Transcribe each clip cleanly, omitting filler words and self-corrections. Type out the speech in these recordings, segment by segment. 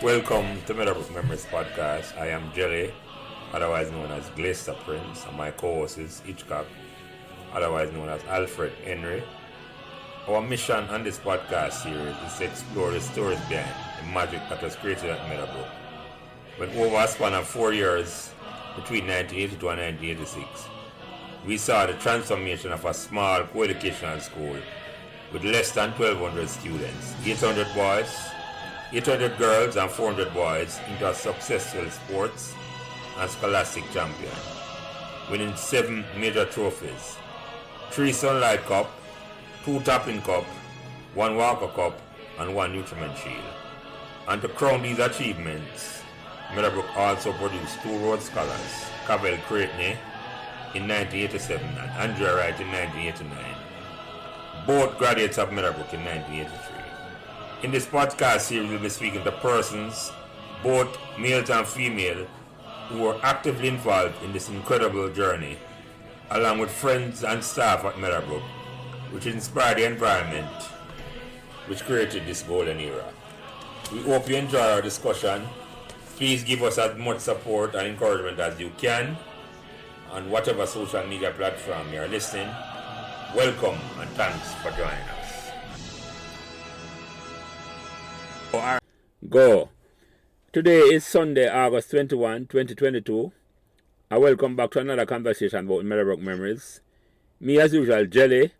Welcome to Meadowbrook Memories Podcast. I am Jelly, otherwise known as Glacier Prince, and my co-host is Hitchcock, otherwise known as Alfred Henry. Our mission on this podcast series is to explore the stories behind the magic that was created at Meadowbrook. When over a span of 4 years, between 1982 and 1986, we saw the transformation of a small co-educational school with less than 1,200 students, 800 boys, 800 girls and 400 boys into a successful sports and scholastic champion, winning 7 major trophies, 3 Sunlight Cup, 2 Topping Cup, 1 Walker Cup, and 1 Nutriment Shield. And to crown these achievements, Meadowbrook also produced 2 Rhodes Scholars, Cavell Creighton in 1987 and Andrea Wright in 1989, both graduates of Meadowbrook in 1983. In this podcast series, we'll be speaking to persons, both males and female, who were actively involved in this incredible journey, along with friends and staff at Meadowbrook, which inspired the environment which created this golden era. We hope you enjoy our discussion. Please give us as much support and encouragement as you can on whatever social media platform you are listening. Welcome and thanks for joining us. Go. Today is Sunday, August 21, 2022. I welcome back to another conversation about Meadowbrook memories. Me as usual, Jelly,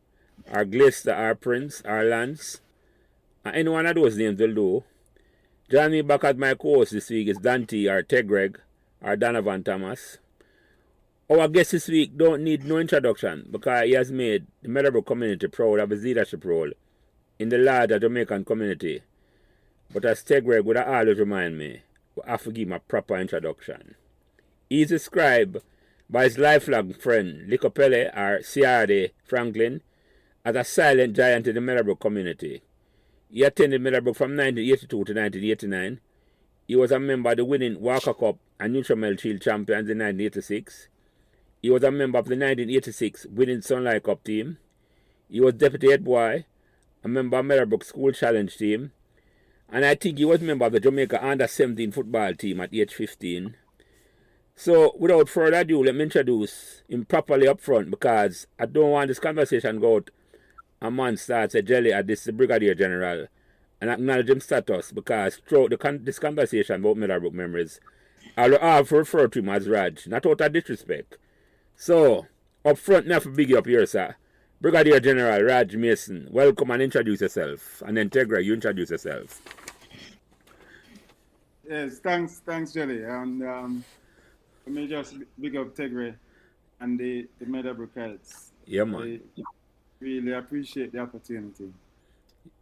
our Glacier, our Prince, our Lance, and any one of those names will do. Join me back as my co-host this week is Dante, our Tegreg, our Donovan Thomas. Our guest this week don't need no introduction because he has made the Meadowbrook community proud of his leadership role in the larger Jamaican community. But as Tegreg would always remind me, I have to give him a proper introduction. He is described by his lifelong friend Licopele or Ciardi Franklin as a silent giant in the Meadowbrook community. He attended Meadowbrook from 1982 to 1989. He was a member of the winning Walker Cup and Nutriment Shield champions in 1986. He was a member of the 1986 winning Sunlight Cup team. He was deputy head boy, a member of Meadowbrook School Challenge team, and I think he was a member of the Jamaica Under-17 football team at age 15. So, without further ado, let me introduce him properly up front because I don't want this conversation to go out a man starts a Jelly at this Brigadier General and acknowledge his status because throughout this conversation about Meadowbrook memories, I'll have to refer to him as Radgh, not out of disrespect. So, up front, now for big up here, sir. Brigadier General Radgh Mason, welcome and introduce yourself. And then Tegra, you introduce yourself. Yes, thanks, Jelly. And let me just big up Tegra and the Meadowbrook Heights. Yeah, man. I really appreciate the opportunity.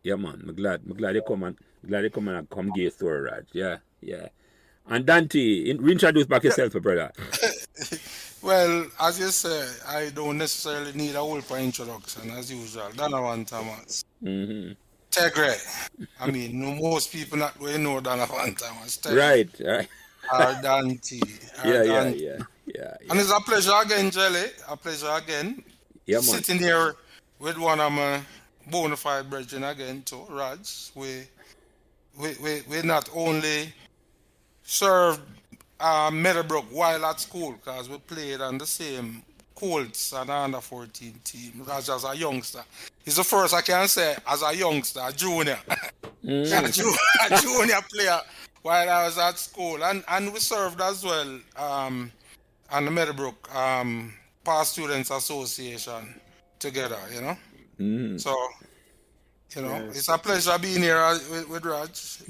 Yeah, man. I'm glad you come and come give a story, Radgh. Yeah. And Dante, reintroduce back yourself, brother. Well, as you say, I don't necessarily need a whole introduction, as usual. Donovan Thomas. Mm-hmm. Tegre. I mean, most people not really know Donovan Thomas. Tegre. Right. Or Dante. Yeah. And it's a pleasure again, Jelly. A pleasure again. Yeah, man. Sitting here with one of my bona fide brethren again, too, Radgh. We not only served Meadowbrook while at school because we played on the same Colts and under 14 team as a youngster. It's the first I can say as a youngster, a junior. A junior player while I was at school. And we served as well on the Meadowbrook Past Students Association together, you know. Mm-hmm. So, you know, It's a pleasure being here with Radgh.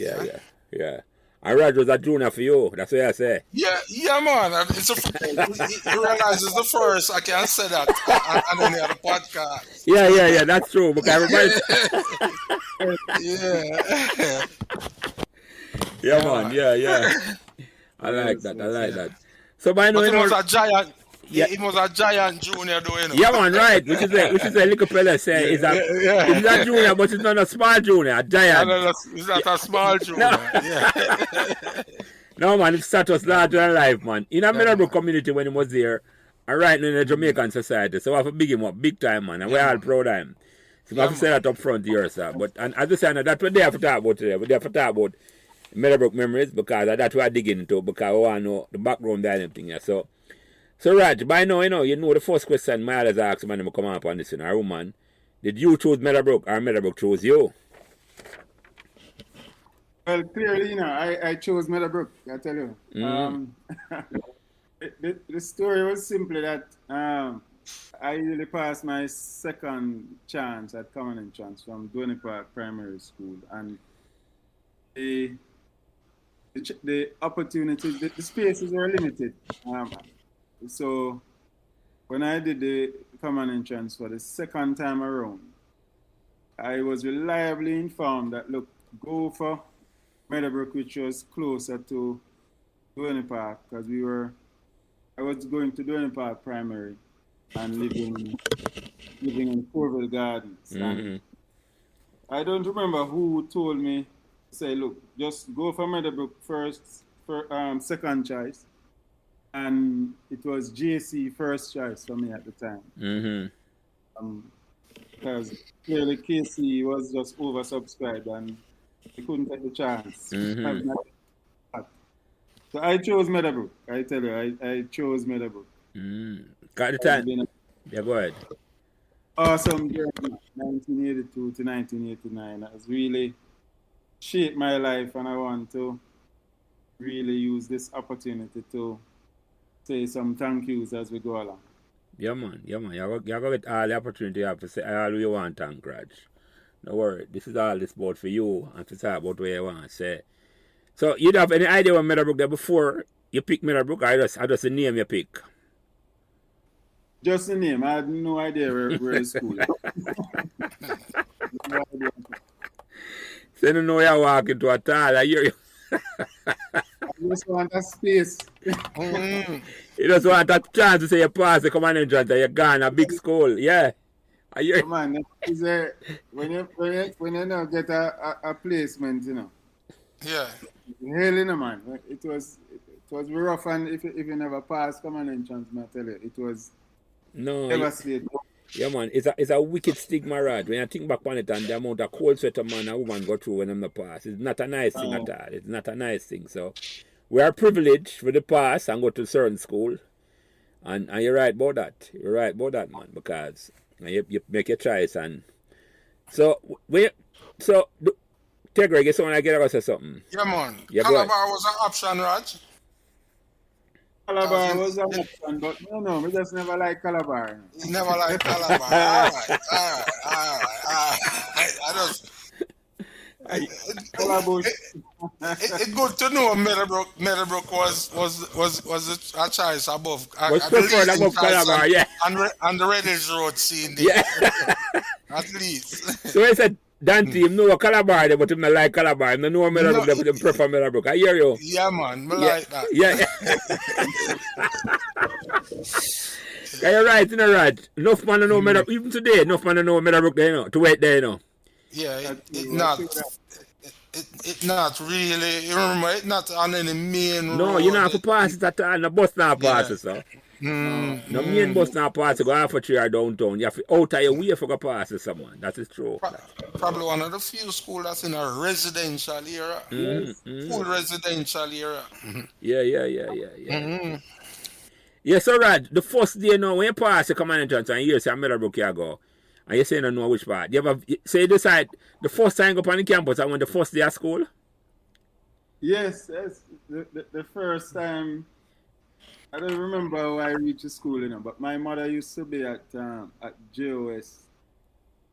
Yeah. And Radgh was a junior for you. That's what I say. Yeah, man. You realize it's the first I can say that on any other podcast. Yeah. That's true. Because everybody. Yeah, man. Yeah. I like that. So by now, but it was a giant. Yeah. It was a giant junior doing it. Yeah, man, right. Which is a little fella say is a junior, but it's not a small junior, a giant. It's not a small junior. No, man, it's status larger than life, man. In a Meadowbrook community when he was there, and right now in the Jamaican society, so I have to big him up, big time, man, and we're all proud of him. So I have to say that up front here, sir. But and as I say, that's what they have to talk about today. We have to talk about Meadowbrook memories, because that's what I dig into, because I want to know the background behind everything. Yeah. So Raj, by now, you know the first question my others ask when they come up on this, our woman, did you choose Meadowbrook or Meadowbrook chose you? Well, clearly, I chose Meadowbrook, I tell you. The story was simply that I usually passed my second chance at common entrance from Donny Park Primary School, and the opportunities, the spaces were limited. So when I did the common entrance for the second time around, I was reliably informed that, look, go for Meadowbrook, which was closer to Donny Park, because I was going to Donny Park Primary and living in Corville Gardens. And I don't remember who told me to say, look, just go for Meadowbrook second choice. And it was JC first choice for me at the time. Because clearly KC was just oversubscribed and he couldn't take the chance. So I chose Meadowbrook. I tell you, I chose Meadowbrook. Got the time. Yeah, go ahead. Awesome journey, 1982 to 1989. That has really shaped my life, and I want to really use this opportunity to say some thank yous as we go along. Yeah, man. You're going to get all the opportunity you have to say all you want to thank, Raj. No worry. This is all this about for you and to talk about what you want to say. So, you don't have any idea what Meadowbrook there before you pick Meadowbrook, or just the name you pick? Just the name. I had no idea where the school is. No idea. So you don't know you're walking to a tall. I hear you. I just want a space. You just want a chance to say you pass the command entrance and you're gone, a big school. Yeah. I hear you. Come on, when you now get a placement, Yeah. hell, man. It was rough, and if you never pass command entrance, I tell you, it was devastating. Yeah, man. It's a wicked stigma, Raj. When you think back on it and the amount of cold sweat a man and woman go through when them not pass, it's not a nice thing at all. It's not a nice thing. So we are privileged for the pass and go to certain school. And you're right about that. You're right about that, man, because you make your choice. And so Tegre, you someone I get about say something. Yeah, man. Yeah, Calabar was an option, Raj. Calabar was an option, but no, we just never like Calabar. You never like Calabar. All right. It's good to know Meadowbrook was a choice above. Was preferred above Calabar, yeah. And the Reddish Road scene there. Yeah. At least. So I said, Dante, him know Calabar, but him not like Calabar. Him not know Meadowbrook, but him prefer Meadowbrook. I hear you. Yeah, man. Me like that. Yeah. You're right, Raj. Enough man know Meadowbrook. Even today, enough man know Meadowbrook there, to wait there, Yeah, it not really. You remember, it not on any main road. No, you don't have to pass it at all. The bus not pass it, so. The main bus not pass it, go half a tree or downtown. You have to out of your way for go pass it, someone. That is true. Probably one of the few schools that's in a residential area. Full residential area. Yeah. Yeah, so Raj, the first day now, when you pass the command entrance and you say Meadowbrook you go, and you say you don't know which part. You decide the first time you go on the campus and when the first day of school? Yes. The first time, I don't remember how I reached the school, but my mother used to be at JOS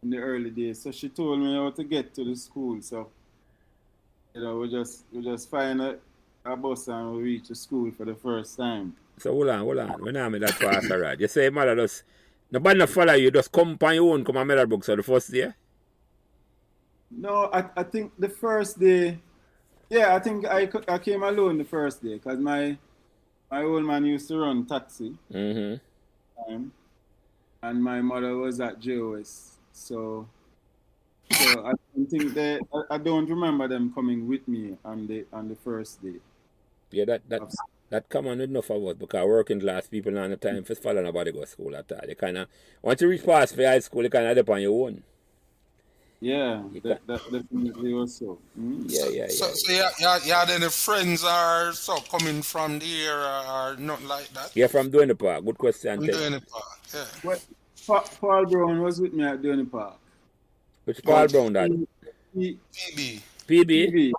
in the early days, so she told me how to get to the school. So, we just find a bus and we reach the school for the first time. So hold on. When I made that fast, Raj, you say your mother just nobody follow you, just come on your own, come on Meadowbrook, so the first day? No, I think the first day, I think I came alone the first day, because my old man used to run taxi. And my mother was at JOS. So I don't think I don't remember them coming with me on the first day. Yeah, that common enough of us, because working class people not the time for follow nobody go to school at all. You once you reach past for high school, you kind of depend on your own. Yeah, that definitely was so. Yeah. So you had any friends or so coming from the area or nothing like that? Yeah, from doing the park. Good question, I'm Ted. doing it part. Yeah. What Paul Brown was with me at Donny Park, Which Paul but Brown that? he PB. PB? PV he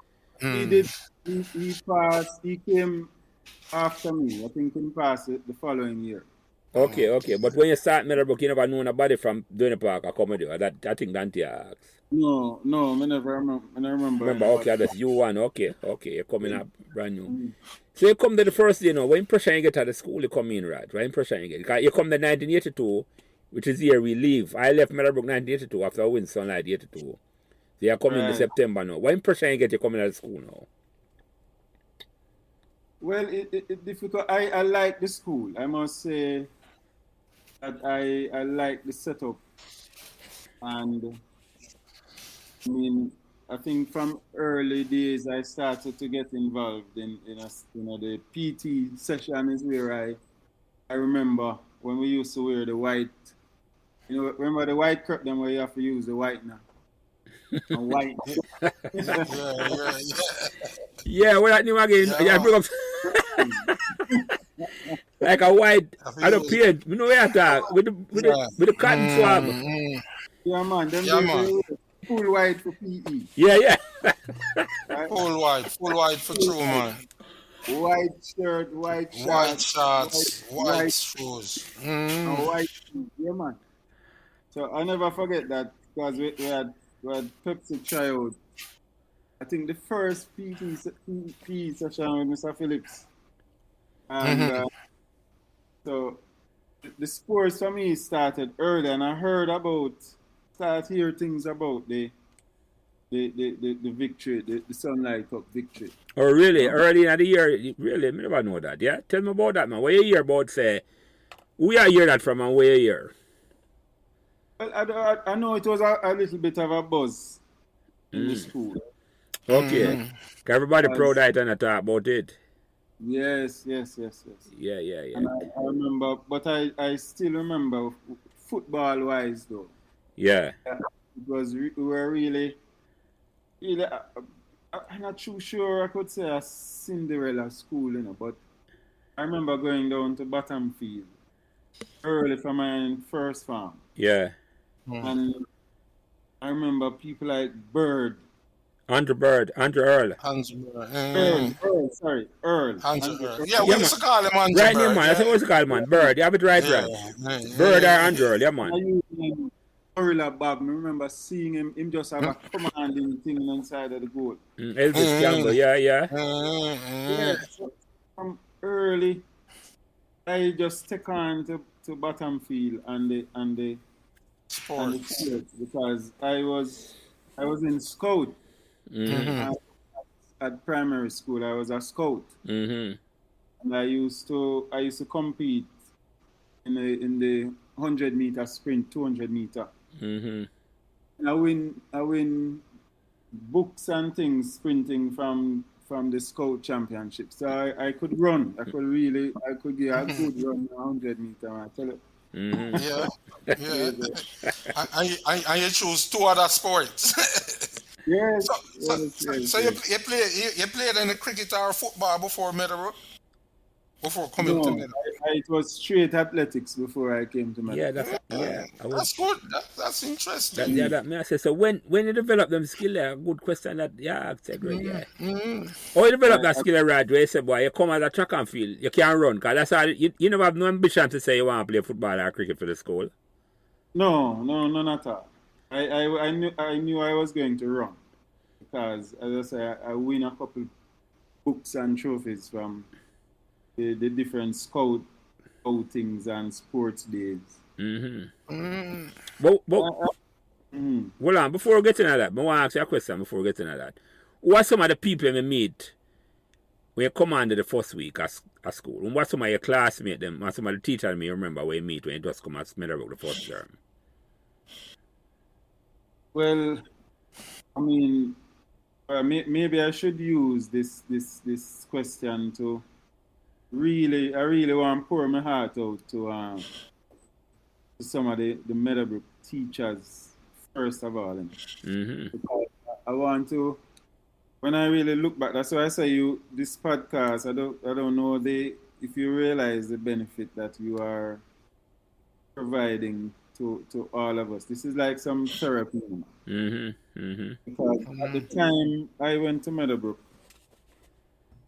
Mm. did he passed. He came after me. I think he passed it the following year. Okay. But when you start Meadowbrook, you never know nobody from doing the park or come with you. That I think Dante asked. No, I never remember. I never remember Remember, anybody. okay, that's you one. Okay, you're coming up brand new. Mm. So you come to the first day, you know, what impression you get at the school you come in, right? What impression you get? Because you come to 1982, which is the year we leave. I left Meadowbrook 1982 after I win Sunlight 82. So you're coming in Right. September now. What impression you get you coming out of school now? Well, it difficult. I like the school. I must say that I like the setup, and I mean, I think from early days I started to get involved the PT session is where I remember when we used to wear the white. Remember the white curtain where you have to use the white now and white. Yeah. Yeah, well, that name again. Yeah, Yeah, man. bring up like a white, I I think it don't was, paint. You know where you talk yeah. with the cotton swab. Yeah, man. Them Yeah, days they man. wear full white for PE, Yeah. right? Full white for Full true, white, man. white shirt, white White shorts, shorts, white white shoes. and white shoes. Yeah, man. So I never forget that because we had Pepsi tryout. I think the first PE session with Mr. Phillips, and Mm-hmm. so the sports for me started early, and I start hear things about the victory, the Sunlight Cup victory. Oh, really? No? Early in the year? Really? I never know that. Yeah? Tell me about that, man. Where you hear about, say, who you hear that from and where you hear? Well, I know it was a little bit of a buzz in the school. Okay. Mm-hmm. Everybody proud As, of it and I talk about it. yes. Yeah. And I remember, but I still remember football wise though. Yeah. It was we were really. I'm not too sure I could say a Cinderella school, but I remember going down to Bottom Field early from my first farm, Yeah. and I remember people like Bird, Andrew Bird, Andrew Earl. Hans Sorry, Earl, Andrew Andrew Earl. Earl. Yeah, we Yeah, used man. to call him Andrew Right name, Bird. man. That's Yeah. what it's called, man. Bird. You have it right, Yeah. right. Bird or Andrew Earl, yeah, I man. used him Gorilla Bob. I remember seeing him just have a commanding thing inside of the goal. Elvis Campbell, Mm-hmm. yeah. Yeah, Mm-hmm. so from early, I just take on to Bottom Field and the Sports. field because I was in scout Mm-hmm. at, at primary school. I was a scout, Mm-hmm. and I used to compete in the 100-meter sprint, 200-meter. Mm-hmm. And I win books and things sprinting from the scout championship. So I could run. I could get a good run in 100-meter. I tell you. Mm-hmm. Yeah. Yeah. Yes, And you choose two other sports. yes, so so, yes, so, yes, so yes. you played any cricket or football before Meadowbrook? Before coming to No, Meadowbrook? it was straight athletics before I came to Yeah, Meadowbrook. I was That's good. That's interesting. that may I say. So when you develop them skill there, good question that yeah, I've said right, yeah. Mm-hmm. How you develop I, that I, skill right where you say, boy, you come at a track and field, you can't run, because that's all you never have no ambition to say you want to play football or cricket for the school. no, none at all. I knew I was going to run because, as I say, I win a couple books and trophies from the different outings and sports days. Mm-hmm. But Mhm. hold on, before we get into that, I want to ask you a question before we get into that. Who are some of the people you meet when you come under the first week at school? And what some of your classmates them and some of the teachers you remember when you meet when you just come at Meadowbrook the first term? Well, I mean, maybe I should use this question to I really want to pour my heart out to some of the Meadowbrook teachers first of all. Mm-hmm. Because I want to, when I really look back, that's why I say you this podcast. I don't know if you realize the benefit that you are providing to all of us. This is like some therapy. Mm-hmm. Mm-hmm. Because at the time I went to Meadowbrook,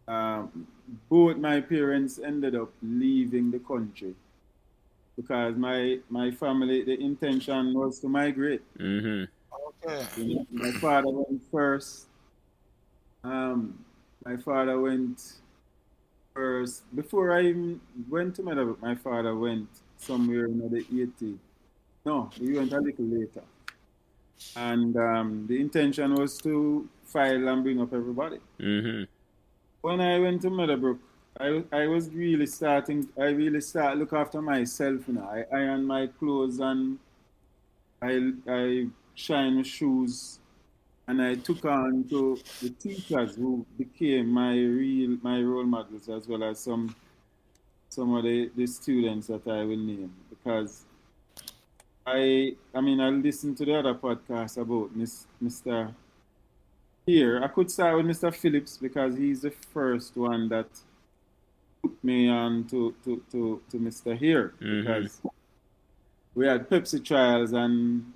um, both my parents ended up leaving the country because my family, the intention was to migrate. Mm-hmm. Okay. You know, my father went first. Um, my father went first before I even went to Meadowbrook. My father went somewhere in the 80s. No, he went a little later, and the intention was to file and bring up everybody. Mm-hmm. When I went to Meadowbrook, I was really starting. I really start look after myself. You know, I iron my clothes and I shine my shoes, and I took on to the teachers who became my role models as well as some of the students that I will name because I mean I listened to the other podcast about Mr. Here. I could start with Mr. Phillips because he's the first one that put me on to Mr. Here Mm-hmm. because we had Pepsi trials and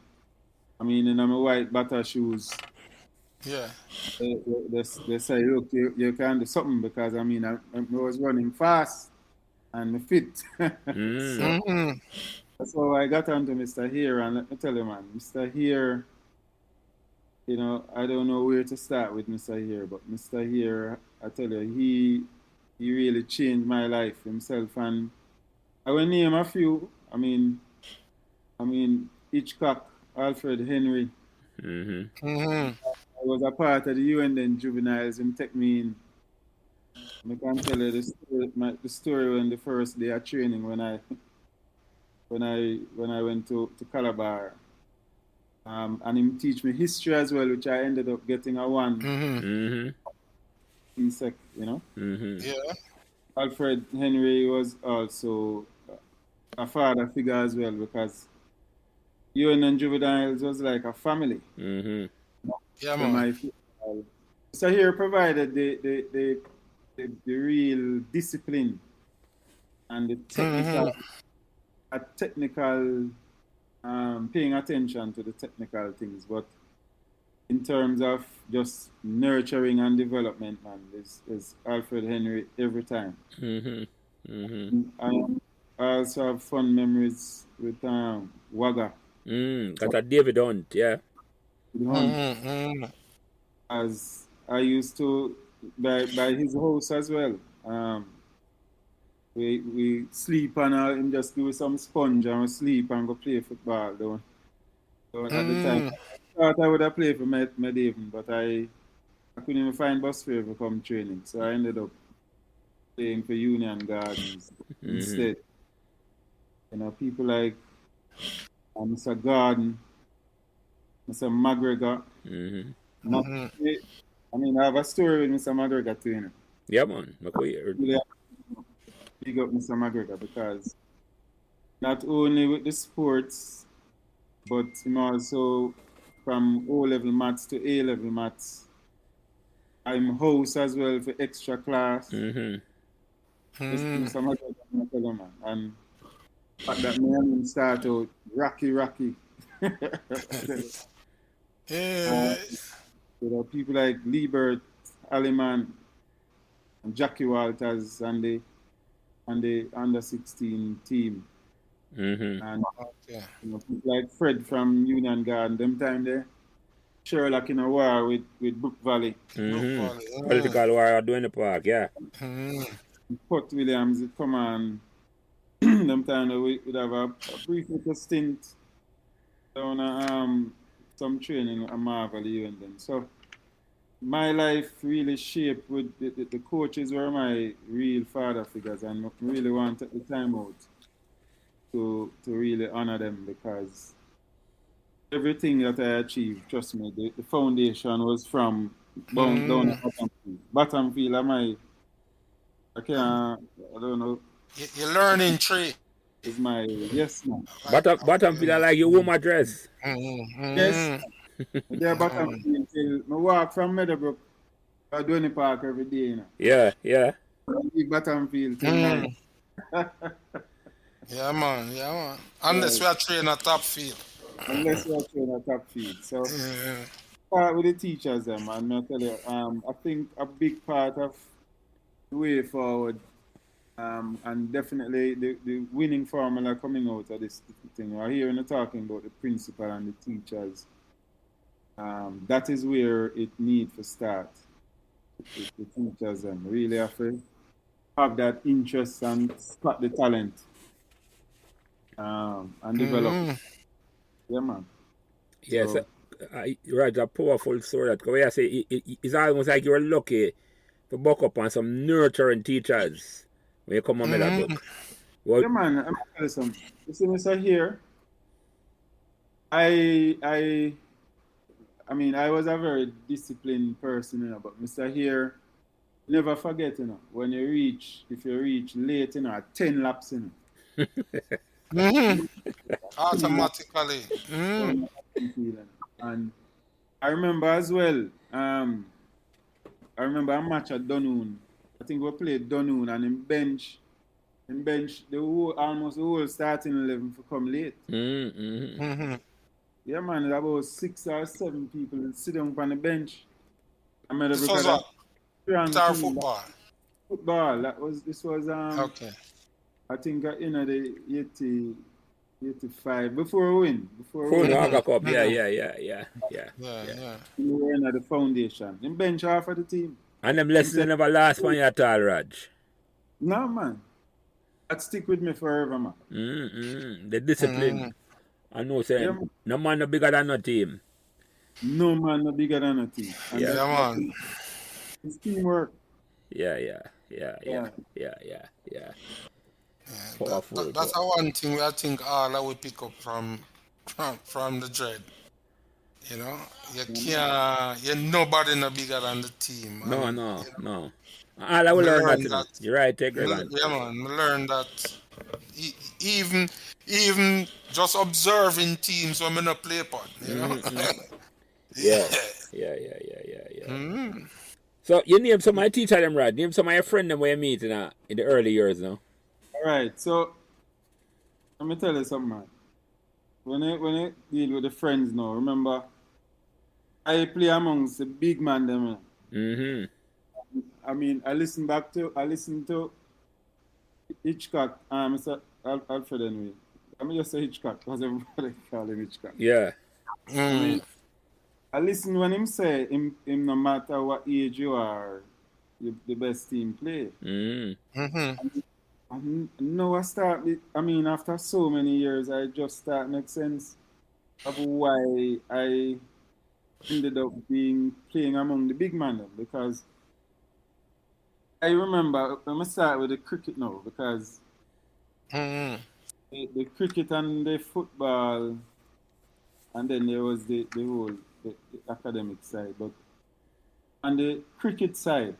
I mean in my white butter shoes Yeah. they say look you can do something because I mean I was running fast and fit. Mm-hmm. So Mm-hmm. that's how I got onto Mr. Here and let me tell you man, Mr. Here, you know, I don't know where to start with Mr. Here, but Mr. Here, I tell you, he really changed my life himself and I will name a few. I mean Hitchcock, Alfred Henry. Mm-hmm. Mm-hmm. I was a part of the UN then juveniles. Him take me in. I can tell you the story when the first day of training when I went to Calabar. And him teach me history as well, which I ended up getting a one Mm-hmm. Mm-hmm. in sec, you know. Mm-hmm. Yeah. Alfred Henry was also a father figure as well because UN and juveniles was like a family. Mm-hmm. Yeah, So man. so here provided the real discipline and the Mm-hmm. technical paying attention to the technical things, but in terms of just nurturing and development, man, is Alfred Henry every time. Mm-hmm. Mm-hmm. I also have fun memories with Wagga, Got a David Hunt, yeah. the hunt, Mm-hmm. as I used to by his house as well. We sleep and him just give us some sponge and we sleep and go play football. Don't at the time, Mm-hmm. I thought I would have played for Medhaven, but I couldn't even find bus fare to come training, so I ended up playing for Union Gardens Mm-hmm. instead. You know, people like Mr. Garden, Mr. McGregor. Mm-hmm. Not, I mean, I have a story with Mr. McGregor too, you know. Yeah, man. McQuaid. Really big up Mr. McGregor because not only with the sports, but him also from O level maths to A level maths. I'm host as well for extra class. Mm-hmm. Mm-hmm. Mr. McGregor, tell you, man. And fact that me and him start out rocky. Yeah. You know, people like Liebert, Aliman, and Jackie Walters, and the under 16 team, Mm-hmm. and Okay. you know, people like Fred from Union Garden. Them time there, Sherlock in a war with Brook Valley, Brook Mm-hmm. Valley. Mm-hmm. Political war doing the park, yeah. Mm-hmm. Port Williams would come on. Them time there we would have a brief little stint down some training at Marvel even then. So my life really shaped with the coaches were my real father figures and I really want to take the time out to really honor them because everything that I achieved, trust me, the foundation was from down Mm-hmm. at bottom field. Bottom field, I don't know. You're learning tree. is my yes man. Bottom feel like your home address. Yes, Mm-hmm. there Battlefield till I walk from Meadowbrook to Donny Park every day, you know. Yeah, yeah. I leave Battlefield till night. Mm. Yeah, man. Yeah, man. Unless So, we are training at top field. unless you're training a top field. So Yeah. start with the teachers them and I tell you, I think a big part of the way forward, and definitely the winning formula coming out of this thing. We're hearing the talking about the principal and the teachers. That is where it need to start. The teachers really have to have that interest and spot the talent, and develop it. Mm-hmm. Yeah, man. Yes, So right, a powerful story. That way I say it's almost like you're lucky to buck up on some nurturing teachers when you come on Mm-hmm. Meadowbrook. Well, yeah, man. I'm gonna tell you something. You see, Mr. Here, I I I mean, I was a very disciplined person, but Mr. Here, never forget, when you reach, if you reach late, 10 laps, Mm-hmm. 10 laps Automatically. Mm-hmm. on the field. And I remember as well, I remember a match at Dunoon. I think we played Dunoon and in bench almost the whole starting 11 for come late. mm-hmm. Mm-hmm. Yeah, man, about 6 or 7 people sit down on the bench. I made a This look was at that what? strong Guitar team. football. Football. This was Okay. I think the 80, 85 before we win. Before we Phone win. Hogger Cup. Yeah, Mm-hmm. yeah, yeah, yeah, yeah, Yeah, yeah. yeah. We were in the foundation. In bench half of the team. And them He lessons said, never last for you at all, Raj. no man. That stick with me forever, man. Mm-hmm. The discipline. Mm-hmm. I know, Yeah, saying man. no man no bigger than no team. No man no bigger than a team. And Yeah, Yeah, that man. is teamwork. yeah, yeah, yeah, yeah, Yeah. yeah, yeah, yeah. Yeah, Powerful. that's a one thing I think all I will pick up from the dread. You know, you Yeah, man. can't. You're nobody no bigger than the team, No, and no, you know, no. All I will me learn learn that, that. You're right, take Grant. Yeah, man, me learn that. Even just observing teams when me not play part, you know. Mm-hmm. Yeah, Yeah. yeah, yeah, yeah, yeah, yeah. Mm-hmm. So you name some of my teacher them, Rod. Name some of your friend them where you meet in the early years now. All right. So let me tell you something, man. When I deal with the friends now, remember I play amongst the big man them. Mm-hmm. I mean, I listen to Hitchcock, Mr. Alfred anyway. I mean, just say Hitchcock because everybody call him Hitchcock. Yeah. I Mm. mean, I listen when him say him no matter what age you are, the best team play. Mm-hmm. Mm-hmm. And now I mean, after so many years, I just start make sense of why I ended up playing among the big man them, because I remember, let me start with the cricket now, because Mm-hmm. the cricket and the football, and then there was the whole the academic side. But on the cricket side,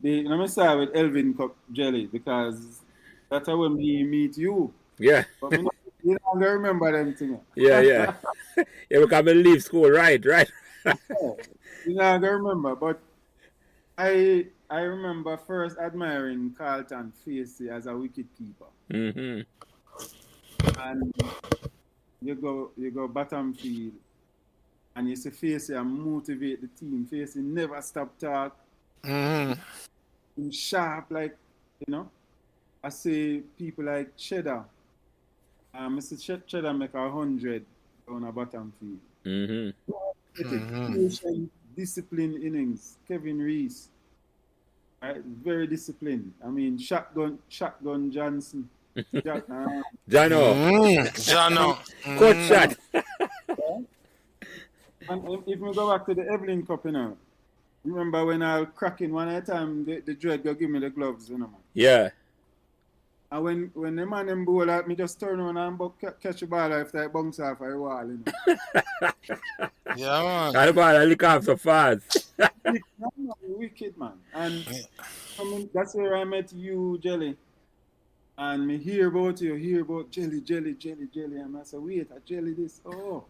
let me start with Elvin Cup Jelly, because that's when we meet you. Yeah. But me, you don't remember them things. Yeah, yeah. Yeah, because I leave school, right. You don't remember. But I remember first admiring Carlton Facey as a wicket keeper. Mm-hmm. And you go bottom field and you see Facey and motivate the team. Facey never stop talk. Mm-hmm. He's sharp, like, I see people like Cheddar. Mr. Cheddar make 100 on a bottom field. Mm-hmm. Patient, disciplined innings. Kevin Reese, right? Very disciplined. I mean, shotgun Johnson. Jano. Jano. Coach shot. And if we go back to the Evelyn Cup, remember when I was cracking one at a time, the dread go give me the gloves, man. Yeah. And when the man them bowl at me, just turn around and catch the ball after I bounce off a wall, Yeah, man. That ball I lick off so fast. Wicked, man. And I mean, that's where I met you, Jelly. And me hear about jelly. And I say, wait, a jelly this. Oh.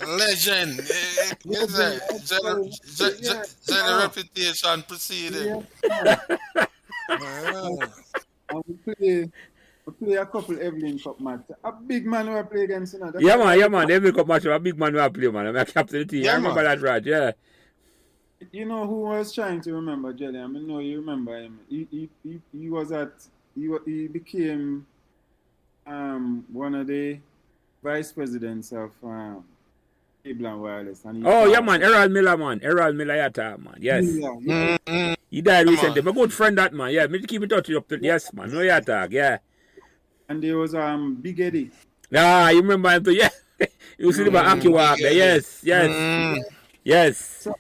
Legend. Is Legend, there? I'm telling you, yeah. Jelly Oh, reputation preceding. yeah, man. And, Ah. and we play a couple Evelyn Cup match. A big man who I play against, you know. That Yeah, time man, I yeah, look, man. Every cup match, a big man who I play, man. I'm a captain of the team. I Yeah, remember man. that, Raj, yeah. you know who I was trying to remember, Jelly. I mean, no, you remember him. He was at, he became one of the vice presidents of Cable and Wireless, and he Oh, yeah, passed. man. Errol Miller, man. Errol Miller, yeah, talk, man. Yes. Yeah, yeah. Mm-hmm. He died Yeah, recently. man. My good friend, that, man. Yeah, me keep in touch with you. Yes, man. No, yeah, talk, yeah. And there was Big Eddie. Ah, you remember him too? Yeah. You see the Aki walk there. Brigadier. Yes, yes, Mm. yes. So,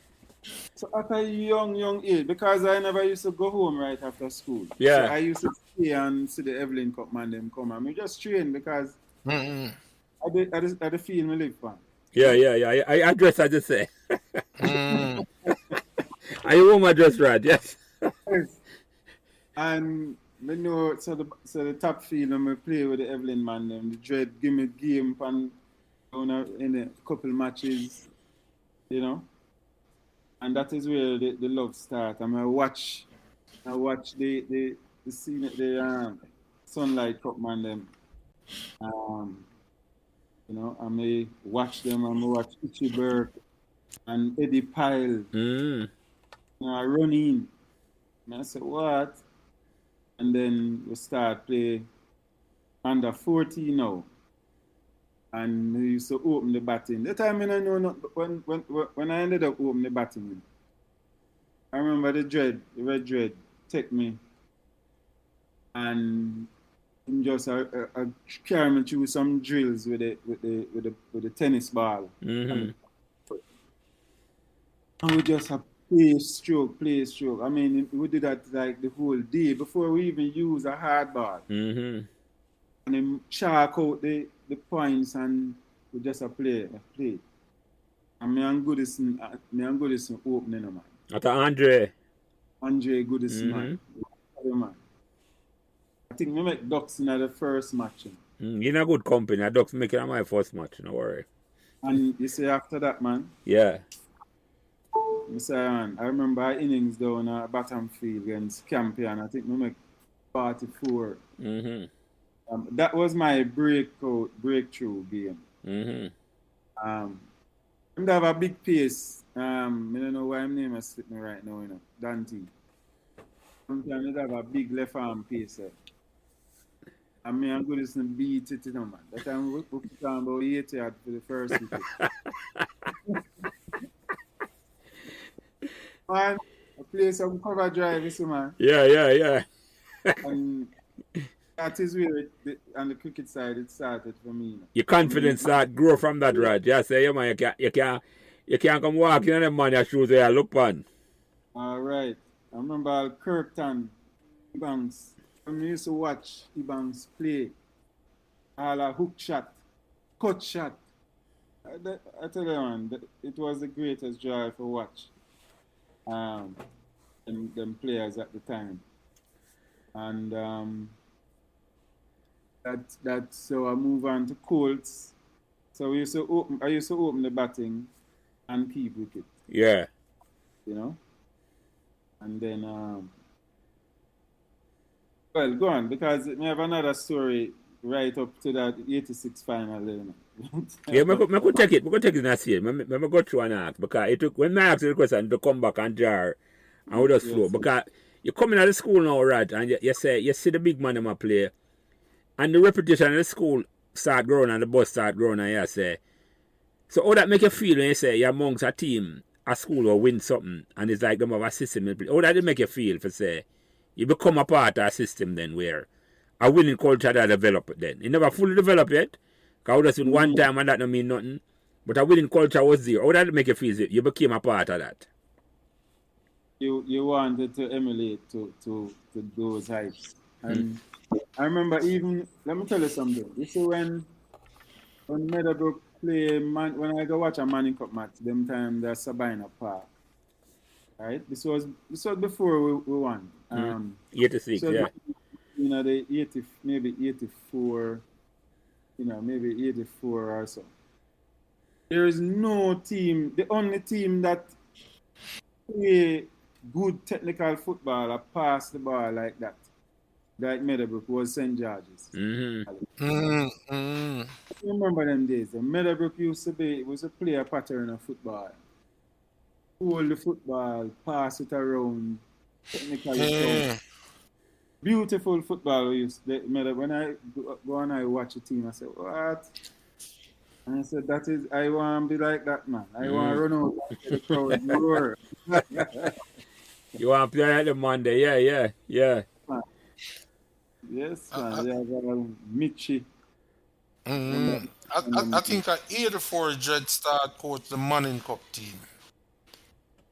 so at a young age, because I never used to go home right after school. So Yeah. I used to stay and see the Evelyn Cup man them come. And we just train because Mm-hmm. I the field me live on. Yeah, yeah, yeah. I address, I just say. Mm. Are you home address, Raj? Yes. Yes. And me know so the top field when we play with the Evelyn man them, the dread give me game and in a couple matches, you know. And that is where the love start. And I watch the scene the Sunlight Cup man them. Um, you know, I may watch them, I may watch Itchy Burke and Eddie Pyle, Mm. you know, run in. And I say, what? And then we start play under 40 now. And we used to open the batting. The time I know not when I ended up opening the batting, I remember the red dread, take me and him just carry me through some drills with the tennis ball. Mm-hmm. And we just have play stroke. I mean, we did that like the whole day before we even use a hard ball. Mm-hmm. And then chalk out the points and we just play. And me and Goodison opening, man. After Andre. Andre Goodison, Mm-hmm. man. I think we make Ducks in the first match. You're in a good company. I Ducks making my first match, no worry. And you see after that, man, Yeah. I remember our innings down at Baton Field against Campion. I think we make 44. Mm-hmm. That was my breakthrough game. Mm-hmm. I have a big pace. I don't know why my name is slipping right now, you know. Dante. Sometimes I have a big left arm pace. And me and Goodison beat it, you know, man. That time we put on about 80 yard for the first wicket. Man, I play some cover drive, you see, man. Yeah. And that is where on the cricket side it started for me. You know. Your confidence start grow from that, Raj. Yeah, say, yeah, man, you can't come walk in them man your shoes there, look on. All right. I remember Kirkton, Ebanks. When we used to watch Ebanks play, all a hook shot, cut shot. I tell you, man, it was the greatest joy for watch. Them players at the time. And so I move on to Colts. So I used to open the batting and keep wicket. Yeah. You know? And then well, go on, because we have another story right up to that 86 final. You know? Yeah, I could take it. We could take it next year. I go through and ask. Because it took, when I asked the question to come back and jar, and we just flow. Because you come in at the school now, Raj, and you see the big man in my play, and the reputation of the school start growing and the bus start growing, and you say, so how that make you feel when you say you're amongst a team, a school will win something, and it's like them have a system in play? How that make you feel for say, you become a part of a system then where a winning culture that develop then. It never fully developed yet. Because just in one time and that don't mean nothing. But a winning culture was there. How did it make you feel? You became a part of that. You wanted to emulate to those heights. And I remember even, let me tell you something. You see when Meadowbrook play, when I go watch a Manning Cup match, them time there's Sabina Park. right? This was before we won. 86, So yeah. the maybe 84, maybe 84 or so. There is no team. The only team that play good technical football or pass the ball like that Meadowbrook was St. George's. Mm-hmm. I remember them days. The Meadowbrook was a player pattern of football. Hold the football, pass it around, technically sound. Mm. Beautiful football. When I go and I watch a team, I say, what? And I said, I want to be like that, man. I want to run out to the crowd and roar. You want to play at the Monday? Yeah. Yes, I, man. Yeah, Mitchie. mm, I think at 84 Jed start coach the Manning Cup team.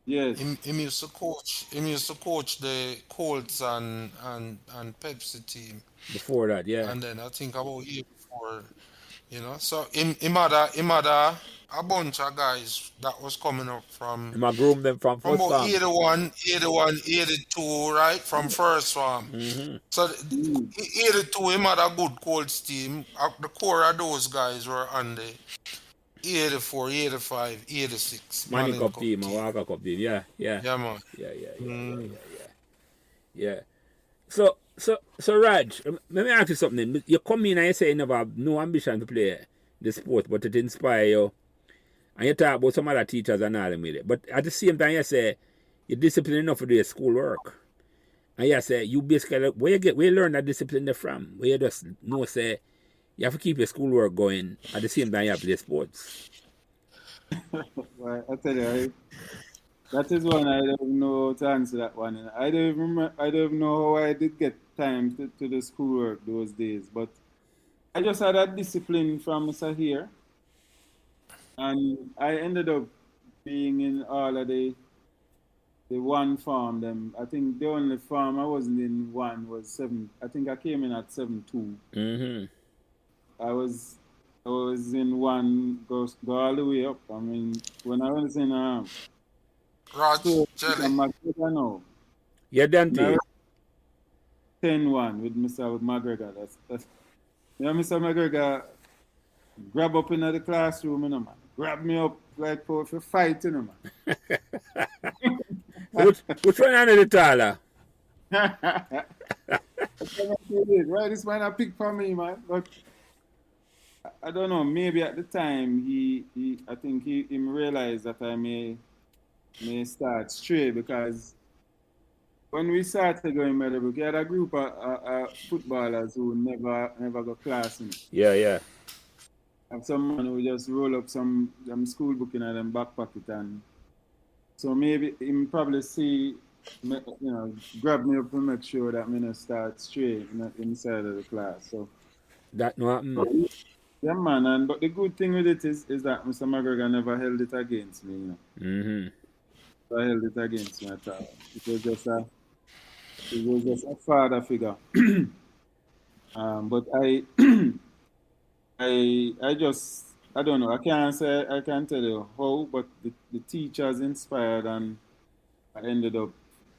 Yes. Him used to coach. Him used to coach the Colts and Pepsi team, Before that, yeah. and then I think about year before, So him had a bunch of guys that was coming up from And I groomed them from from first about farm. 81, 82, right? From first farm. Mm-hmm. So Mm. 82, him had a good Colts team. The core of those guys were on the 84, 85, 86 Money Manning Cup Cup team, a team. Walker Cup team, yeah. Yeah, man. Yeah. Mm. Yeah. So Raj, let me ask you something. You come in and you say you never have no ambition to play the sport, but it inspire you. And you talk about some other teachers and all them with it. But at the same time you say you're disciplined enough to do your school work. And you say you basically where you learn that discipline from? Where you just know say you have to keep your schoolwork going at the same time you have to play sports. Well, I tell you, that is one I don't know how to answer that one. I don't even know how I did get time to the schoolwork those days. But I just had that discipline from Mr. Here. And I ended up being in all of the one farm. Them, I think the only farm I wasn't in one was seven. I think I came in at 7-2. Mm-hmm. I was in one, go all the way up. I mean, when I was in Raj, school, Jelly. I'm McGregor now. Yeah, And I Dante. was 10-1 with Mr. McGregor. Mr. McGregor grab up in the classroom, man. Grab me up like for fight, man. So which one are the taller? Why this man a pick for me, man? But I don't know. Maybe at the time I think he realized that I may start stray because when we started going Meadowbrook, we had a group of footballers who never got class in. Yeah. Have some man who just roll up some school book in them back pocket, and so maybe him probably see grab me up to make sure that me not start straight inside of the class. So That no happen. yeah, man. But the good thing with it is that Mr. McGregor never held it against me. Mm-hmm. Never held it against me at all. It was just a father figure. But I don't know. I can't tell you how, but the teachers inspired, and I ended up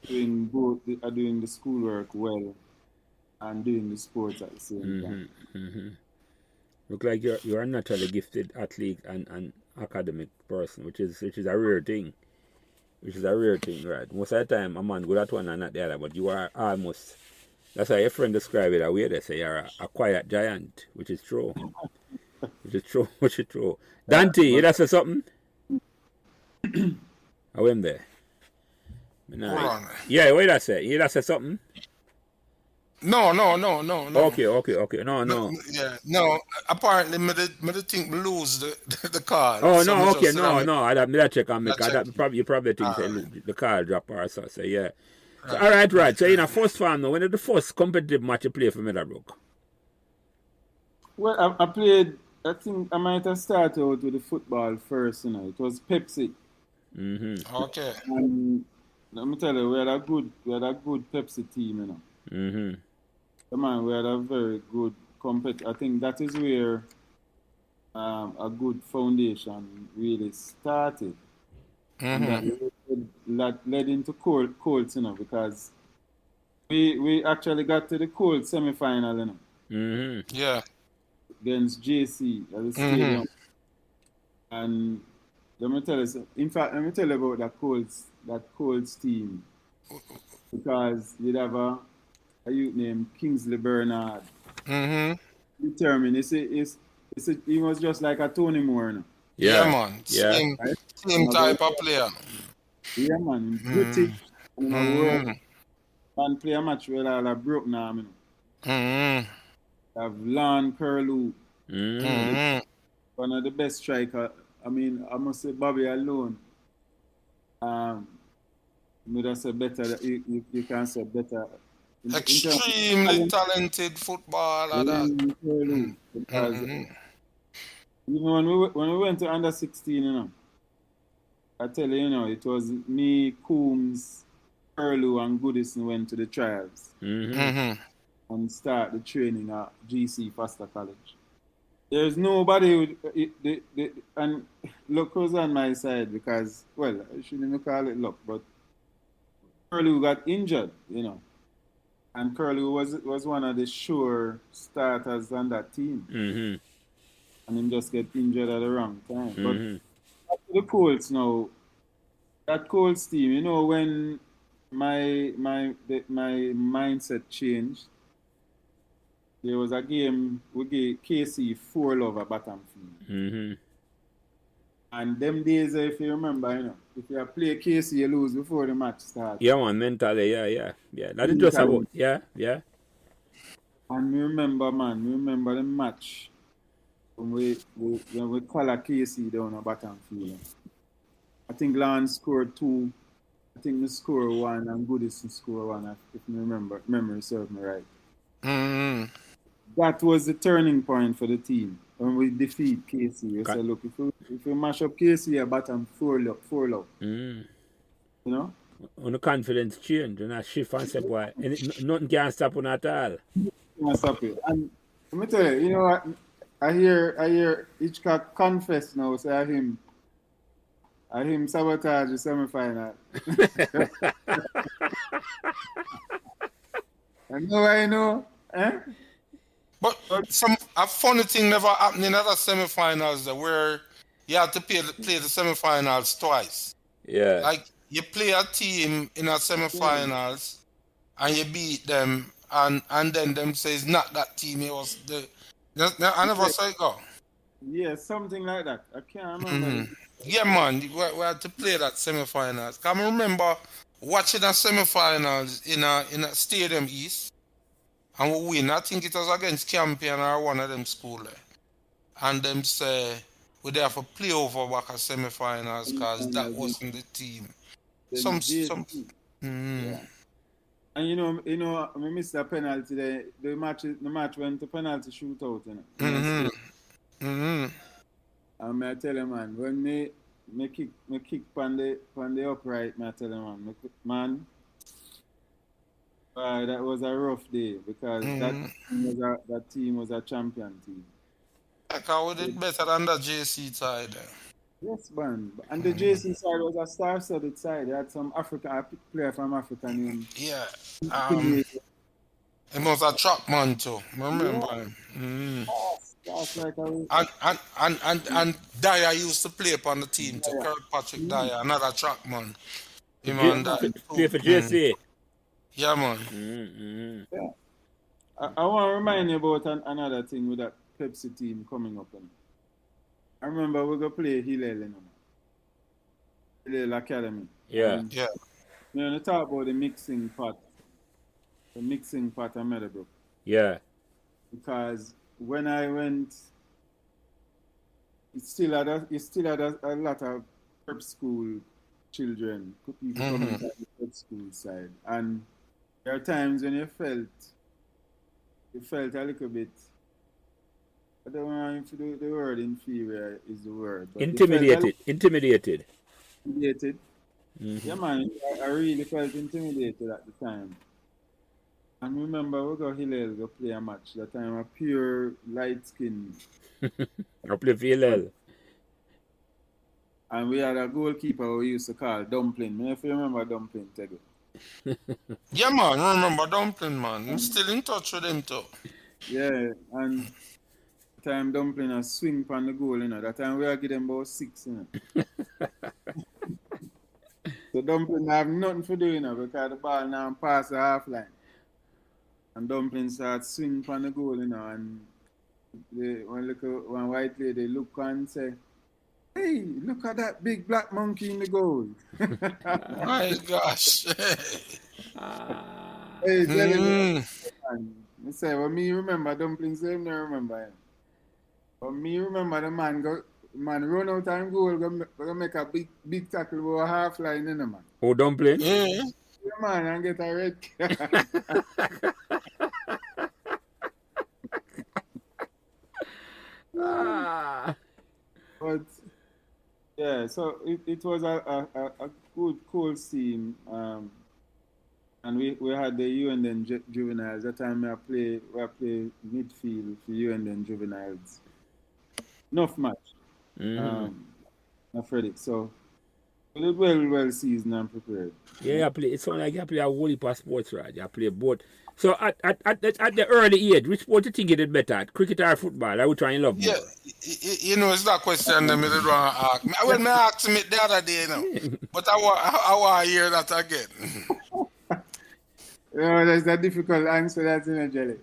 doing the schoolwork well and doing the sports at the same time. Look like you're a naturally gifted athlete and academic person, which is a rare thing. Which is a rare thing, right? Most of the time a man good at one and not the other, but you are almost, that's how your friend described it a way. They say you're a quiet giant, which is true. Which is true. Dante, you that say something? I went there. Hold on. Yeah, what did I say? You that say something? No. Okay. No. Yeah, no. Apparently, me the think me lose the card. Oh So no, me okay, just said no. I that check on me. that check. You probably think say, Alright. the car drop or so. So yeah. So Right. all right. So in a first farm now, when did the first competitive match you play for Meadowbrook? Well, I played. I think I might have started out with the football first. It was Pepsi, Okay. and let me tell you, we had a good Pepsi team. Come on, we had a very good I think that is where a good foundation really started. And that that led into Colts, because we actually got to the Colts semi-final, Yeah. against JC at the Mm-hmm. stadium. And let me tell you, in fact, let me tell you about that Colts team, because you'd have a youth named Kingsley Bernard. Mm-hmm. Determined. He was just like a Tony Moore, Yeah, Yeah. man. Yeah. Same, right? same I'm a go, type of player. yeah, man, Mm-hmm. gritty, and him a work Mm-hmm. and play a match with all a broke now, Mm-hmm. Have Lon Curlew, Mm. Mm-hmm. one of the best striker. I must say Bobby alone. Um, would say better. You can say better in terms of Extremely talent. talented footballer that. Lon Curlew, because Mm-hmm. even when we went to under 16, I tell you, it was me, Coombs, Curlew, and Goodison went to the trials Mm-hmm. Mm-hmm. and start the training at GC Foster College. There's nobody and luck was on my side because, well, I shouldn't even call it luck, but Curlew got injured, and Curlew was one of the sure starters on that team, Mm-hmm. and him just get injured at the wrong time. But Mm-hmm. the Colts now, that Colts team, when my mindset changed. There was a game we gave KC 4 love at Battlefield. Mm-hmm. And them days, if you remember, if you play KC, you lose before the match starts. Yeah, man, mentally, yeah. That is just Mentally. about, yeah. And we remember the match when we color KC down at Battlefield. I think Lance scored 2. I think we scored 1 and Goodison scored 1, if memory serves me right. Mm-hmm. That was the turning point for the team when we defeat KC. We Got- said, look, if we mash up KC, a bottom 4 love, Mm. you know? On the confidence change, and I shift and say, boy, nothing can stop on at all. Can't stop it. And let me tell you, what? I hear Hitchcock confess now, say I him sabotage the semi-final. I know, eh? But a funny thing never happened in other semifinals there where you had to play the semifinals twice. Yeah. Like you play a team in a Yeah. semifinals and you beat them and then them says not that team it was the I never saw it go. Yeah, something like that. I can't remember. Mhm. Yeah man, we had to play that semifinals. Can I remember watching a semifinals in a stadium east and we win. I think it was against Campion or one of them school there. And them say we there for play over back at semi-finals because that wasn't the team. Then Some. JC. Mm, Yeah. And we missed a penalty there. The match went to penalty shootout, in a mm-hmm. state. Mm-hmm. And I tell you, man, when me kick on the upright, I tell you, man, that was a rough day because that Mm-hmm. team was a champion team. Like how we did better than the JC side. Yes, man. And the JC side was a star-studded side. They had some a player from Africa named Yeah. Kinley. It was a trap man too. Remember Yeah, him. Mm. that's like a And Dyer used to play upon the team too. yeah. Kirkpatrick Mm, Dyer, another trap man. Him yeah, and man. that Play too. for Mm. JC. Yeah man. Mm-hmm. Yeah. I want to remind you about another thing with that Pepsi team coming up. I remember we go play Hillel Academy. Yeah. And Yeah. you talk about the mixing pot of Meadowbrook. Yeah. Because when I went, it still had a lot of prep school children, people coming Mm-hmm. from the prep school side. And there are times when you felt a little bit, I don't know if the word inferior is the word, but you felt a little Intimidated. intimidated. Mm-hmm. Yeah, man, I really felt intimidated at the time. And remember, we got Hillel go play a match. That time, a pure light skin. I play for But Hillel. And we had a goalkeeper we used to call Dumpling. If you remember Dumpling, Tego. Yeah, man. I remember Dumpling, man. I'm still in touch with him, too. Yeah, and time Dumpling a swing on the goal, That time we are give them about 6, So Dumpling have nothing to do, because the ball now pass the half line. And Dumpling start swing on the goal, and one white lady look and say, "Hey, look at that big black monkey in the goal." My gosh. Hey, Jelly, Mm. man. I say, well, me remember Dumpling, say him never remember him. But me remember the man run out and goal, go make a big tackle over half line, man. Oh, Dumpling? Yeah. Yeah, man, and get a red card. But yeah, so it was a good cool scene. And we had the UNN juveniles. That time I play midfield for UNN juveniles. Enough match. Not Frederick. So we did well seasoned and prepared. Yeah, it's not like you play a whole heap of sports, right? You play both. So at the early age, which sport do you think you did better at? Cricket or football? I would try and love more. Yeah, it's that question that me did want to ask. Well, me asked me the other day, but I want to hear that again. There's a difficult answer that's in a Jelly.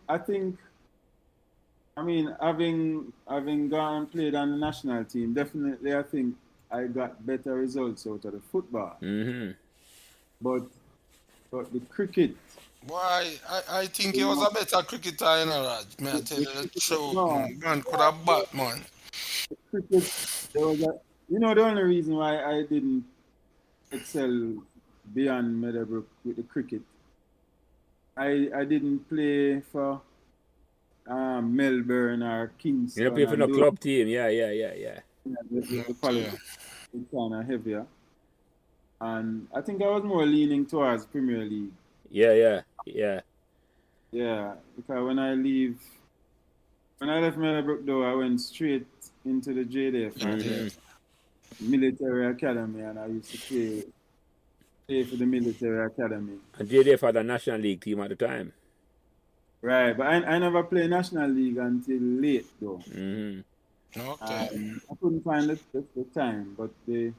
I think, having gone and played on the national team, definitely I think I got better results out of the football. But the cricket. Why? I think he was a better cricketer, Raj. May I tell you the truth? Man could have bat, man. The cricket, the only reason why I didn't excel beyond Meadowbrook with the cricket, I didn't play for Melbourne or Kingston. You don't play for the club team, yeah. The quality is kind of heavier. And I think I was more leaning towards Premier League. Yeah. Yeah, because when I left Meadowbrook though, I went straight into the JDF and the military academy, and I used to play for the military academy. And JDF had a national league team at the time. Right, but I never played national league until late though. Okay. I couldn't find the time, but the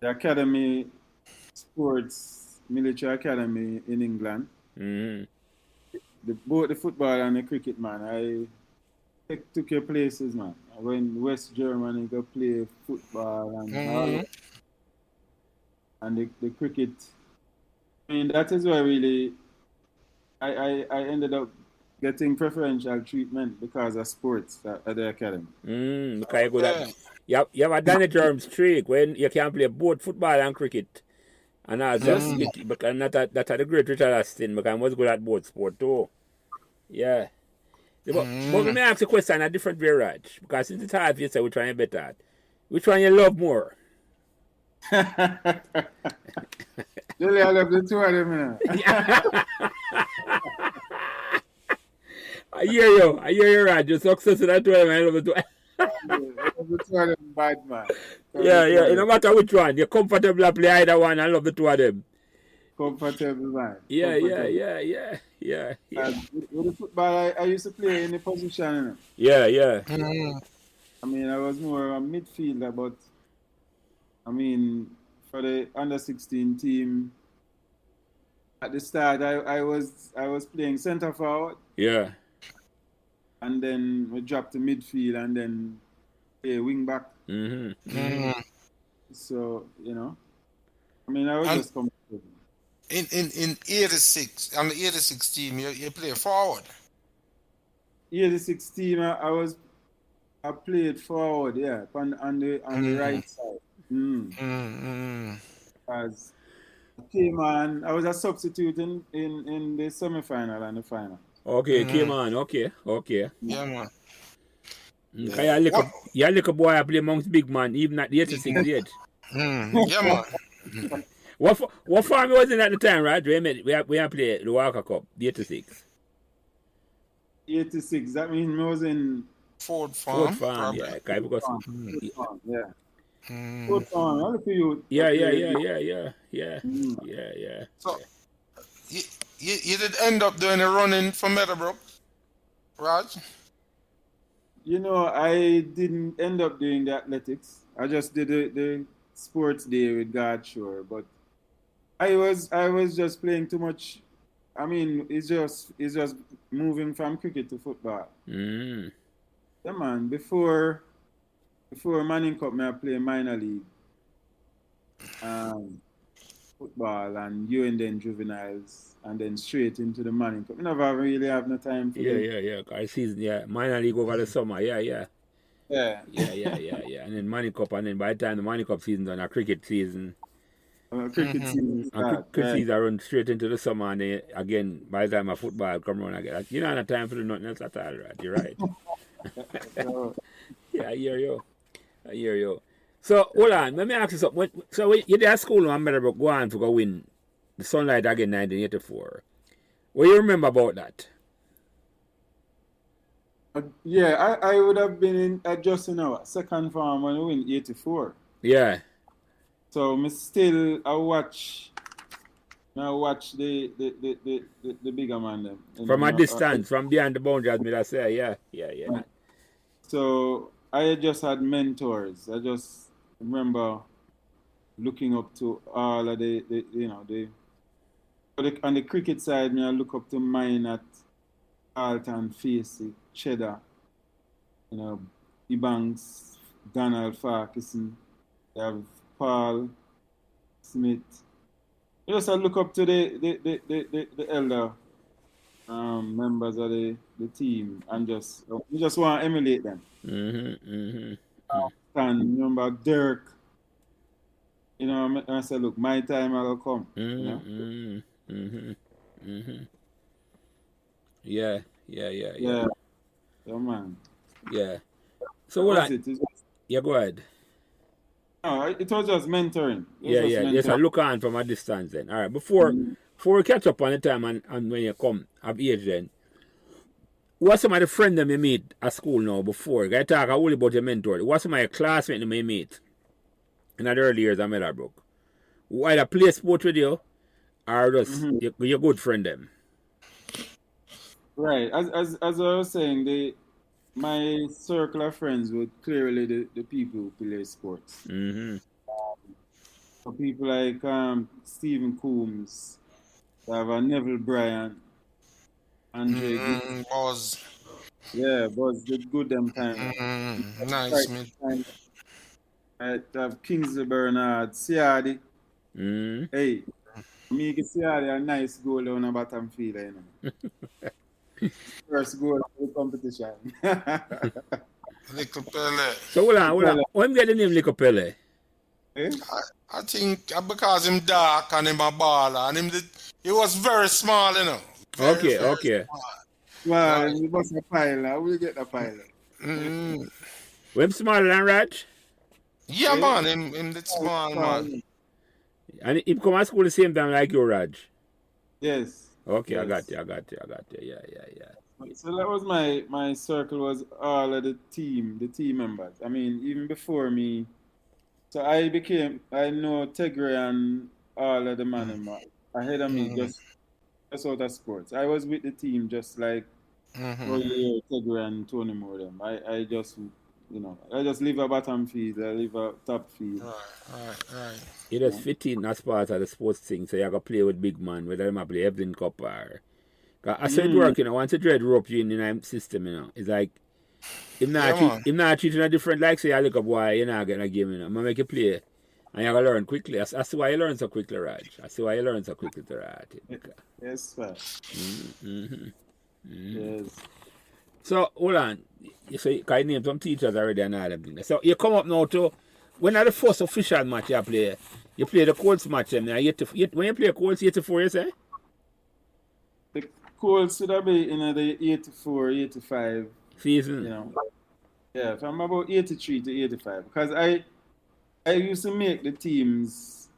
academy, sports military academy in England, both the football and the cricket, man, I took your places, man. I went West Germany to play football and and the cricket. That is where really I ended up getting preferential treatment because of sports at the academy. Because you have a Danny term streak when you can play both football and cricket. And that's because that's the great Richard Aston, because I was good at both sport too. Yeah. But let me ask you a question a different way, Raj. Because since it's hard for you to say which one you better at, which one you love more? Really, I love the two of them, I hear you, Raj. You're successful at two of them. I love the two. I love the two of them bad, man. Yeah. No matter which one, you're comfortable to play either one. I love the two of them. Comfortable, man. Yeah. With the football, I used to play in the position. Yeah. I was more a midfielder, but for the under 16 team, at the start, I was playing centre forward. Yeah. And then we dropped to midfield and then play wing back. So, I was just comfortable. In 86, on the 86 team, you play forward. 86 team, I played forward, yeah, on the right side. As I came on, I was a substitute in the semi-final and the final. Okay, came on. Okay. Yeah, man. You're like a boy I play amongst big man, even at the 86 yet. Yeah, man. What farm was in at the time, right? We have played the Walker Cup, the 86. 86, that means I was in Ford Ford Farm, Farm, probably. yeah. Because Good farm, yeah. Mm. Good farm. I look for you. yeah, Up yeah, there. yeah, yeah, yeah, yeah, Mm. yeah, yeah. So you, you did end up doing a running for Meadowbrook, Raj? You know, I didn't end up doing the athletics. I just did the sports day with God Shore, but I was just playing too much. I mean, it's just moving from cricket to football. Mm. Yeah, man. Before Manning Cup, me I play minor league um, football and you and then juveniles and then straight into the Manning Cup. I never really have no time for Yeah, the yeah, yeah. I season, yeah. Minor league over the summer. Yeah, yeah. yeah. Yeah, yeah, yeah, yeah. And then Money Cup, and then by the time the Money Cup season done, a cricket season, Cricket season and start. cricket Right. season run straight into the summer, and then again, by the time a football come around again, you don't have time for do nothing else at all, right? You're right. So, Yeah, I hear you. I hear you. So, hold on, let me ask you something. So, you did at school when Meadowbrook go on to go win the Sunlight again 1984. What you remember about that? yeah, I would have been in at just in our second farm when we win 84. Yeah. So me still I watch the bigger man them. You know, From a distance, from behind the boundary, as me I say, yeah, yeah, yeah. so I just had mentors. I just remember looking up to all of the you know on the cricket side, me I look up to mine at Alton, Facey, Cheddar, you know, Ebanks, Donald Farquharson, you have Paul Smith. You just look up to the elder members of the team and just you just want to emulate them. And remember Dirk, you know, I said, look, my time will come. You know? Yeah, yeah, yeah, yeah. Yeah, yeah, man. Yeah. So That what was I, it. yeah, go ahead. No, it was just mentoring. It was Yeah, just yeah. Just a mentoring. look on from a distance then. All right. Before we catch up on the time and when you come of age then, what's some of the friends them you meet at school now before? I talk only about your mentor. What's some of your classmates them you meet in the early years of Meadowbrook? Who either play sport with you or just your good friend them? Right. As I was saying, my circle of friends were clearly the people who play sports. So people like Stephen Coombs, they have Neville Bryan, Andre Gray. Was Yeah, but the good them time. nice, man. I have Kingsley Bernard, Siadi. Hey, me get Siadi a nice goal on a bottom field, you know. First goal of the competition. Little Pele. So hold on. When get the name Lico Pele? Eh? I think because him dark and him a baller and he was very small, you know. Very, Okay, very okay. small. Well, Right. we must a pilot. We'll get the pilot. Mm. When smaller than Raj? Yeah, Eh? man, him the small man. And he come to school the same time like you, Raj. Yes. Okay, I Yes. got you. Yeah, yeah, yeah. So that was my circle was all of the team members. I mean, even before me, so I know Tegre and all of the man them ahead of me just out of sports. I was with the team just like Roy Tegre and Tony Moore them. I just I just leave a bottom feed, I leave a top feed. Right. It just fit in as part of the sports thing, so you gotta play with big man, whether them a play Evelyn Cup or. Cause I said work, once you dread rope you in the system, it's like him not treating a different like say I look up why you're not getting a game, I'm gonna make you play. And you gotta learn quickly. I see why you learn so quickly, Raj. I see why you learn so quickly to write it. Yes, sir. Yes. So hold on. You say you name some teachers already and all them things. So you come up now to when are the first official match you play? You play the Colts match and when you play Colts 84, you say? The Colts should have been in the 84, 85 season. You know. Yeah, from about 83 to 85. Because I used to make the teams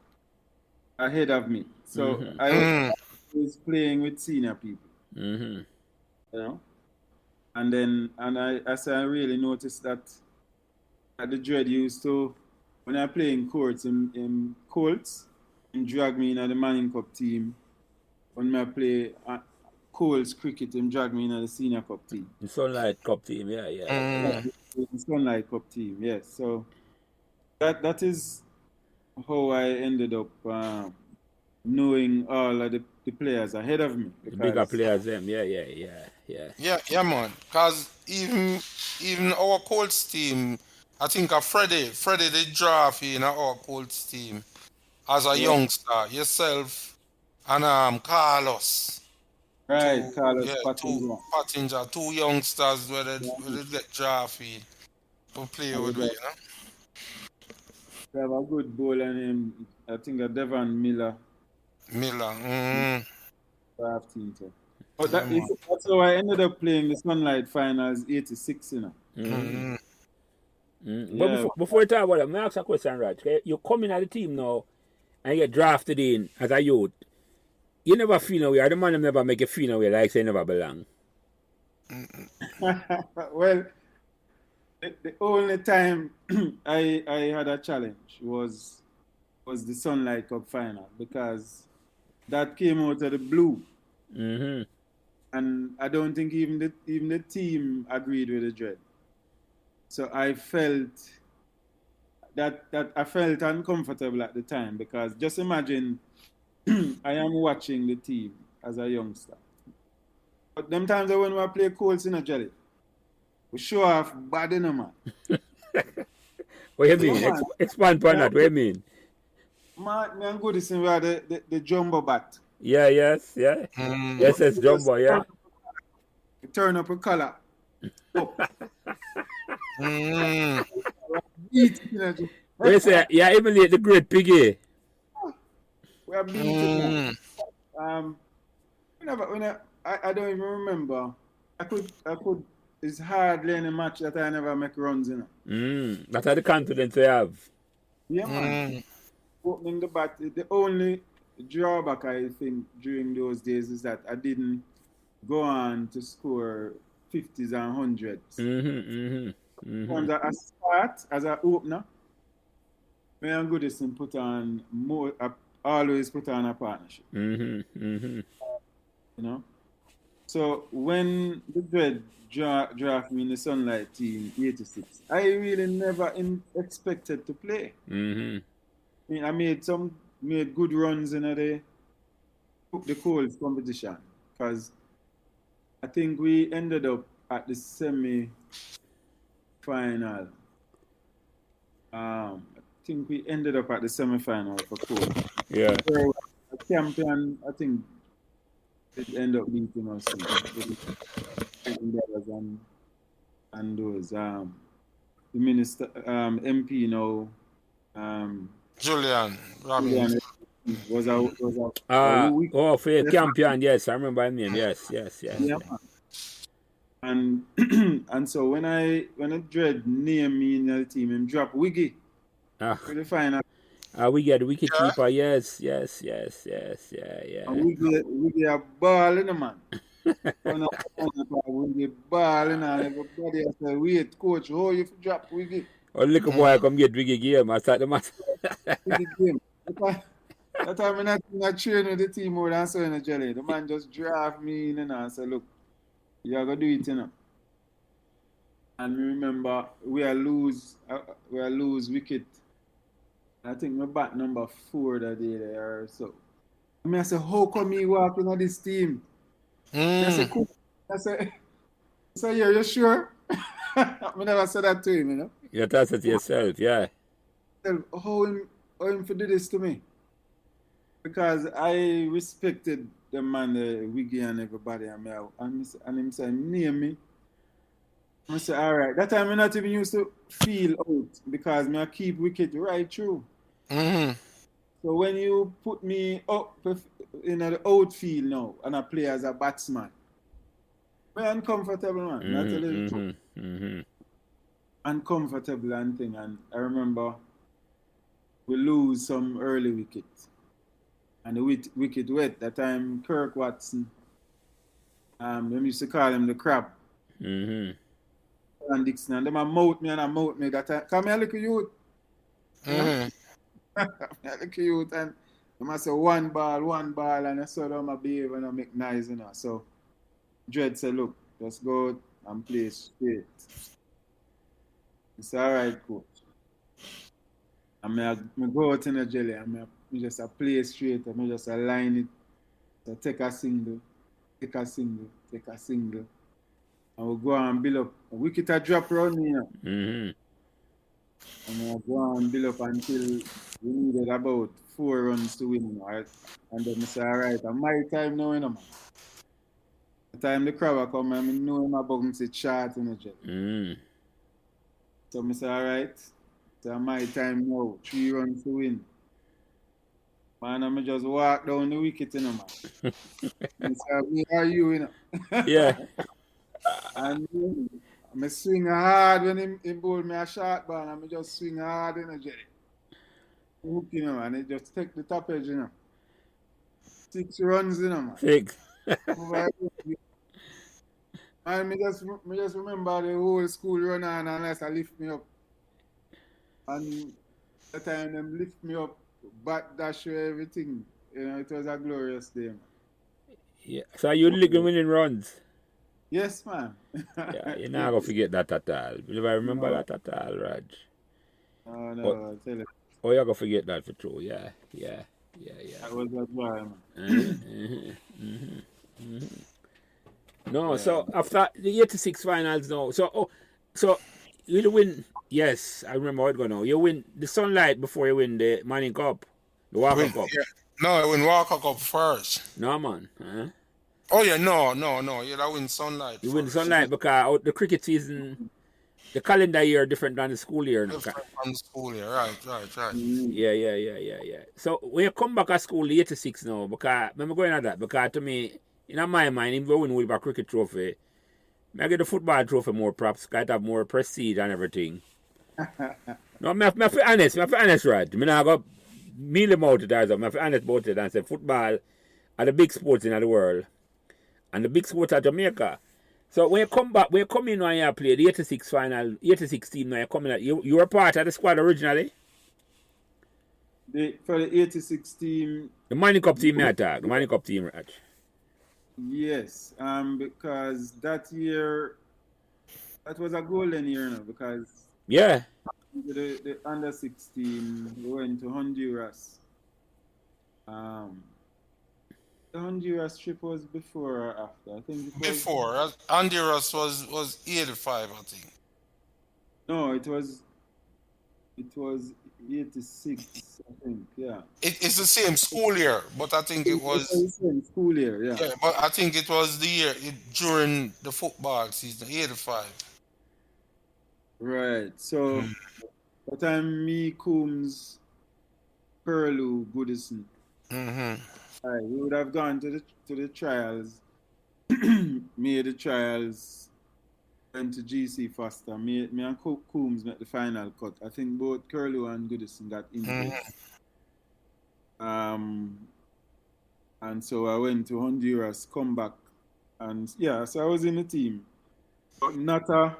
ahead of me. So I was playing with senior people. You know? And then, I really noticed that the Dread used to, when I play in courts, in Colts, he drag me in the Manning Cup team. When I play Colts cricket, he drag me in the Senior Cup team. The Sunlight Cup team, yeah. The Sunlight Cup team, yes. So that is how I ended up knowing all of the players ahead of me. The bigger Because players, them, yeah. Yeah, man. Cause even our Colts team, I think of Freddie did draft in our Colts team as a yeah, youngster. Yourself and Carlos. right, Two Carlos yeah, two Pattinson. Pottinger, two youngsters Yeah, where they get drafted to play and we with we, got we have a good bowler named, I think, Devon Miller. Miller. Draft team too. But Yeah, man. that's how I ended up playing the Sunlight Finals '86, Mm-hmm. But Yeah, before we talk about that, may I ask a question, Raj? Okay? You come in at the team now and you get drafted in as a youth. You never feel no way, or the man them never make you feel no way like say you never belong. well, the only time I had a challenge was the Sunlight Cup final because that came out of the blue, Mm-hmm. and I don't think even the team agreed with the Dread. So I felt that I felt uncomfortable at the time because just imagine I am watching the team as a youngster. But them times when we play Colts in a jelly, we show off bad in a man. What you No mean? man, Expand upon that, what you mean? man, me and Goodison, we had the jumbo bat. Yeah, yeah. Mm. Yes, it's Jumbo, yeah. Turn up a collar. Up. Mm. Beat it, you know, What you say? Yeah, emulate the great piggy. we are beat it, man. Mm. I don't even remember. I could, it's hardly any match that I never make runs in. That's the confidence we have. Yeah, man. Mm. Opening the bat, the only drawback I think during those days is that I didn't go on to score 50s and 100s. Once I start as an opener, me and Goodison put on more, always put on a partnership, you know. So when the Dread draft me in the Sunlight team '86, I really never expected to play. I mean, I made good runs in the Colts competition because I think we ended up at the semi-final. I think we ended up at the semi-final for Colts. Yeah. So, a champion, I think it ended up beating us and those the minister MP now Julian Julian Robinson. was a week. For your champion, yes, I remember his name. Yes. Yeah, and and so when a Dread named me in the team, him drop Wiggy for the final. We get the wicket Yeah. keeper, yes, yeah. And Wiggy a ball in the man. Wiggy ball in and everybody I say, wait, coach, how you drop Wiggy? Or little boy come get Wiggy game, I start the match. Wiggy game. That time I not train with the team more than so in the jelly. The man just draft me in and say, look, you gotta do it, you know. And remember, we are lose wicket. I think my bat number 4 that day there or so. I say, how come you walk in this team? I say, cool. I say, yeah, you sure? I never said that to him, you know. You tell it to yourself, yeah. How him to do this to me? Because I respected the man, the Wiggy and everybody, and him say, name me. I say, all right. That time I not even used to feel out because I keep wicket right through. So when you put me up in the outfield now and I play as a batsman, I'm uncomfortable, man. I tell you the truth. Uncomfortable and thing. And I remember we lose some early wicket. And the wicket wet. That time Kirk Watson, they used to call him the crab. And Dixon, and them a mouth me and a mouth me that time. Come here, little youth. Mm-hmm. Little youth, and them a say one ball, and I saw them a behave and I make noise, So Dread said, look, just go out and play straight. It's all right, coach. And I go out in the jelly, and I just play straight, and I just line it. So take a single, take a single, take a single. And we'll go and build up. A wicket a drop around me. And we'll go and build up until we needed about 4 runs to win. And then I say, all right, and my time now, man. The time the crowd come, I know him about him say short in the jelly. So I say, all right, so my time now, 3 runs to win. Man, I just walk down the wicket, man. I say, where are you, Yeah. And I swing hard when he bowled me a short ball, and I just swing hard in the jelly. Hook, and it just take the top edge, 6 runs, man. 6. And me just remember the whole school run on and I lift me up. And the time them lift me up, bat dash everything. It was a glorious day, man. Yeah. So you lick winning runs. Yes, man. Yeah, you're not gonna forget that at all. You never remember that at all, Raj. Oh, no, But, I'll tell you. oh, you're gonna forget that for true. Yeah. That was a joy, man. No, so after the 86 finals now, so you win. Yes, I remember how it go now. You win the Sunlight before you win the Manning Cup, the Walker Cup. Yeah. No, I win Walker Cup first. No, man. Oh yeah, no. You that win Sunlight. You win the Sunlight because the cricket season, the calendar year different than the school year. Different from the school year, right. Yeah. So when you come back at school, the 86 now, because I'm going at that, because to me, in my mind, if you win with a cricket trophy, I get the football trophy more props, got have more prestige and everything. No, I'm honest, right? I'm not going to meal them out it as I'm honest about it and say football are the big sports in the world and the big sports are Jamaica. So when you come back, when you come in and you play the 86 final, 86 team now, you were part of the squad originally? For the 86 team. The Manning Cup team, the Manning Cup team, Raj. Yes, because that year, that was a golden year, because yeah, the under 16 went to Honduras. The Honduras trip was before or after? I think it was before. Honduras was 85, I think. No, it was 86, I think, yeah. It's the same school year, but I think it was the same school year, yeah. Yeah, but I think it was the year during the football season, 85. Right. So that time me, Coombs, Perlu, Goodison. Right, we would have gone to the trials, made the trials, went to GC Foster. Me and Coombs met the final cut. I think both Curlew and Goodison got injured. And so I went to Honduras, come back, and yeah, so I was in the team, but not a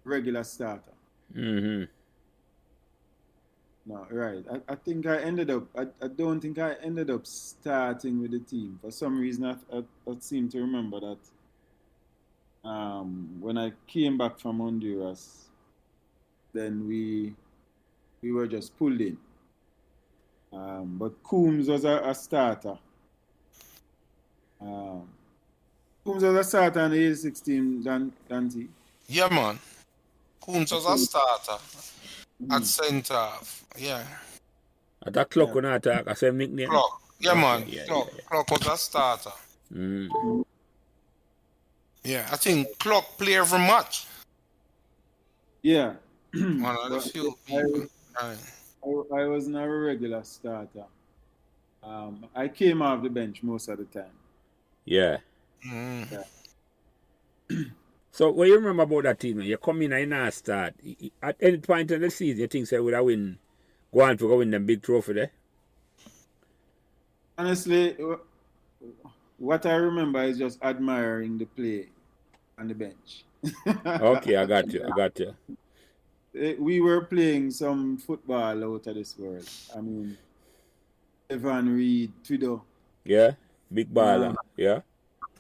regular starter. No, right. I think I ended up. I don't think I ended up starting with the team. For some reason, I seem to remember that when I came back from Honduras, then we were just pulled in. But Coombs was a starter. Coombs was a starter on the 86 team, Dante. Yeah, man. Coombs was a starter at centre half. Yeah. At that clock when I attack, I say nickname. Clock. Yeah, man. Yeah. Clock was a starter. Yeah, I think Clock play every match. Yeah. One of the few people. I wasn't a regular starter. I came off the bench most of the time. Yeah. So what you remember about that team? You come in and you not start. At any point in the season, you think would have go on to go win them big trophy there? Honestly, what I remember is just admiring the play on the bench. Okay, I got you. We were playing some football out of this world. I mean, Evan Reed, Twido. Yeah, big baller. Um, Yeah.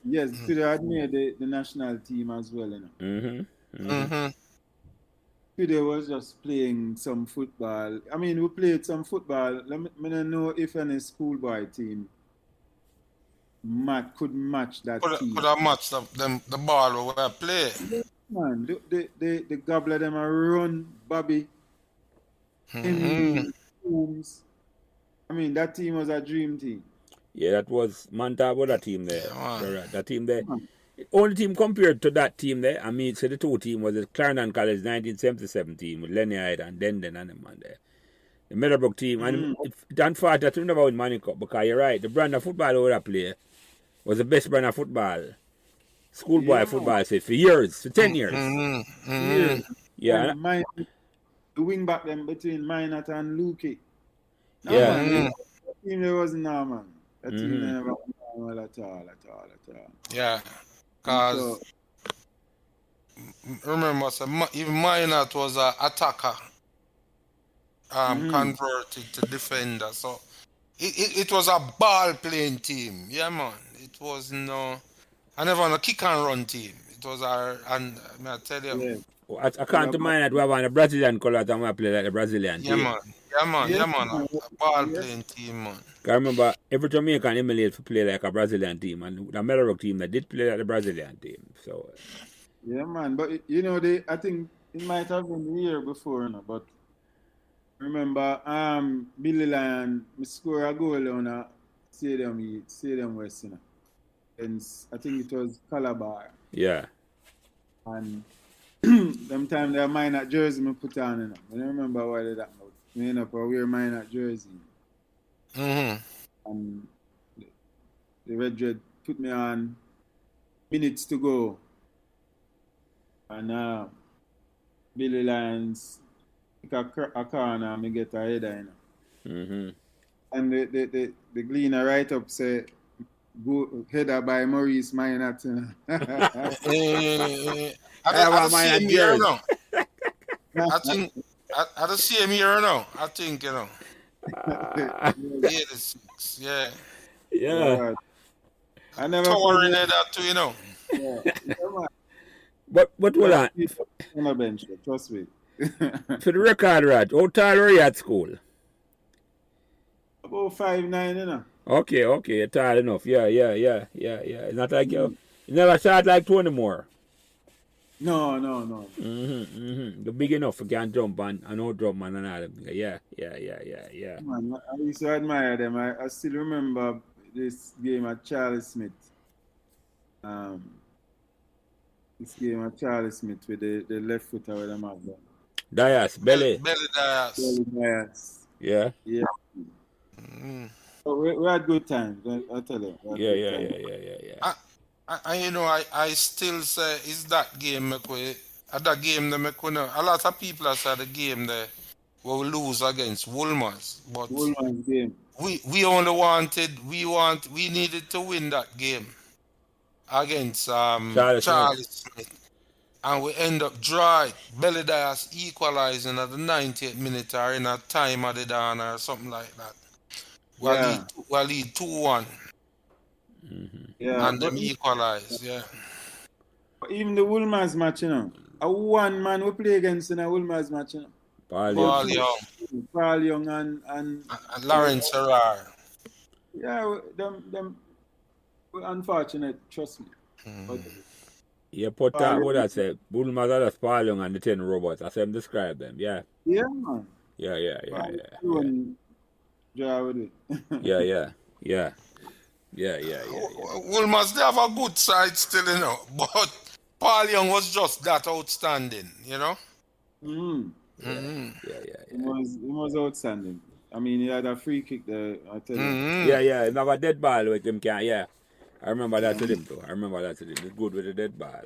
yes, Twido had made the national team as well. You know. Mm-hmm. Today was just playing some football. I mean, we played some football. I don't know if any schoolboy team could match that team. Could have matched the ball we play. Man, the gobble them a run, Bobby, Mm-hmm. Holmes. I mean, that team was a dream team. Yeah, that was Mantabo, that team there. Yeah, You're right, that team there. Man. Only team compared to that team there, I mean, so the two team was the Clarendon College 1977 team with Lenny Hyde and Denden and them man there. The Meadowbrook team, and unfortunately, I never win Money Cup because you're right, the brand of football over that play was the best brand of football. Schoolboy football, say, for years, for 10 years. Mm-hmm. Years. Yeah. And the wing back them between Minot and Lukey. Yeah. Man, that team there wasn't now, man. That team never won well at all. Yeah, because remember, so even Minot was an attacker, converted to defender. So it was a ball playing team. Yeah, man. It was no, I never on a kick and run team. It was and I tell you. Yeah. I can't mind that we have on a Brazilian color and we play like the Brazilian team. Yeah, man. A ball playing team, man. I remember every Jamaican emulate to play like a Brazilian team, and the Meadowbrook team that did play like the Brazilian team. So yeah, man. But you know, I think it might have been the year before, you know, but remember, Billy Lion, we scored a goal on a Stadium West, you know. And I think it was Calabar. yeah. And them time they minor jersey me put on, you know. I don't remember why they that much. Me end up I wear minor jersey. Mm-hmm. And the Red Dread put me on minutes to go. And Billy Lyons pick a corner and me get a header, you know. Mm-hmm. And the gleaner right up say go header by Maurice Minot, you know. I the same year now. I think I the same year now. I think, you know. 86, yeah. Yeah. I never Towering that too, you know. Yeah, man. But hold on. On a bench, trust me. For the record, Raj, how tall were you at school? About 5'9", you know. Okay, you're tall enough. Yeah. It's not like you never shot like 20 more. No. You're big enough you can jump and out jump and all that. Yeah. Man, I used to admire them. I still remember this game at Charlie Smith. This game at Charlie Smith with the left foot with them have done. Dias, belly. Belly Dias. Dias. Yeah. Mm. So we had good times, I tell you. Yeah. And you know, I still say it's that game that a lot of people have said the game that we lose against Wolmer's, but Wolmer's game. we only we needed to win that game against Charlie Smith. And we end up dry. Belly Dias equalizing at the 90th minute or in a time of the down or something like that. We'll lead 2-1. Yeah. And them equalize, yeah. Even the Wolmer's match, you know. A one man we play against in a Wolmer's match, you know. Paul Young and Lawrence Serrar. Yeah, them unfortunate, trust me. But, yeah, put that what I say. Bulmas are the Paul Young and the 10 robots. I said them describe them, yeah. Yeah, man. Yeah. Draw with it. Yeah. Wolmer's they have a good side still, you know. But Paul Young was just that outstanding, you know. Yeah. He was outstanding. I mean, he had a free kick there. I tell you. Yeah. He have a dead ball with him. Yeah. I remember that to him too. He's good with the dead ball.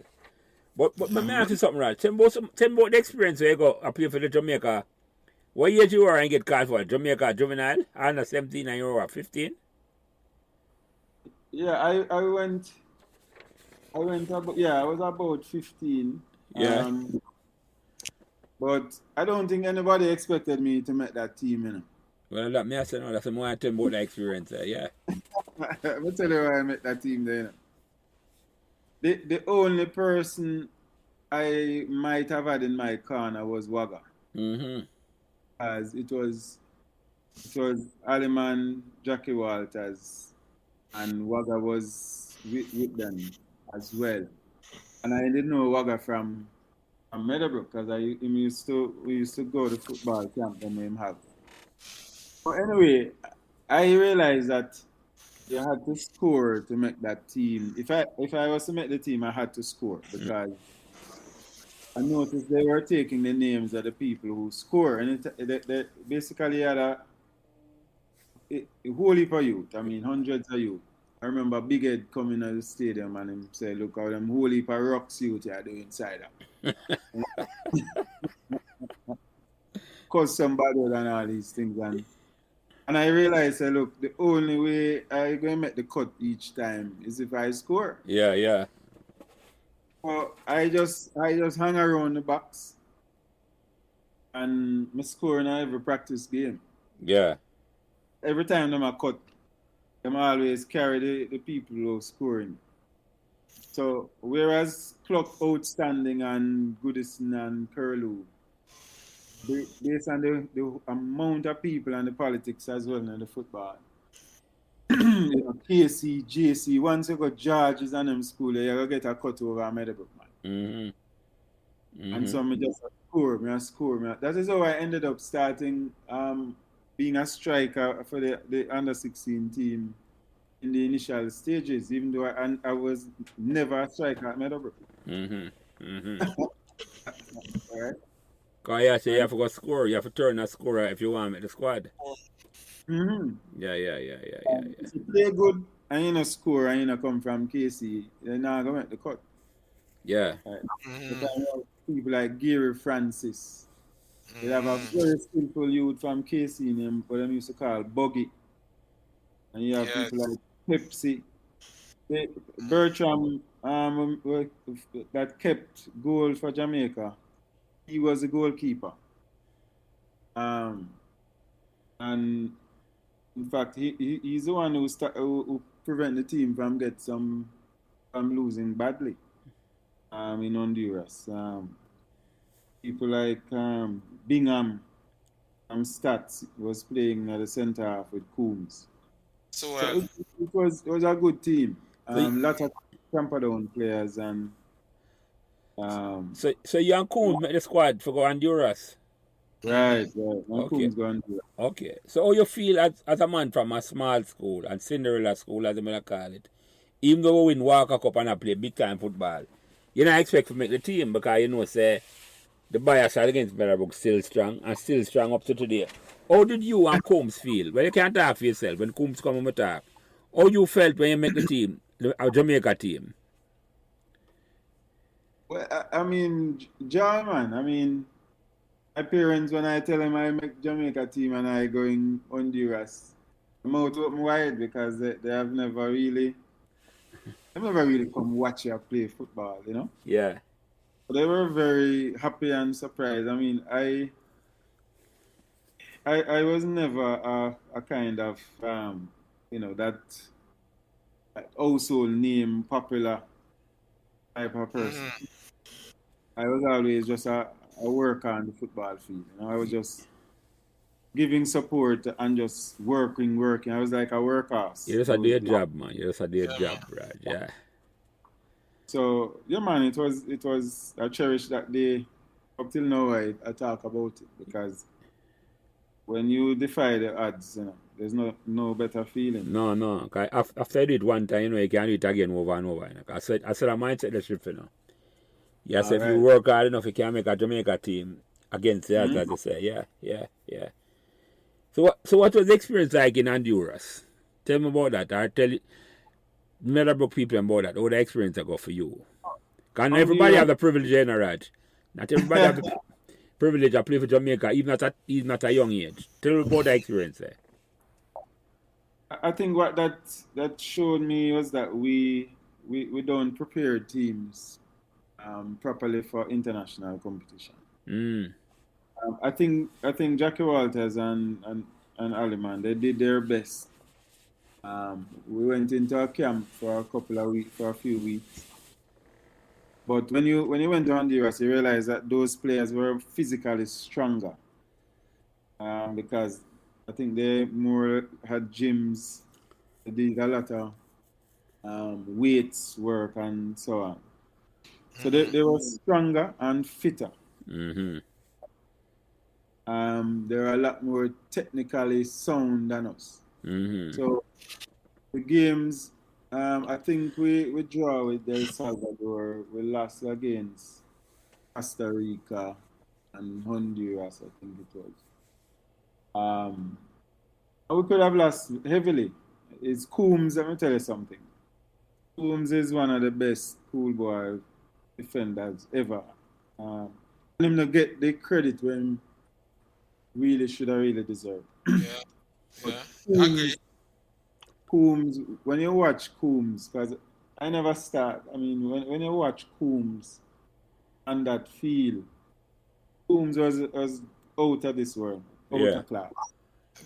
But let me ask you something, right? Tell me about the experience where you go play for the Jamaica. What age you were and get called for Jamaica juvenile? Under 17 and you were 15? Yeah, I went about, yeah, I was about 15. Yeah. But I don't think anybody expected me to make that team, you know. Well, that me I say no, that's more I tell about the experience. Yeah. I'll tell you why I made that team there, you know. The only person I might have had in my corner was Wagga. Mm-hmm. As it was Aliman, Jackie Walters, and Wagga was with them as well. And I didn't know Wagga from Meadowbrook because we used to go to football camp and him have. But anyway, I realized that you had to score to make that team. If I was to make the team, I had to score because I noticed they were taking the names of the people who score, and they basically had a whole heap of youth. I mean, hundreds of youth. I remember Big Ed coming to the stadium and him say, "Look how them whole heap of rocks youth are doing inside that." Cause somebody and all these things, and I realized, look, the only way I gonna make the cut each time is if I score. Yeah, yeah. So I just hang around the box and I score in every practice game. Yeah. Every time them a cut, them always carry the people who are scoring. So whereas Clock outstanding and Goodison and Curlew, based on the amount of people and the politics as well in the football. KC, JC, once you got Georges and them school, you gotta get a cut over Meadowbrook, man. Mm-hmm. And so me just score. That is how I ended up starting being a striker for the under 16 team in the initial stages, even though I was never a striker at Meadowbrook. Mm-hmm. Mm-hmm. All right. Cause yeah, say you And, have to go score. You have to turn a scorer if you want to make the squad. mm-hmm. Yeah. If you play good and you know score and you know come from KC, you're not gonna make the cut. Yeah. Right. But I know people like Gary Francis. They have a very skillful youth from KC name, what them used to call Buggy. And you have people like Pepsi. Bertram, that kept goal for Jamaica. He was the goalkeeper. And in fact, he's the one who prevent the team from losing badly. In Honduras. People like Bingham from Stats was playing at the center half with Coombs. So, So it was a good team. So, Lot of Camperdown players and so you and Coons make the squad for go Honduras. right. And Okay. Coombs going to Okay. So how you feel as a man from a small school and Cinderella school as they may call it, even though we win Walker Cup and I play big time football, you not expect to make the team because you know say the bias side against Meadowbrook still strong and still strong up to today. How did you and Combs feel? Well, you can't talk for yourself when Combs come on the talk. How you felt when you make the team, a Jamaica team? Well, I mean, John, man. I mean, my parents, when I tell them I make Jamaica team and I go in Honduras, I'm out open wide because they have never really come watch you play football, you know? Yeah. But they were very happy and surprised. I mean, I was never a kind of, that household name, popular type of person. I was always just a worker on the football field. I was just giving support and just working. I was like a workhorse. You just a day job, man. You just a day job, right? Yeah. So yeah, man, it was I cherish that day. Up till now, I talk about it because when you defy the odds, there's no better feeling. No. After I do it one time, you can't do it again over and over. I said a mindset the trip, Yes, if you work hard enough, you can make a Jamaica team against the odds, as you say. Yeah. So what was the experience like in Honduras? Tell me about that. Or tell Meadowbrook people about that. How the experience I got for you. Because everybody have the privilege, Raj. Not everybody have the privilege to play for Jamaica, even at a young age. Tell me about the experience there. I think what that showed me was that we don't prepare teams properly for international competition. Mm. I think Jackie Walters and Aliman, they did their best. We went into a camp for a couple of weeks, for a few weeks. But when you went to Honduras, you realize that those players were physically stronger because I think they more had gyms. They did a lot of weights work and so on. So they were stronger and fitter. Mm-hmm. They're a lot more technically sound than us. Mm-hmm. So the games, I think we draw with El Salvador. We lost against Costa Rica and Honduras, I think it was. We could have lost heavily. It's Coombs, let me tell you something. Coombs is one of the best pool boy defenders ever. And him not get the credit when really should have really deserved. Yeah, But yeah. Agree. Coombs, when you watch Coombs, because I never start, I mean, when you watch Coombs and that feel, Coombs was out of this world, out Yeah. of class.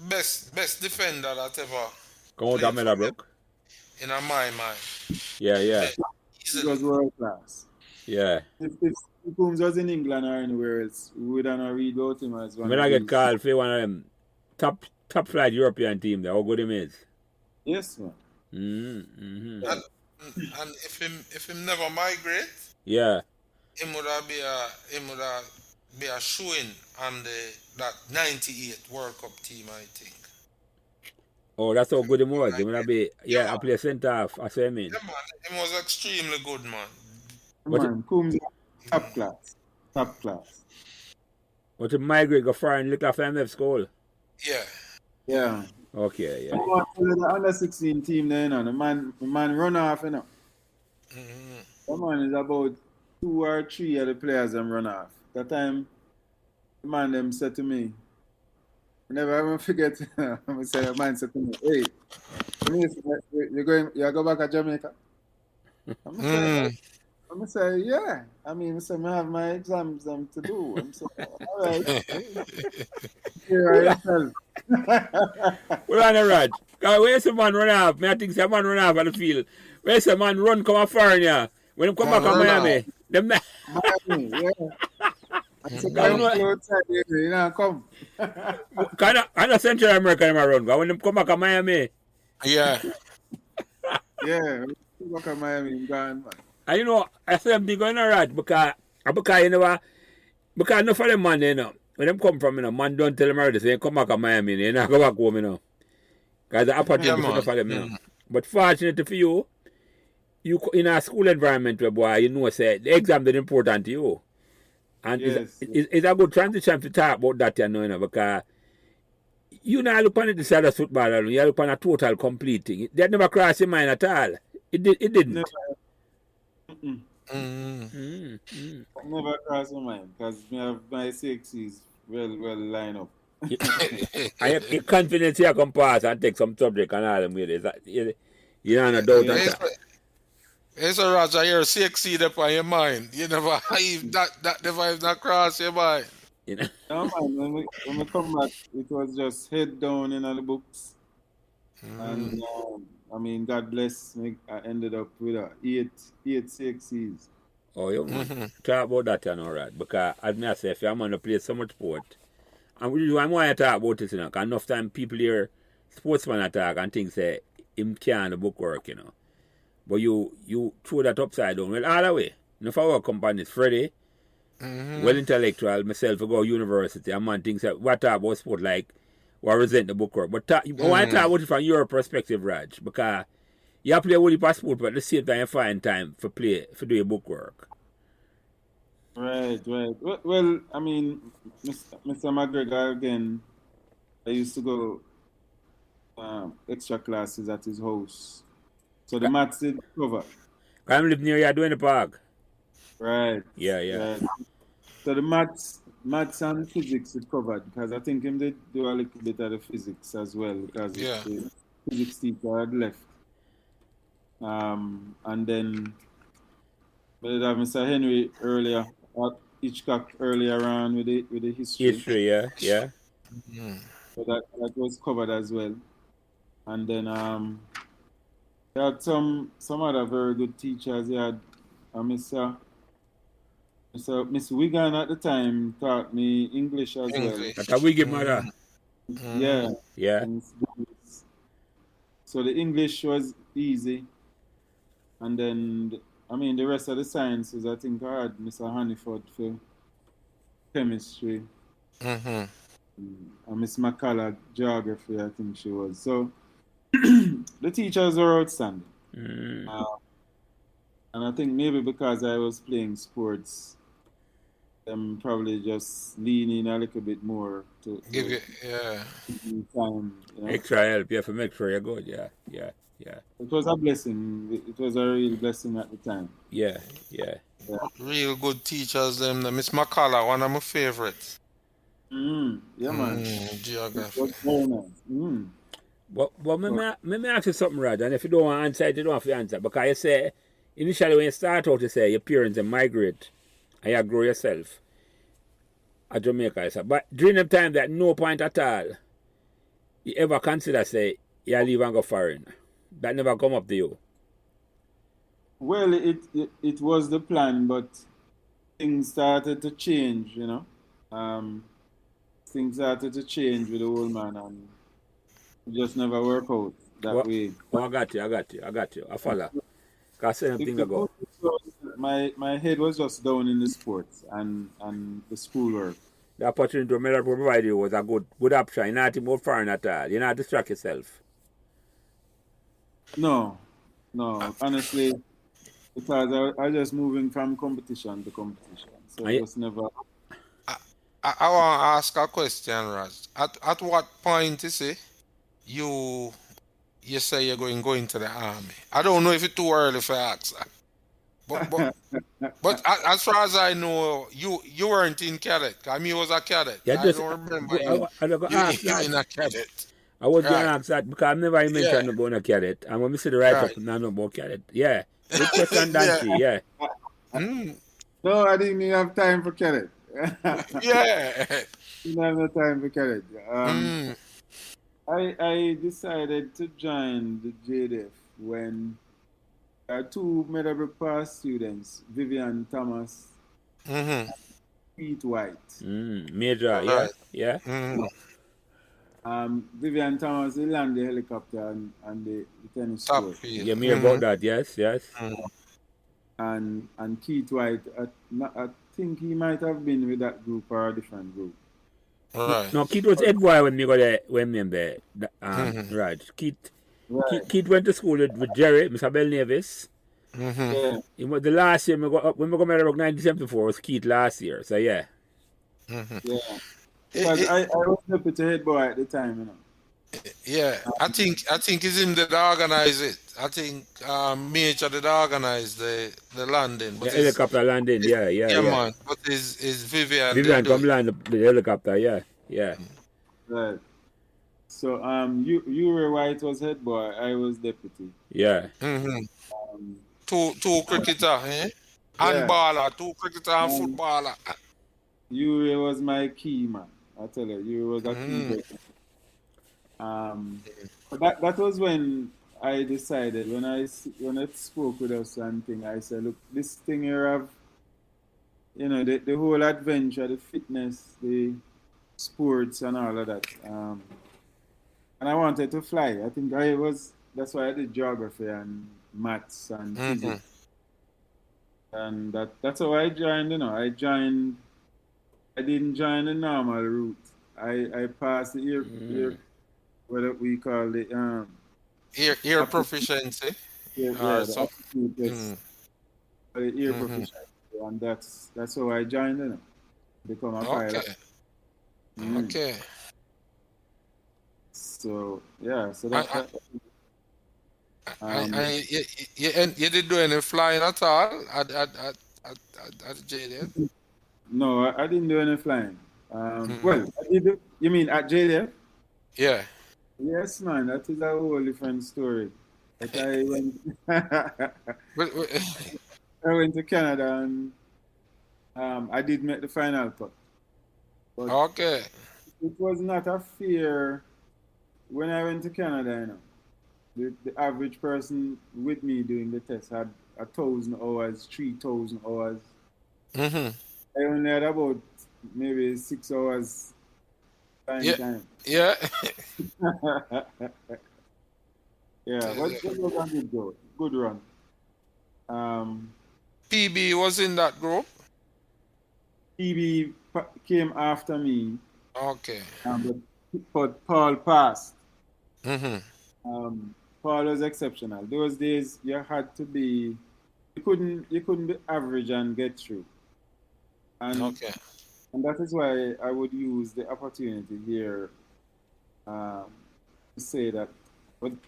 Best defender that ever Come out of played for Meadowbrook. in my mind. Yeah, yeah, Best, It easily. was world class. yeah. If Coombs was in England or anywhere else, we would not read about him as one When of I get these. called for one of them top flight European team, there, how good him is. Yes, man. Mm-hmm. And if him never migrate, Yeah. him would have be a showing on that 98 World Cup team, I think. Oh, that's how good him was. He would be, Yeah, yeah, I man. play centre half. I say, I mean. Yeah, man. Him was extremely good, man. But Man, Coombs is top class. Top class. but to migrate go far and look after MF school. Yeah. Yeah. Okay, yeah. The under 16 team there, you know, the man run off, you know. Mm-hmm. The man is about 2 or 3 of the players them run off. That time, the man them said to me, I never ever forget. I said, the man said to me, hey, you go back to Jamaica? I'm say, yeah. I mean, I have my exams to do. I'm saying, all right. Here yourself. Well, on the Rad. Where's the man run off? I think the man run off on the field. Where's the man run come foreign here? When him come back to Miami. Them Miami, yeah. I said, come outside here, you know, come. kind of Central America him run. When him come back to Miami. Yeah. Yeah, come back to Miami, I'm gone, man. And you know, I say I'm going to Rad because you know, because enough of them man, you know, when them come from, you know, man don't tell them already, say come back to Miami, you know, go back home, you know. Because the opportunity for enough of them, you know. But fortunately for you in a school environment where boy, you know, say the exam is important to you. And Yes. it's a good transition to talk about that, you know, because you know, look on the side of football, you look on a total complete thing. That never crossed your mind at all. It didn't. Never, Mm-hmm. never cross my mind because my 6s well line up. And your confidence here come pass and take some subject and all them with it. You know, no doubt on that. It's a Roger, you're 6 up on your mind. You never that never even not cross your mind. You know? No, man, when we come back, it was just head down in all the books. And I mean, God bless me. I ended up with eight 6s. Oh, you man. Talk about that, you know, right? Because as I say, if you're a man who plays so much sport, and I'm want to talk about this, you know, because enough time people hear sportsman attack and think say him can't book work, you know. But you throw that upside down. Well, all the way. Enough of our companies, Freddie, well intellectual, myself, I go to university, and man thinks that what talk about sport like, what resent the book work. But I want to talk about it from your perspective, Raj, because you play a whole heap of sport, but at the same time you find time for do your book work. Right. Well, I mean, Mr. McGregor, again, I used to go extra classes at his house. So the maths did cover. I'm living near you doing the park. Right. Yeah. Right. So the maths and physics is covered because I think him did do a little bit of the physics as well because Yeah. the physics teacher had left. And then we did have Mr. Henry earlier, Hitchcock earlier on with the history. History, yeah, yeah. So that was covered as well. And then they had some other very good teachers. They had Miss Wigan at the time taught me English as English. That's how we give mother. well. Yeah. Yeah. So the English was easy. And then, the rest of the sciences, I think I had Mr. Honeyford for chemistry. And Miss McCullough, geography, I think she was. So the teachers were outstanding. And I think maybe because I was playing sports, I'm probably just leaning a little bit more to Give you, time. Extra help, yeah, for make sure you're good, yeah. It was a blessing. It was a real blessing at the time. Yeah. real good teachers. Them, the Miss McCullough, one of my favorites. Yeah, man. Geography. It was very nice. But let me ask you something, Rod, and if you don't want to answer it, you don't have to answer. Because you say, initially when you start out, you say your parents migrate and you grow yourself at Jamaica. So, but during the time that no point at all, you ever consider, say, you leave and go foreign. That never come up to you. Well, it was the plan, but things started to change, Things started to change with the old man, and it just never worked out that way. Oh, I got you. I follow. Because same thing ago. My head was just down in the sports and the schoolwork. The opportunity to provide you was a good option. You're not more foreign at all. You're not distract yourself. No, honestly, because I was just moving from competition to competition, so it was never. I want to ask a question, Raz. At what point you say you're going to the army? I don't know if it's too early for ask that. But as far as I know, you weren't in cadet. I mean, you was a cadet. Yeah, I don't remember you in a cadet. I was going to ask that because I've never mentioned about a cadet. And when we see the write-up, now know about cadet. Yeah. Good question, Dancy. Yeah. No, I didn't even have time for cadet. Yeah. Didn't have no time for cadet. I decided to join the JDF when two Meadowbrook past students, Vivian Thomas, Pete White. Major, yeah. Vivian Thomas, he landed the helicopter and the tennis court. Yeah, me about that, yes. And Keith White, I think he might have been with that group or a different group. Right. No, Keith was head boy when me go there, Raj. Keith went to school with Jerry, Mr. Bell Nevis. Yeah. It was the last year when we go Meadowbrook 1974 was Keith last year, so yeah. Yeah. Because I was deputy head boy at the time, Yeah, I think it's him that organize it. I think Major that organize the landing. But the helicopter landing, yeah. Man. But is Vivian. Vivian come land the helicopter, yeah. Right. So Uri White was head boy, I was deputy. Yeah. Two cricketer, and baller, two cricketer and footballer. Uri was my key man. I tell you, Uri was a key breaker. That was when I decided, when I spoke with us and thing, I said, look, this thing here have, the whole adventure, the fitness, the sports and all of that. And I wanted to fly. I think that's why I did geography and maths and physics. And that's how I joined, I didn't join the normal route. I passed the ear what we call the ear proficiency. The ear proficiency, and that's how I joined. Become a pilot. Okay. So that. You didn't do any flying at all at JDF? No, I didn't do any flying. Well, I did. You mean at JDF? Yeah. Yes, man, that is a whole different story. But I went, I But- but- went to Canada and I did make the final cut. But okay. it was not a fair when I went to Canada, you know. The average person with me doing the test had 1,000 hours, 3,000 hours. Mm-hmm. I only had about maybe 6 hours Yeah. time. Yeah. Yeah, but it was a good go, good run. Um, PB was in that group. PB came after me, Okay. but Paul passed. Mm-hmm. Paul was exceptional. Those days you had to be, you couldn't be average and get through. And Okay. and that is why I would use the opportunity here um, to say that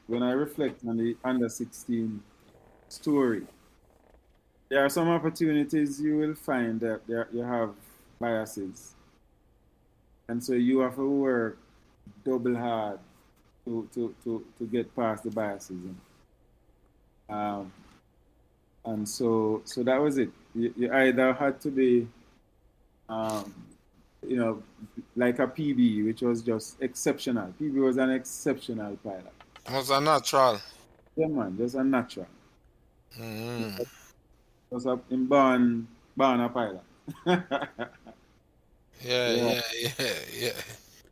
when I reflect on the under 16 story, there are some opportunities you will find that you have biases. And so you have to work double hard to get past the biases. Um, and so that was it. You either had to be, um, you know, like a PB, which was just exceptional. PB was an exceptional pilot. Was a natural. Yeah, man, just a natural. Mm-hmm. Just a in born a pilot. Yeah, Yeah, yeah, yeah, yeah.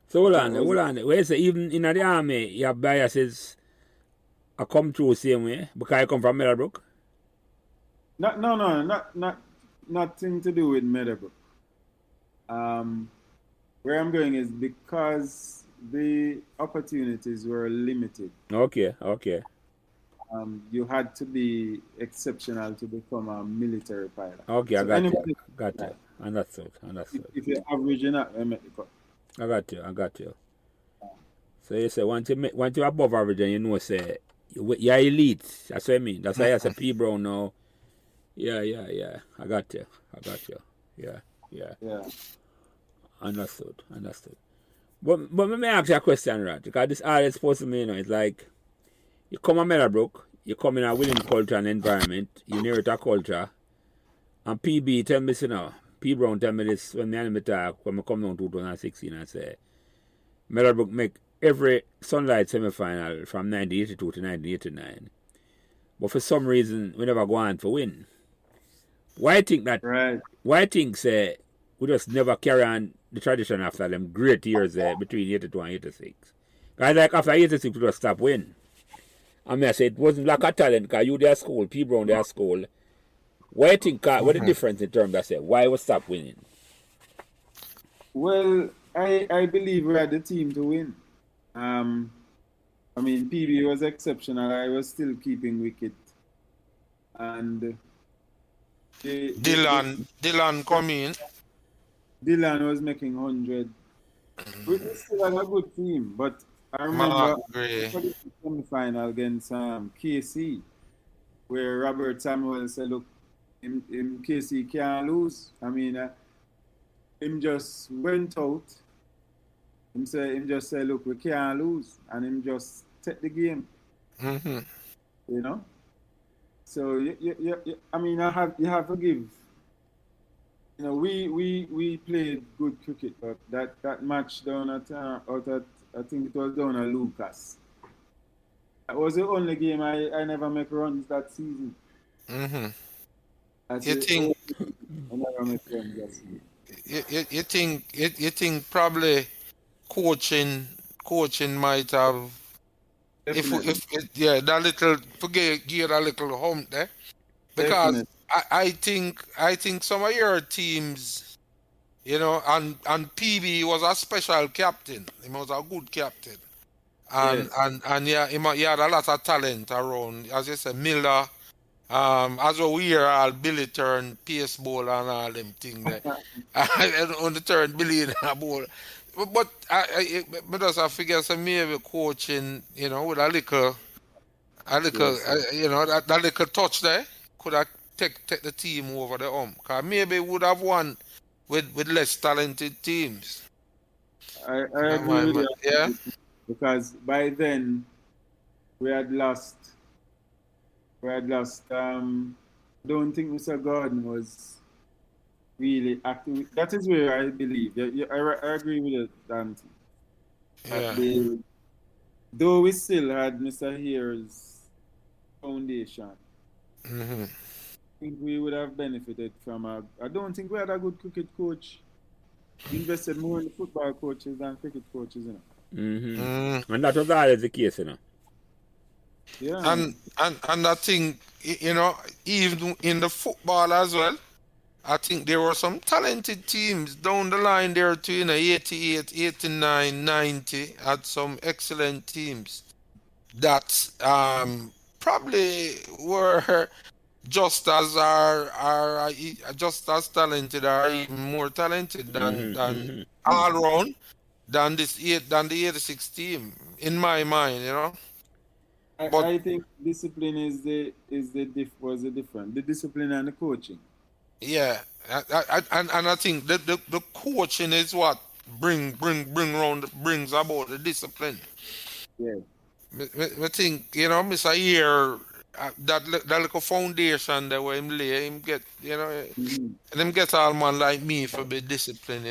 So hold that on, was hold on. Where you say even in the army, your biases are come through same way because I come from Meadowbrook? not nothing to do with Meadowbrook. Um, where I'm going is because the opportunities were limited. Okay, okay. You had to be exceptional to become a military pilot. Okay, I So got you. anybody, Got you. right, Understood. if, Understood. if you're averaging up, I make the cut. I got you. I got you. So you say once you're above average and you know say you're elite. That's what I mean. That's why I say P Brown now. Yeah, yeah, yeah. I got you. I got you. Yeah, yeah. Yeah. Understood. Understood. But let me ask you a question, right? Because this art is supposed to mean, it's like you come to Meadowbrook, you come in a winning culture and environment, you inherit a culture, and PB tell me, P Brown tell me this when me talk, when I come down to 2016 and say, Meadowbrook make every Sunlight semi-final from 1982 to 1989. But for some reason, we never go on to win. Why think that? Right. Why think say we just never carry on the tradition after them great years between 82 and 86? Because like after 86, we just stop winning. I mean, I say it wasn't lack of talent because you their school, P Brown their school. Why you think, what the difference in terms of say, why we stop winning? Well, I believe we had the team to win. I mean, PB was exceptional. I was still keeping wicket, and Dylan come in. Dylan was making 100. We still had a good team, but I remember Mark Gray. for the semi-final against KC, where Robert Samuel said, "Look, him KC can't lose." I mean, him just went out. Him just said, "Look, we can't lose," and him just take the game. Mm-hmm. You know. So I mean, you have to give. You know, we played good cricket, but that match down out at I think it was down at Lucas. That was the only game I never make runs that season. Mm-hmm. That's You the think only game I never make runs that season. you think probably coaching might have Definitely, yeah, that little forget give a little hump there, because definitely. I think some of your teams, and PB was a special captain. He was a good captain. And Yes. and yeah, he had a lot of talent around. As you said, Miller, as we hear all Billy turn pace ball and all them thing there. And on the turn Billy in a ball. But I just I figure some maybe coaching, with a little, Yes, sir. that little touch there could have take the team over the hump. Cause maybe would have won with less talented teams. I agree with you. Yeah. because by then we had lost. I don't think Mr. Gordon was really active. That is where I believe. I agree with you, Dante. Yeah. Though we still had Mr. Hare's foundation, Mm-hmm. I think we would have benefited from I don't think we had a good cricket coach. We invested more in football coaches than cricket coaches, you know. And that was always the case, you know. Yeah. And I think even in the football as well, I think there were some talented teams down the line there too, 88, 89, 90 had some excellent teams that probably were just as talented or even more talented than all round than the 86 team in my mind. But I think discipline was the difference. The discipline and the coaching. yeah, and I think the coaching is what brings about the discipline. Yeah. I think Mr. Year that little foundation that where him lay him get Mm-hmm. and him get all man like me for be disciplined.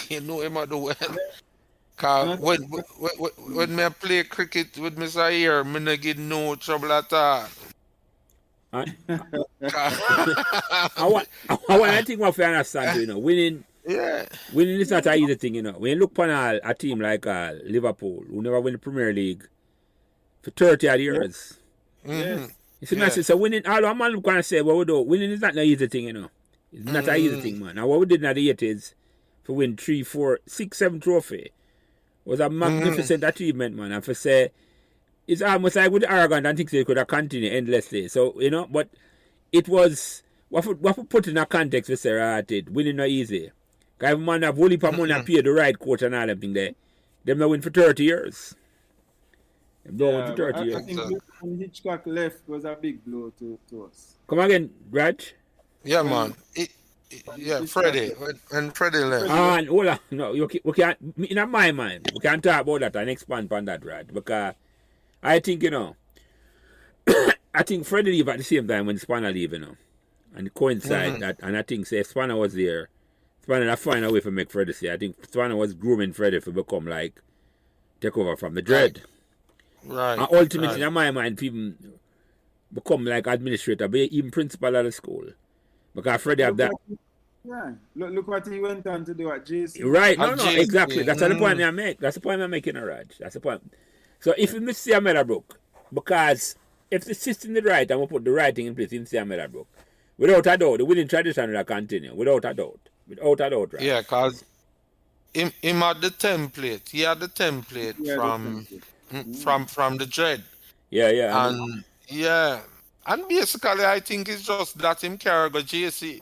You know him a do well. And Cause I when me play cricket with Mr. Year, me no get no trouble at all. I, I think what we understand, you know, winning Yeah. is not an easy thing, you know. When you look upon a team like Liverpool, who never win the Premier League for 30 odd years. Mm-hmm. You see, man, so winning, all a man look and say, well, we do, winning is not an easy thing, you know. It's not an easy thing, man. Now, what we did in the 80s for win 3, 4, 6, 7 trophy was a magnificent achievement, man. And for say, it's almost like with arrogant and think they could have continued endlessly. So, you know, but it was, what we put in a context, we say, right, winning not easy. Because if man have whole heap of money and pay the right coach and all them thing there, them not win for 30 years. Them don't win for 30 I years. think when Hitchcock left was a big blow to us. Come again, Raj? Yeah, man. Freddie. When Freddie left. And hold on, no, we can't, in my mind, we can't talk about that and expand on that, Raj, because I think, you know, I think Freddie leave at the same time when Spanner leave, you know, and coincide that, and I think, say, if Spanner was there, Spanner would find a way to make Freddie say, I think Spanner was grooming Freddie to become, like, take over from the Dread. Right. And ultimately, in my mind, people become, like, administrator, be even principal of the school. Because Freddie have that. Yeah. Look what he went on to do at JC. Right, no, At no, JC. exactly. That's the point I make. That's the point I'm making, Raj. That's the point. So if you miss Sam Meadowbrook, because if the system is right and we put the right thing in place in Sam Meadowbrook, without a doubt, the winning tradition will continue. Without a doubt. Without a doubt, right? Yeah, because him had the template. He had the template from the Dread. Yeah. And yeah. And basically I think it's just that him carry go JC.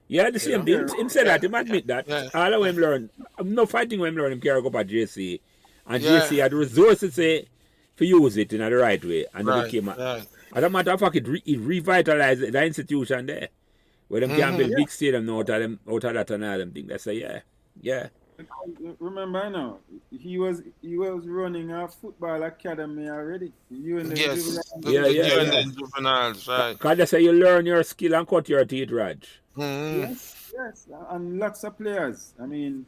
Yeah, the same thing. Him said that, him admit that. Yeah. All of him learn. I'm not fighting when him learn him carry go at JC. And Yeah. JC had the resources to use it in the right way. And it became Right. as a matter of fact, it revitalized the institution there. Where them can build big stadium now out of that and all them things. That's a yeah. Remember now, he was running a football academy already. You and the Yes. Yeah. Juveniles, right. Because that's how you learn your skill and cut your teeth, Raj. Yes, and lots of players. I mean,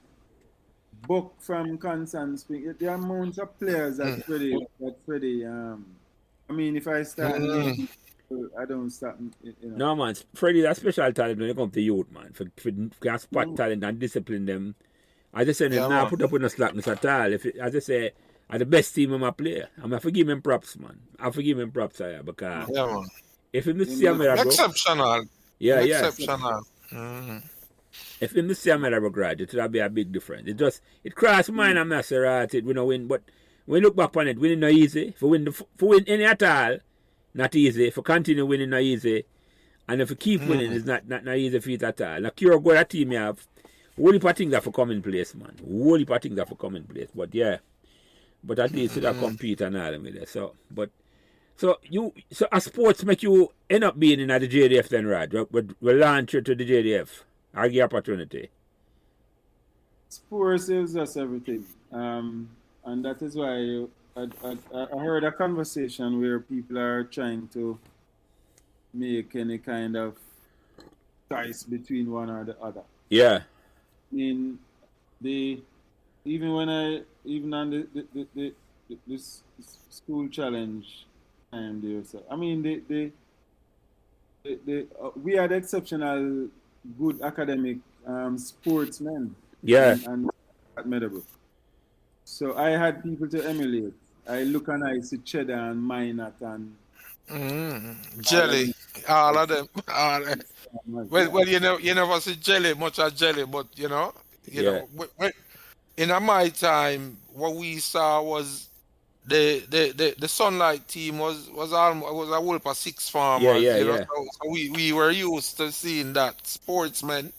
Buck from Constant Spring. There are amounts of players that Freddie. I mean, if I start, I don't start. You know. No, man. Freddie's a special talent when it comes to youth, man. For can spot talent and discipline them. As I said, now put up with no slackness at all. As I say, are the best team I'm a player. I'm going to forgive him props, man. I forgive him props, because Man. if he miss Meadowbrook, Exceptional. yeah. Exceptional. If he miss Meadowbrook, right, it would be a big difference. It crossed mine and mess right, it we no win, but when you look back on it, winning not easy. For win any at all, not easy. For continue winning not easy. And if you keep winning, it's not easy for it at all. Now, you're good at team you have. Whole heap of things that for coming place, man. Whole heap of things that for coming place. But yeah. But at least you compete and all with it. So a sports make you end up being in the JDF then, right? We launch you to the JDF. Argue opportunity. Sports is just everything. and that is why I heard a conversation where people are trying to make any kind of choice between one or the other. Yeah. I mean, the even when I even on this school challenge time there, so I mean we had exceptional good academic sportsmen Yeah. and at Meadowbrook. So I had people to emulate. I look and I see Cheddar and Minot and all of Jelly, these. all of them. All of them. Yeah, Well, you never see jelly much as jelly, but Yeah. in my time, what we saw was the Sunlight team was a whole of six Yeah. farmers, Yeah. Yeah. so we were used to seeing that sportsmen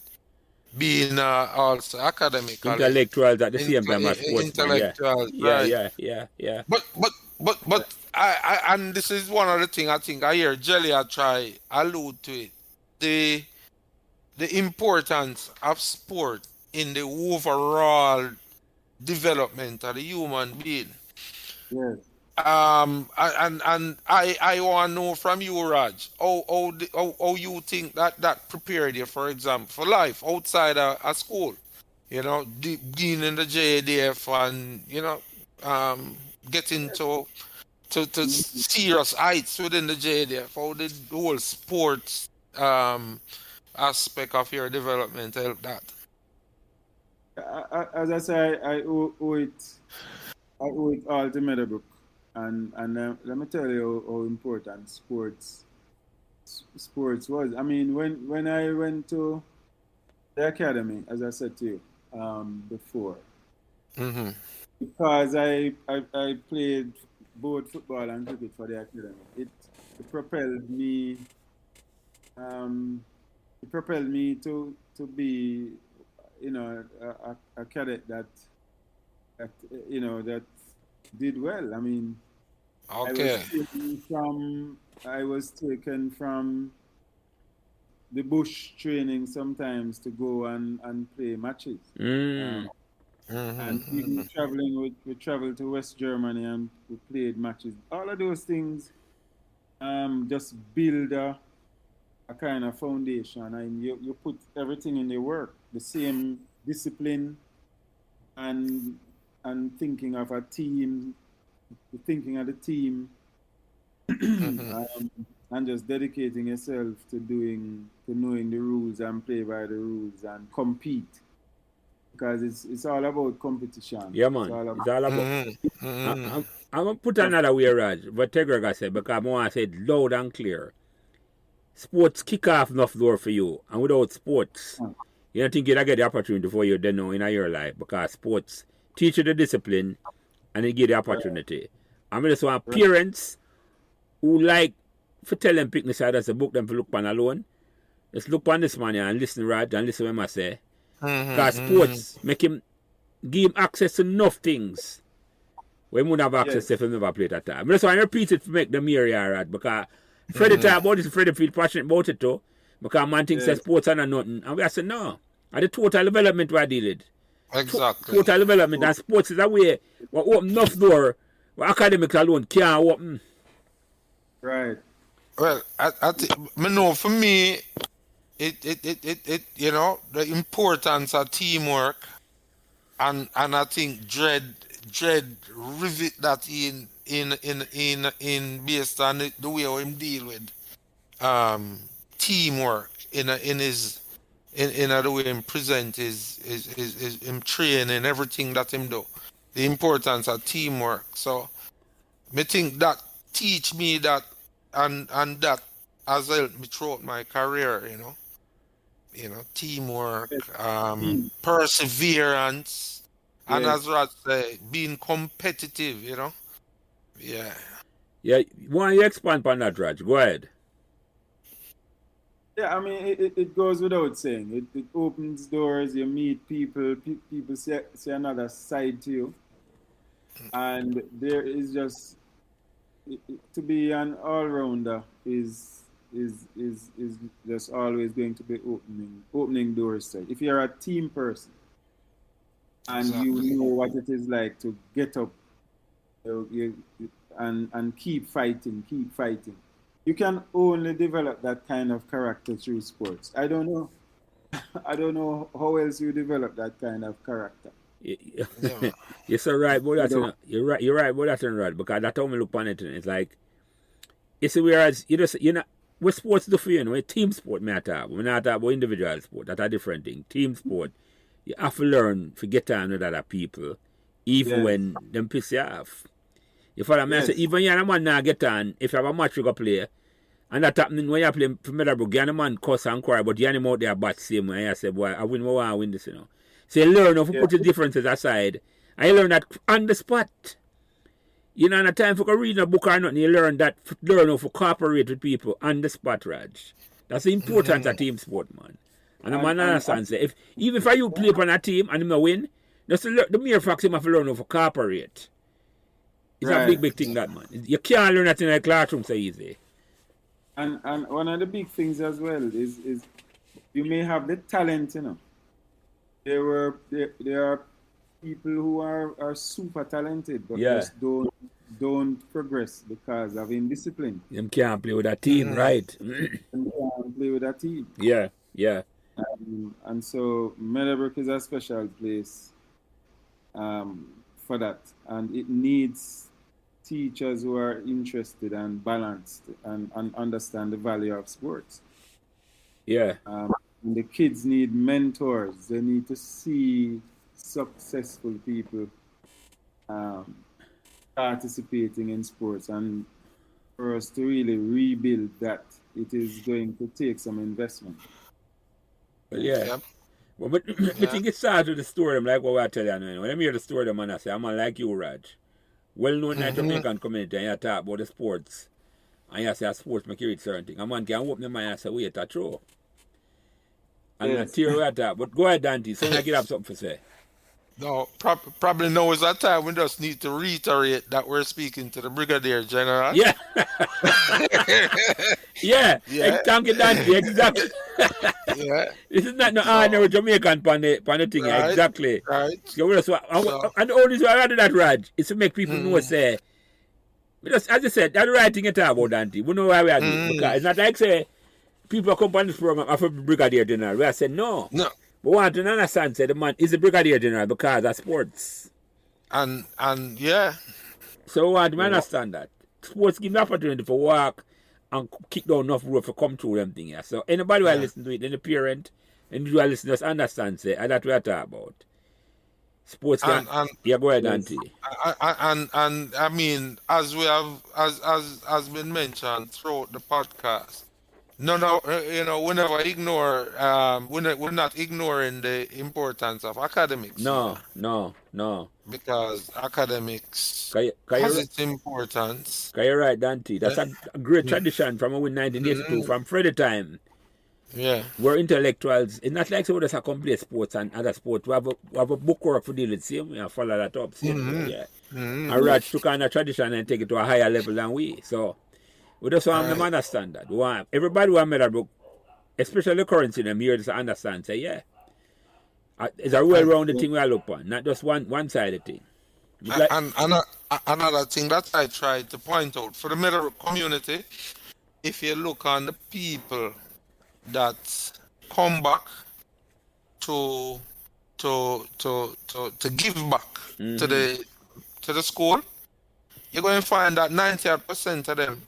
being also academically Intellectuals at the same time as sportsmen. Yeah. intellectual, Yeah. right? Yeah. Yeah. Yeah. But I and this is one of the things I think I hear Jelly I try allude to it. The the importance of sport in the overall development of the human being. yes. And I want to know from you, Raj, how you think that prepared you, for example, for life outside of school. Being in the JDF and getting to serious heights within the JDF. How did the whole sports aspect of your development help that? As I say, I owe it all to Meadowbrook, and let me tell you how important sports was. I mean, when I went to the academy, as I said to you before, Mm-hmm. because I played both football and cricket for the academy. It propelled me um, it propelled me to be a cadet that that did well. I mean, Okay. I was taken from the bush training sometimes to go and play matches. Mm. And Mm-hmm. even traveling, we traveled to West Germany and we played matches. All of those things just build a kind of foundation, and you put everything in the work, the same discipline and thinking of a team, thinking of the team, Mm-hmm. and just dedicating yourself to knowing the rules and play by the rules and compete, because it's all about competition. Yeah, It's man. all It's about all about. Mm-hmm. Mm-hmm. I'm gonna put another way, Raj. But Tegrega said, because I want to say it loud and clear. Sports kick off enough door for you, and without sports, you don't think you'll get the opportunity for you then know in your life, because sports teach you the discipline and it give the opportunity. I mean, just want parents who like for tell them pick side as a book them for look pan alone. Just look on this man here and listen, Raj, and listen what I say. Because Mm-hmm. sports make him give him access to enough things we would have access to yes, if we never played that time. But that's why I repeat it to make them hear here, Rad, because Freddie Mm-hmm. talk about this, Freddie feel passionate about it too. Because man thinks that yes, sports are not nothing. And we have said no. And the total development we deal with. Exactly. Total development and sports is a way we open enough door where academics alone can't open. right, Well, I think, know for me, the importance of teamwork, and I think dread rivet that in based on the way how him deal with um teamwork in the way him present is him train in everything that him do. The importance of teamwork. So me think that teach me that, and that has helped me throughout my career, teamwork, yes, team, perseverance, and yes. as Rod say, being competitive, Yeah. Yeah, why you expand on that, Raj? Go ahead. Yeah, I mean, it goes without saying. It opens doors. You meet people. People see another side to you, and there is just to be an all rounder is just always going to be opening doors. So if you're a team person and you Exactly. know what it is like to get up And keep fighting, keep fighting. You can only develop that kind of character through sports. I don't know. I don't know how else you develop that kind of character. Yeah, man. You're so right, but You that's know, you're right. You're right, but that's not right because that's how me look on it. It's like you see, whereas you know what sports do for you, team sport matter. We not talk about individual sport. That's a different thing. Team sport, you have to learn to get on with other people, even yes, when them piss you off. You follow me? I say, yes, even you and a man now get on, if you have a match you go play, and that happening when you play for Meadowbrook, you and a man cuss and cry, but you and him out there bat same way, and you say, boy, I win more, I win this. So you learn how to yeah, put the differences aside, and you learn that on the spot. You know, in a time for reading a book or nothing, you learn how to cooperate with people on the spot, Raj. That's the importance of team sport, man. And a man and understands that even if you play on a team and him win, just the mere fact him have to learn how to cooperate. It's a right. big thing, that, man. You can't learn that in a classroom so easy. And one of the big things as well is you may have the talent, there are people who are super talented but Yeah. just don't progress because of indiscipline Them can't play with a team, right? and can't play with a team. Yeah, yeah. And so Meadowbrook is a special place for that, and it needs teachers who are interested and balanced and understand the value of sports. Yeah. And the kids need mentors. They need to see successful people participating in sports, and for us to really rebuild that, it is going to take some investment. Well, yeah. Yep. Well, but I Yeah. think it starts with the story. I'm like what I tell you now. When I hear the story, man, I say, I'm like you, Raj. Well-known in the Jamaican community, and you talk about the sports. And you say, sports make you read certain things. A man can open the mind and say, wait, that's true. And Yes. I tear you at that. But go ahead, Dante. So I get up something to say. No, probably now is that time we just need to reiterate that we're speaking to the Brigadier General. Yeah. Yeah. Yeah. Thank you, Dante. Exactly. Yeah. This is not no ordinary Jamaican pan the thing. Right. Exactly. Right. So, and the only reason why I do that, Raj, is to make people know, say, because as I said, that's the right thing to talk about, Dante. We know why we are doing it. Because it's not like, say, people come on this program after Brigadier General. We are saying, no. No. But want to understand, say, the man is the Brigadier General because of sports. And yeah. So we want to understand that. Sports give me opportunity for work and kick down enough road for come through them thing here. So anybody who listen to it, any parent, individual listeners understand, say, and that's what we are talking about. Sports can, yeah, go ahead, Auntie. And I mean, as we have as been mentioned throughout the podcast, we never ignore we're not ignoring the importance of academics. No. Because academics Can has you, its importance. you're right, Dante. That's a great tradition from 1982, from Freddy time. Yeah. We're intellectuals. It's not like somebody just complete sports and other sports. We have a book work for deal with same. We follow that up. Same way, yeah. And Raj took on a tradition and take it to a higher level than we. So we just want them to understand that. We want everybody who have Meadowbrook, especially the currency, them here to understand. Say, yeah. It's a well-rounded thing we look on, not just one-sided thing. Like, And another thing that I tried to point out for the Meadowbrook community, if you look on the people that come back to give back to the school, you're going to find that 98% of them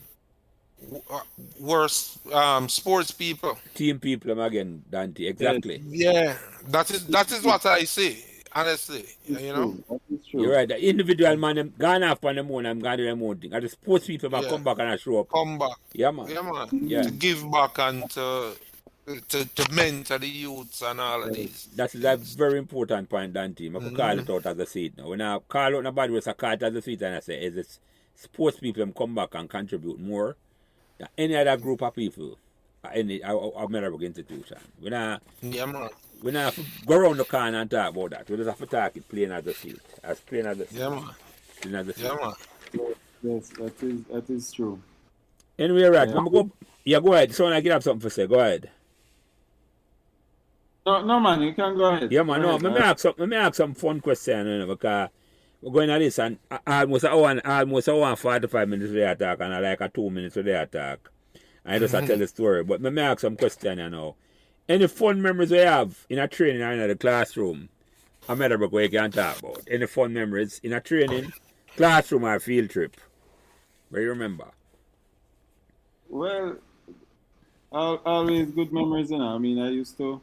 were sports people. team people again, Dante. Exactly. Yeah, that is what I see. Honestly, you know. That is true. You're right. The individual man, them gone off on them own, I'm going to do them own thing. And the sports people might come back and show up. Come back. Yeah, man. Yeah, man. Yeah. To give back and to mentor the youths and all of these. That's a very important point, Dante. I could call it out as a seat now. When I call out nobody was a call it as a seat and I say, is it sports people them come back and contribute more than any other group of people at any our Meadowbrook institution. Yeah, man. We not have to go around the corner and talk about that. We just have to talk it plain as a seat. As plain as a seat. Yeah, man. Plain as a seat. Yeah, man. Yes, that is true. Anyway, right. Yeah. Go ahead. So when I get up something to say, go ahead. No, man, you can go ahead. Yeah, man. Go No, ahead, let me ask some fun question, because we're going at this and almost a 45 minutes of the attack and like a 2 minutes of the attack. I just tell the story. But let me ask some question now. Any fun memories we have in a training or in the classroom? A Meadowbrook where you can talk about. Any fun memories in a training, classroom or field trip? Where you remember? Well, always good memories, you know. I mean, I used to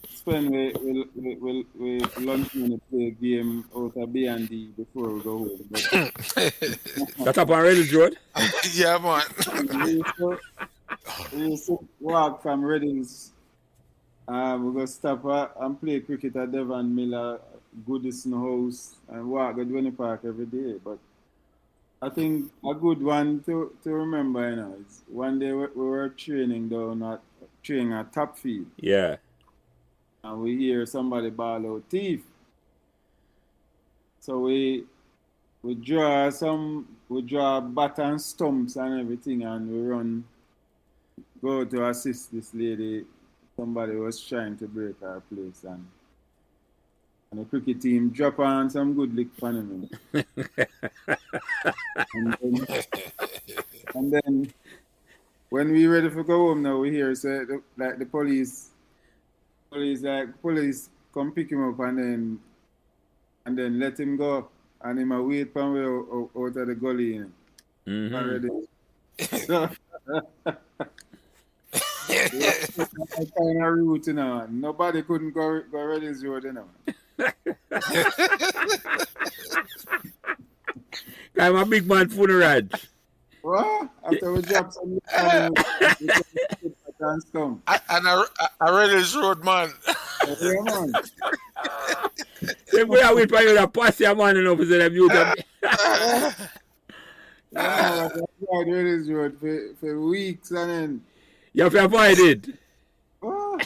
spend with lunch money play a game out of B&D before we go home. But That's up on Radgh Road? Yeah, man. we used to walk from Reddings. We go stop and play cricket at Devon Miller, Goodison House, and walk at Dwayne Park every day. But I think a good one to remember, you know, is one day we were training at Top Field, Yeah. and we hear somebody bawl out thief. So we draw bat and stumps and everything, and we go to assist this lady. Somebody was trying to break our place, and the cricket team drop on some good lick for him. and then when we ready to go home now, we hear say the police come pick him up and then let him go, and him a wait for me out of the gully. You know. Already. So, that kind of route, you know. Nobody couldn't go Redding's Road, you know. I'm a big man for the Radgh. What? After we drop some come. And I read his road, man. Yeah, man. They go out with you that pass your man and over to them youth. Yeah, I Redding's Road for weeks and then. You have to avoid it. Oh.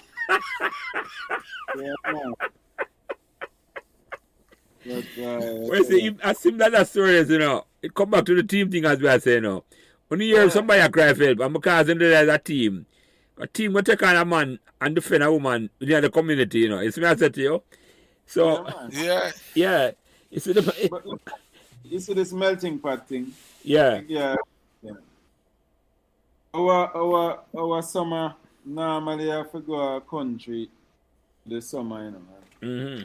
Yeah, man. But, Well, see, as similar as stories, you know, it come back to the team thing as we are saying now. When you hear somebody a cry for help, and because there's a team will take on a man and defend a woman within the community, you know. It's me I said to you. So, Yeah. You see, but you see this melting pot thing? Yeah. Our summer normally have to go a country this summer, you know. Mm-hmm.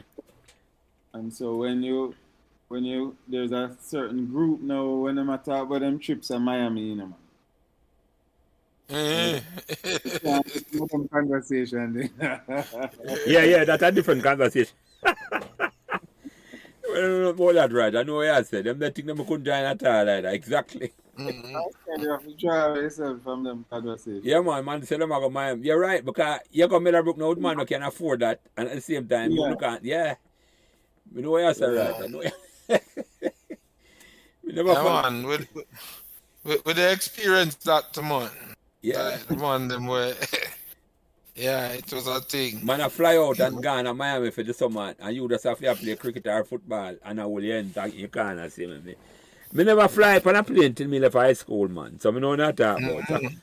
And so when there's a certain group now when they talk about them trips in Miami, you know, man. It's conversation. Yeah, that's a different conversation. Well, I don't know about that, right? I know what I said. Them think them couldn't join at all like that. Exactly. You have to try yourself from them conversations. Yeah, man say them I go Miami. You're right, because you go Meadowbrook now, man, you can afford that, and at the same time, you can't. Yeah. We know what I said, right? I know. We never man, with the experience that man. Yeah. Man, them were. Yeah, it was a thing. Man, I fly out and gone to Miami for the summer, and you just have to play cricket or football, and I will end you can't see me. Me never fly up on a plane till me left high school, man. So I know not talk about. And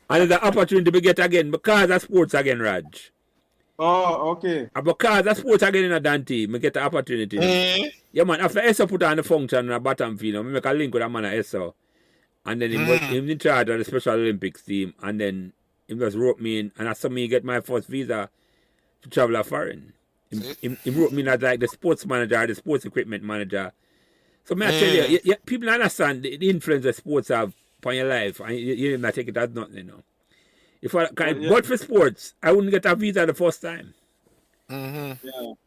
there's an opportunity to get again because of sports again, Radgh. Oh, okay. And because of sports again in a Dante, me get the opportunity. Yeah, man, after Esso put on the function in the bottom field, me make a link with a man at Esso. And then he in charge of the Special Olympics team, and then he just wrote me in, and I saw me get my first visa to travel a foreign. He wrote me in as like the sports manager, the sports equipment manager. So may I tell you, people understand the influence that sports have upon your life, and you not take it as nothing, you know. But for sports, I wouldn't get a visa the first time. Yeah.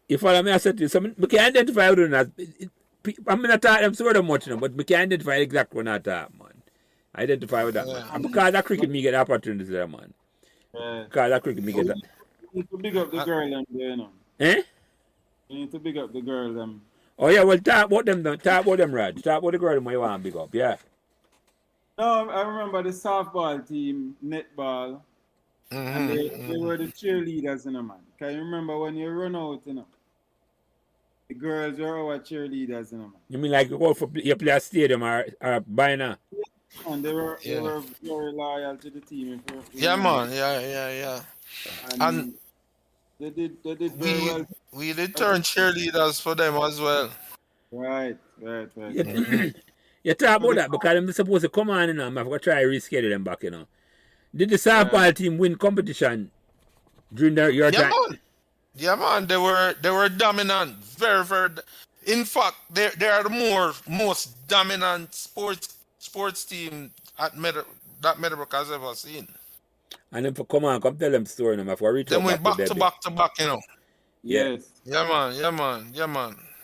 If I said to you, so I can identify with them as, I'm not talking them sort of much, you know, but I can identify exactly what I talk, man. I identify with that, man. And because of cricket, me get opportunities there, man. Because of cricket, me get that. You need to big up the girl them there, you know. Eh? You need to big up the girl them. Oh, yeah, well, talk about them, Radgh. Talk about the girl them you want to big up, yeah. No, I remember the softball team, netball, and they were the cheerleaders, you know, man. Can you remember when you run out, you know? The girls were our cheerleaders, you know, man. You mean like you play a stadium or by now? And they were very loyal to the team. Yeah, man. Yeah. And They did very well. We did turn cheerleaders for them as well. Right. You talk about that because they're supposed to come on, you know, I'm going to try to reschedule them back, you know. Did the softball team win competition during your time? Yeah, man. They were dominant. Very, very. In fact, they are the most dominant sports team that Meadowbrook has ever seen. And then for come tell them story, you know, if we reach Then went back to back, you know. Yes. Yeah, man.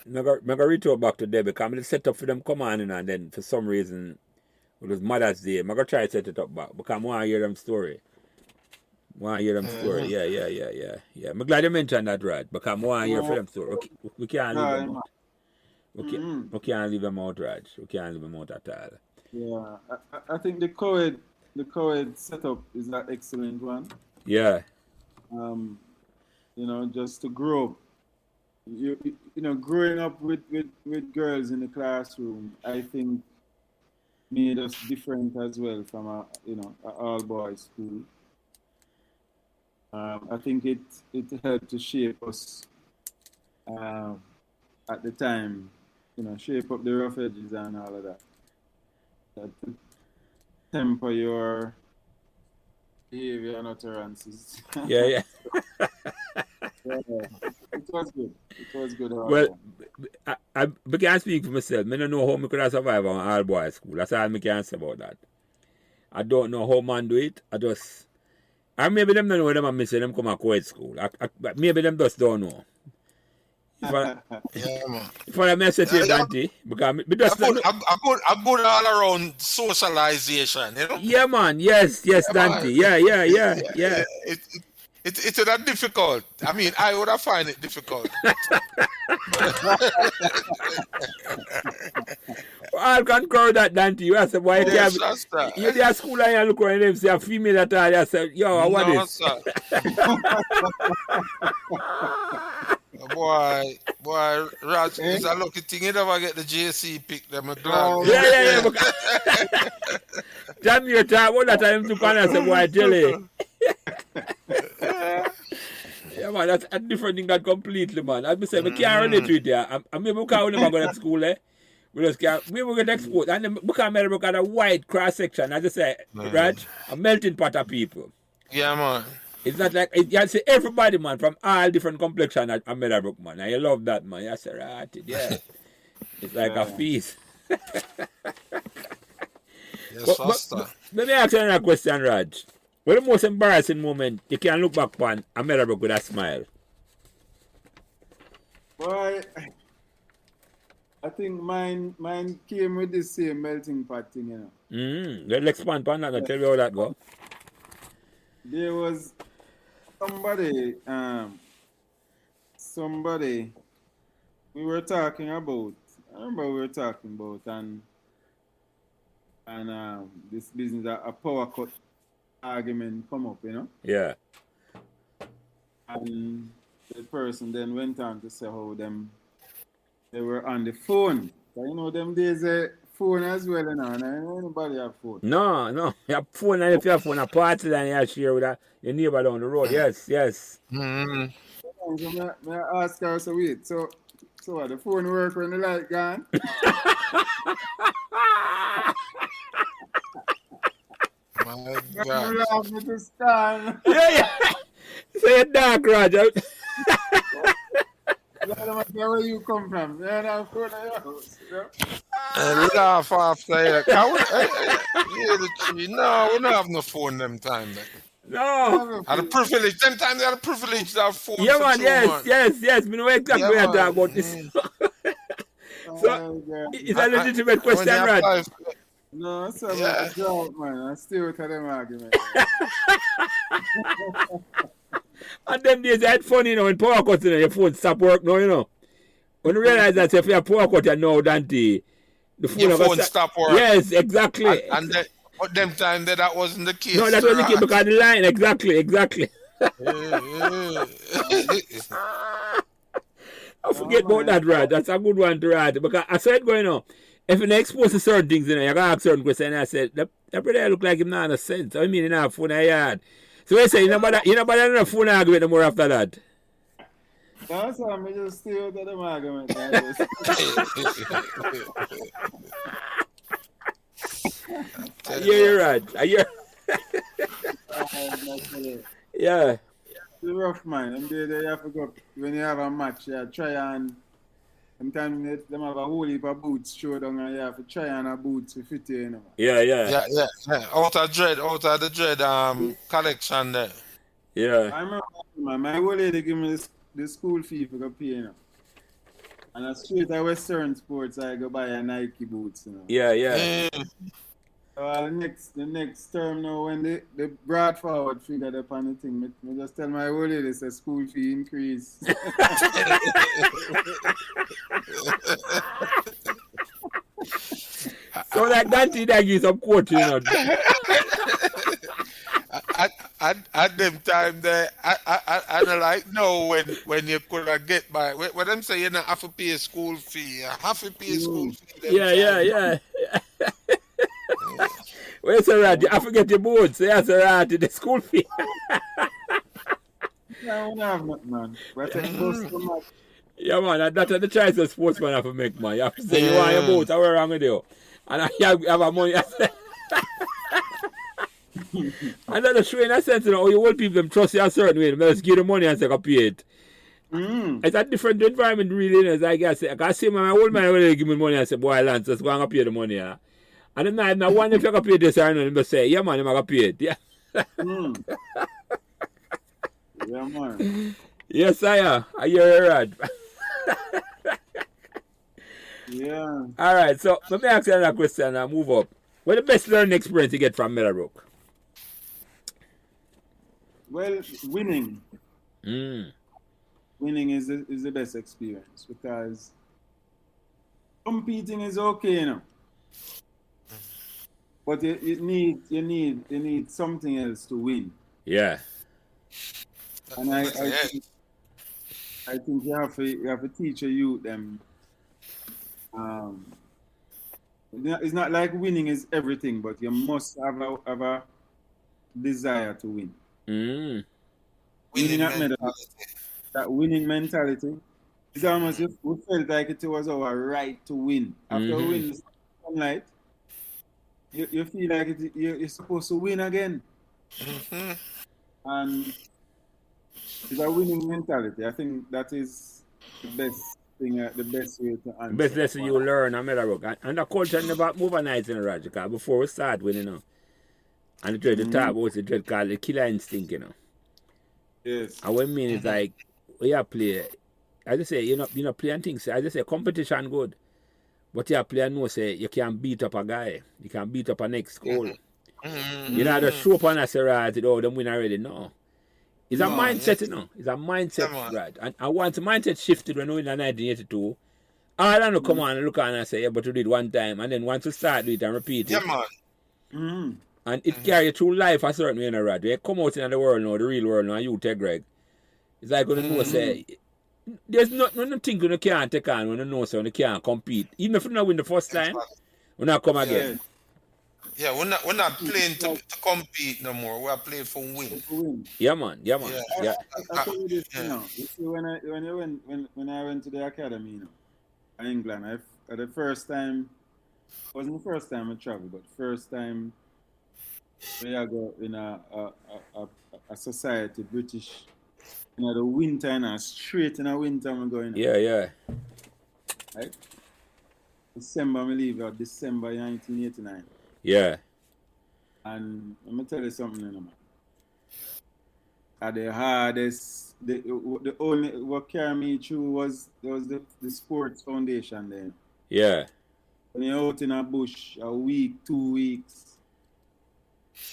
I'm going to reach out back to Debbie because I'm set up for them come on, you know, and then for some reason, it was Mother's Day. I'm going to try to set it up back because I want to hear them story. Yeah. I'm glad you mentioned that, Rad, because I want to hear for them story. We can't leave them out. We can't leave them out, Raj. We can't leave them out at all. Yeah. I think the co-ed setup is an excellent one. Yeah. You know, just to grow up. You know, growing up with girls in the classroom, I think made us different as well from a all boys school. I think it helped to shape us at the time, you know, shape up the rough edges and all of that. That to temper your behavior and utterances. Yeah. It was good. Well, I can speak for myself. I don't know how I could have survived on all boys school. That's all I can say about that. I don't know how man do it. Or maybe them don't know them are missing them come to co-ed school. Maybe them just don't know. If I message you, Dante, because a good all around socialization, you know? Yeah, man. Yes, Dante. Yeah. It's not difficult. I mean, I would have find it difficult. I'll concur that, Dante. You ask why you're at school and you look around them say a female at all. You say, yo, I want this. Boy, Raj, it's a lucky thing you never get the JC pick them. Yeah. Damn your time, all that time to come and say, boy, jelly. Yeah, man, that's a different thing that completely, man. As I say, we can't relate to it, yeah. I mean, we can't never go to school, eh? We just can't, we get exposed. And then we can't Meadowbrook at a wide cross section, as I say, Raj, a melting pot of people. Yeah, man. It's not like, you see everybody, man, from all different complexion at Meadowbrook, man. And you love that, man. You say, right, yeah. It's like a feast. Yes, let me ask you another question, Raj. What the most embarrassing moment you can look back on a Meadowbrook with a smile? Boy, I think mine came with the same melting pot thing, you know. Let's expand on that and tell me how that go. There was somebody we were talking about. I remember we were talking about and this business a power cut argument come up, you know. Yeah. And the person then went on to say how they were on the phone. So, you know, them days phone as well, you know, and I know anybody have phone. No. You have phone, and if you have phone, a party and you share with your neighbor down the road. Yes. Mm-hmm. So I ask her, so wait, so what, the phone work when the light gone? My God. Yeah. So you're dark, Roger. Where you come from? You're not phone at your house, you know? And laugh after you. No, we don't have no phone them time. No. Had a privilege. Them time they had a privilege to have phone. Yeah, man, yes. We know exactly what you're talking about this. So, it's a legitimate question, Raj. No, it's a joke, man. I still with them argument. And them days, I had fun, you know, when power cuts, you know, your phone stop work now, you know. When you realize that if you have power cut, you know, Dante, the phone stop work. Yes, exactly. But them time that wasn't the case. No, that wasn't the case because the line, exactly. I forget about that, Rad. That's a good one to write. Because I saw it going on. If you expose to certain things, you know, you can ask certain questions. And I said, that brother look like him not a sense. I mean, he not have phone in yard. So I say, you know, but a phone argument no more after that. That's why I just stay out of them argument. I I hear you, Raj. I hear. Yeah. It's rough, man. And they have to go, when you have a match, you try and sometimes them have a whole heap of boots show down and you have to try and a boots to fit you, you know. Yeah, yeah. Yeah. Out of the dread collection there. Yeah. I remember, man, my old lady give me the school fee for go pay, you know. And I straight at Western Sports, I go buy a Nike boots, you know. Yeah, yeah. The next term now, when they brought forward figure upon the thing, me just tell my old lady, say school fee increase. So like Dante that gives some quote, you know. At them time there, I don't like no when you could get by. When them say you don't have to pay a school fee, you have to pay a school fee. Yeah. Where's the rat? I forget your boots. There's a rat in the school fee. I don't have nothing, man. But I go so much. Yeah, man. That's the choice the sportsman have to make, man. You have to say you want your boots. What's wrong with you? And I have a money. And then the show in a sense, you know, you old people them trust you a certain way. They just give the money and say, pay it. It's a different environment, really. As I can see my old man when they give me money and say, boy, Lance, just go and pay the money. Yeah? And then I wonder if you can pay this or not. They say, yeah, man, I'm going to pay it. Yeah. Yeah, man. Yes, I am. I hear you, Rad. Yeah. All right, so let me ask you another question and move up. What's the best learning experience you get from Meadowbrook? Well, winning. Winning is the best experience because competing is okay, you know. But you need something else to win. Yeah. And I think you have to teach your youth them. It's not like winning is everything, but you must have a desire to win. Winning at Meadowbrook, that winning mentality. It's almost we felt like it was our right to win. After winning the sunlight, you feel like you're supposed to win again. And it's a winning mentality. I think that is the best thing, the best way to answer. Best lesson you learn at Meadowbrook. And the culture never move a night in Radgh, because before we start winning, you know. And the dread, the talk about the dread called the killer instinct, you know. Yes. And what I mean is like, we are play, I just say, you know, playing things, I just say competition good. But you play and know, say, you can beat up a guy. You can beat up a next goal. You know, just show up on us, right, them win already, no. It's a mindset, you know. It's a mindset, right? And once the mindset shifted when we win in 1982, all I know come on and look on and say, yeah, but you did one time. And then once you start do it and repeat it. Yeah, man. And it carry you through life a certain way, you know, right? When you come out in the world now, the real world now, and you take Greg. It's like when you know, say, there's nothing you can't take on when you know, so you can't compete. Even if you don't win the first time, you not come again. Yeah, we're not playing to compete no more. We're playing for win. Yeah, man. Yeah. I tell you this, you know. You see, when I went to the academy, you know, in England, the first time, it wasn't the first time I traveled, but first time we go in a society, British, you know, the winter, and straight in the winter, I'm going. Yeah. Right? December, I leave out December 1989. Yeah. And let me tell you something, you know, man. At the hardest, the only what carried me through was the sports foundation there. Yeah. When you're out in a bush a week, 2 weeks,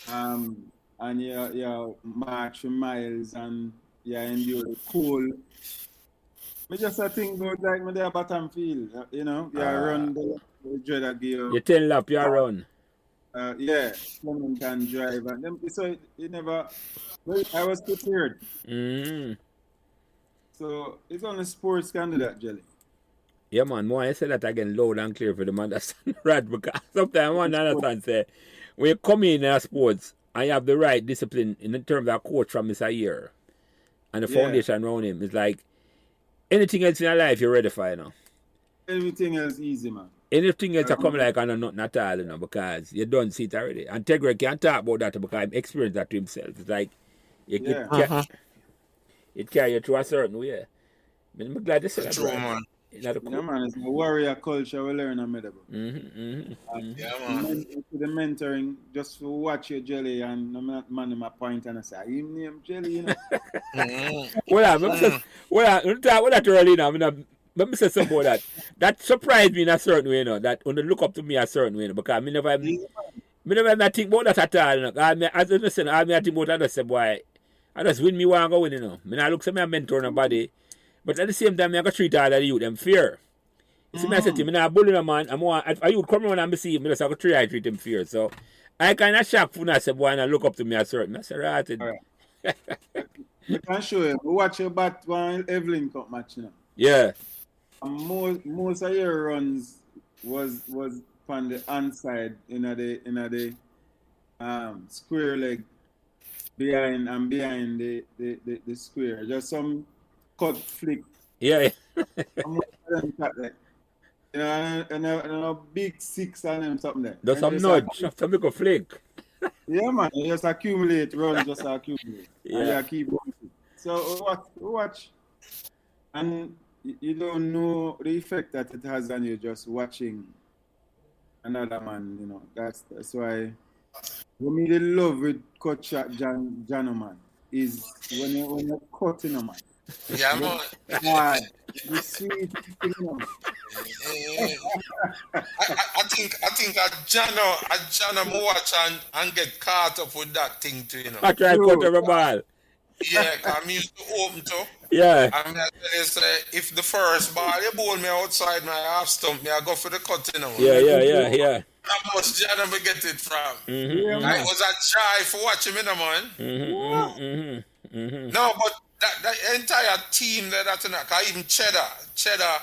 and you march for miles and you endure the cold. I just think about like me there bottom field, you know, you run the dread gear. You 10 lap, you run. Yeah, someone can drive, and them, so it never. Well, I was prepared. So it's only sports can do that, Jelly. Yeah, man. More I say that again loud and clear for the man that's right, because sometimes one understand say when you come in a sports and you have the right discipline in terms of coach from Mr. Year and the foundation around him, it's like Anything else in your life you're ready for, you know? Everything else easy, man. Anything else come like I know nothing at all, you know, because you don't see it already. And Tegre can't talk about that because he experienced that to himself. It's like it carry you through a certain way. I'm glad to say that, True, right? man. Yeah, man, it's a warrior culture we learn in Meadowbrook. Yeah, man. The mentoring, just to watch your jelly, and I'm not man in my point, and I say, him name jelly, you know. Well, that early now. Let me say something about that. That surprised me in a certain way, you know, that when they look up to me a certain way, you know, because me never think about that at all, you know. As I listen, I think about that, I say, boy, I just win me one go win, you know. Me I look at me a mentor nobody, but at the same time, I got treat all of the youth them fair. You see, me I said to him, I'm bullying a man, I youth come around and me see him, I just have to treat him fair. So I kind of shocked when I said, boy, and I look up to me a certain. I said, right. I can show you. Watch your bat one Evelyn Cup match, you know. Yeah. Most of your runs was on the hand side in the square leg behind the square. Just some cut flick. Yeah. And a big six and them something there. There's some nudge, some little flick. Yeah, man. You just accumulate runs, just accumulate. Yeah. And you keep going. So watch. And you don't know the effect that it has on you just watching another man, you know. That's why for me the love with cut shot Jano, man, is when you're cutting a man. Yeah, man. God, the sweet, you know. I think a Jano watch and get caught up with that thing too, you know. I try to cut every ball. Yeah, cause I used to open too. Yeah. And I say, if the first ball you bowl me outside my half stump, me I go for the cut, you know. Yeah. How much Jana me get it from? Mm-hmm. I was a joy for watching me, man. No, but that entire team that even Cheddar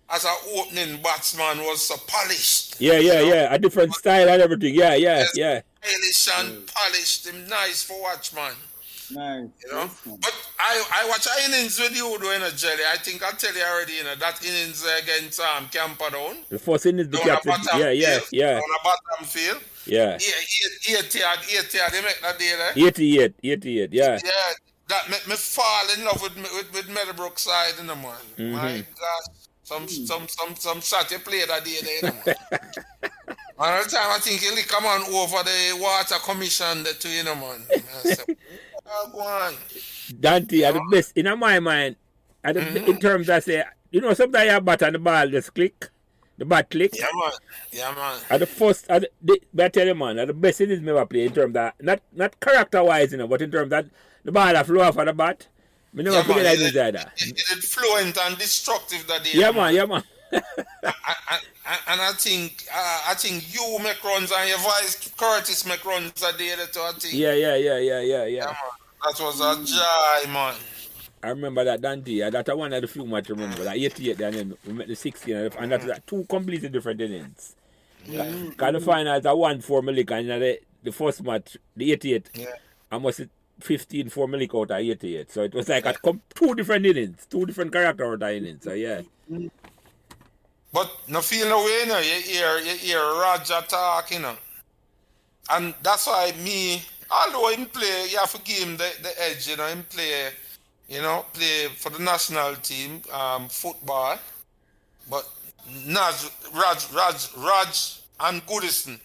as an opening batsman was so polished. Yeah. A different style and everything. Yeah. Stylish and polished. Him nice for watch, man. Nice. You know? But I watch innings with you doing a jelly. I think I tell you already, you know, that innings against Camperdown. The first innings the captain. Yeah. On a bottom field. Yeah. 80 yard, they make that day there. 88, yeah. Yeah. That made me fall in love with Meadowbrook side, you know, man. My gosh. Some shot you played that day there, you know, man. Another time I think he'll come on over the water commission there too, you know, man. I said, go on. Dante are the best in my mind. In terms I say, you know, sometimes you bat and the ball just click. The bat click. Yeah, man. At the first, but I tell you, man, at the best innings me ever play in terms of not character wise, you know, but in terms that the ball that flow off of the bat. Me never forget that innings either. It's fluent and destructive that day. Yeah, man. And I think you make runs and your vice Curtis make runs that day too, I think. Yeah. Man. That was a joy, man. I remember that Dante. That's one of the few matches I remember. That 88 and then we met the 16 and that's two completely different innings. Because the finals are 1-4 Malik and the first match, the 88, I must 15-4 Malik out of 88. So it was like two different innings, two different characters out of innings. So yeah. But no feel no way, you know, you hear Roger talk, you know. And that's why me, although him play, you have to give him the edge, you know, him play for the national team, football. But Raj and Goodison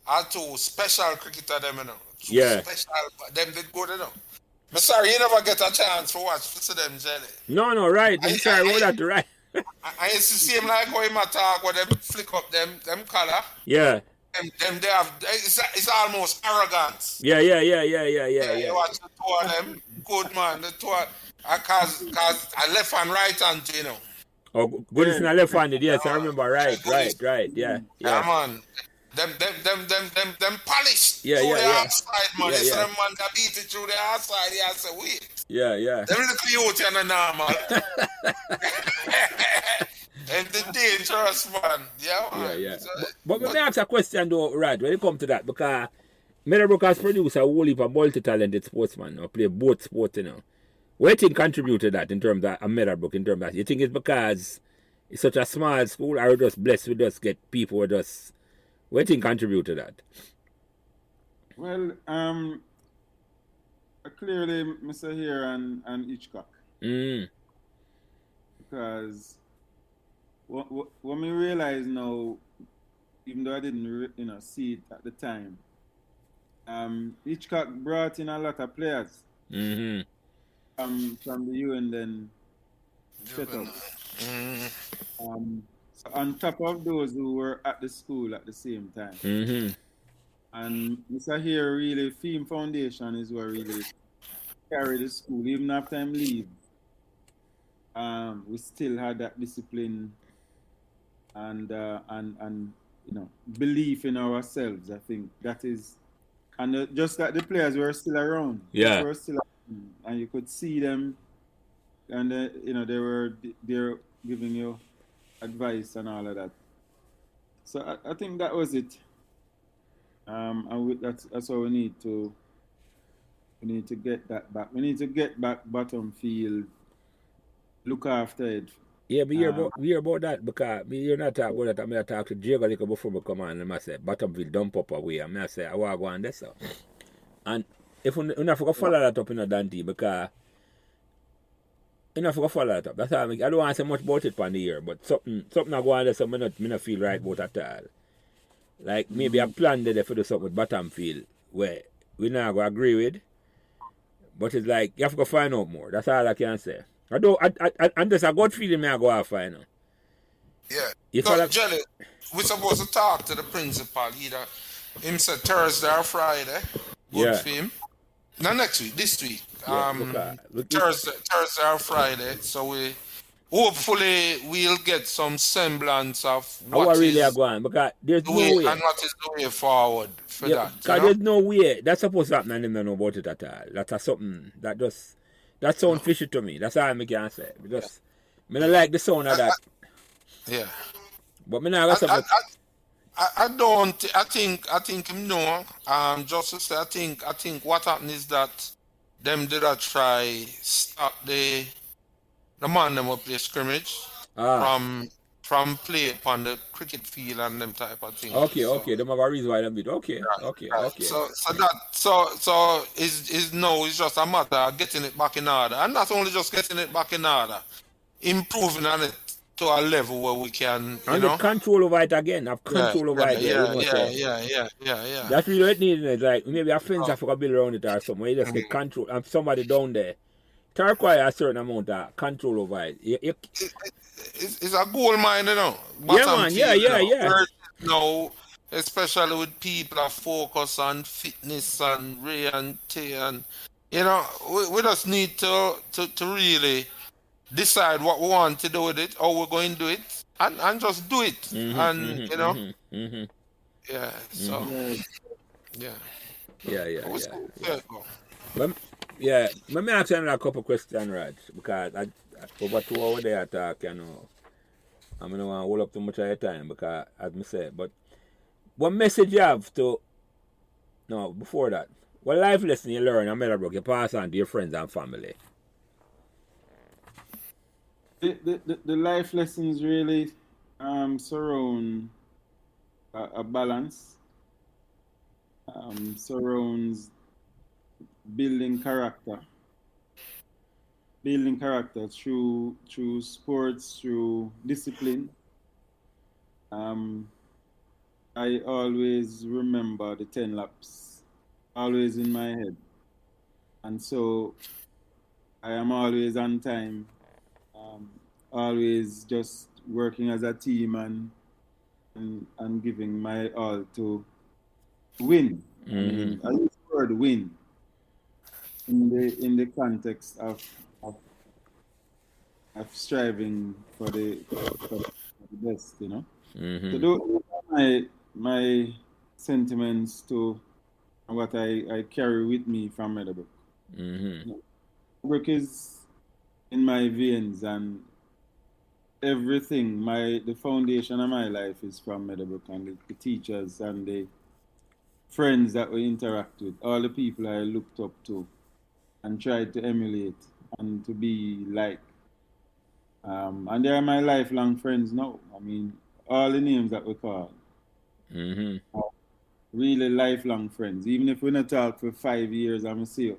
are two special cricketer them, you know. Yeah. Special, them did good, you know. I'm sorry, you never get a chance to watch to see them jelly. No, right. I'm sorry, what that right. I used to see him like how him attack with them flick up them color. Yeah. Them they have it's almost arrogance. Yeah. You watch the two of them, good man. The two cause I left and right hand, you know. Oh, Goodison left-handed, yes, I remember. Right. Yeah. Yeah, man. Them polished through the outside, man. Yeah. Them man that beat it through the outside, he has to wait. Yeah. Them is the coyote and the normal. And the dangerous man. Yeah. But let me ask a question though, Rad, when it comes to that, because Meadowbrook has produced a whole heap of multi-talented sportsmen who play both sports, you know. What do you think contributed to that in terms of a Meadowbrook, in terms of that? You think it's because it's such a small school, or we're just blessed we just get people who just... What do you think contributed to that? Well, clearly, Mr. Here and Hitchcock. Because what we realize now, even though I didn't see it at the time, Hitchcock brought in a lot of players from the UN then set up. So on top of those who were at the school at the same time. And Mr. Here really, Theme Foundation is what really carried the school. Even after him leave, we still had that discipline and belief in ourselves. I think that is, and just that the players were still around. Yeah. Were still around, and you could see them, and they were there giving you advice and all of that. So I think that was it. And that's what we need to get that back. We need to get back bottom field, look after it. Yeah, we hear about that because you're not talking about that. I'm going to talk to Jago little before we come on and I say bottom field dump up away. I'm going to say I want to go on this. And if we not follow that up in a Dante because you not follow that up. That's how I don't want to say much about it on the year, but something I go on there, so I not feel right about at all. Like maybe a plan there for do something with bottom field where we not going to agree with, but it's like you have to go find out more. That's all I can say. And there's a good feeling I go out find out. Yeah. So, Jelly, we're supposed to talk to the principal either him said Thursday or Friday. Good for him. Not next week, this week. Thursday or Friday. So we hopefully we'll get some semblance of what really are going because there's no way and what is the way forward for that. Because there's no way that's supposed to happen and them don't know about it at all. That's something that sounds fishy to me. That's all I can say. Because I don't like the sound of that. Yeah. But me not I think him know. Just to say I think what happened is that them did not try stop the man them up play scrimmage from play upon the cricket field and them type of thing. Okay. Them have a reason why them did. Okay. So is no, it's just a matter of getting it back in order. And not only just getting it back in order, improving on it to a level where we can have control over it again. Have control over it. Yeah. That's really what it needs. It's like maybe our friends have to build around it or something. You just get control and somebody down there to require a certain amount of control over it. It's a gold mine, Yeah. No, especially with people that focus on fitness and Ray and Tay and we just need to really decide what we want to do with it, how we're going to do it, and just do it. Yeah. So Yeah. Let me ask you another couple questions, Raj, because over 2 hours there talk, I'm going to hold up too much of your time because, as I said, but what message you have before that, what life lesson you learn in Meadowbrook you pass on to your friends and family? The life lessons really surround a balance, surrounds building character through sports, through discipline. I always remember the 10 laps, always in my head. And so I am always on time, always just working as a team and giving my all to win. I use the word win in the context of striving for the best, So those are my sentiments to what I carry with me from Meadowbrook. Meadowbrook is in my veins, and everything, the foundation of my life is from Meadowbrook, and the teachers and the friends that we interact with, all the people I looked up to and tried to emulate. and to be like. And they are my lifelong friends now. I mean, all the names that we call Mm-hmm. are really lifelong friends. Even if we not talk for 5 years, I'm see you.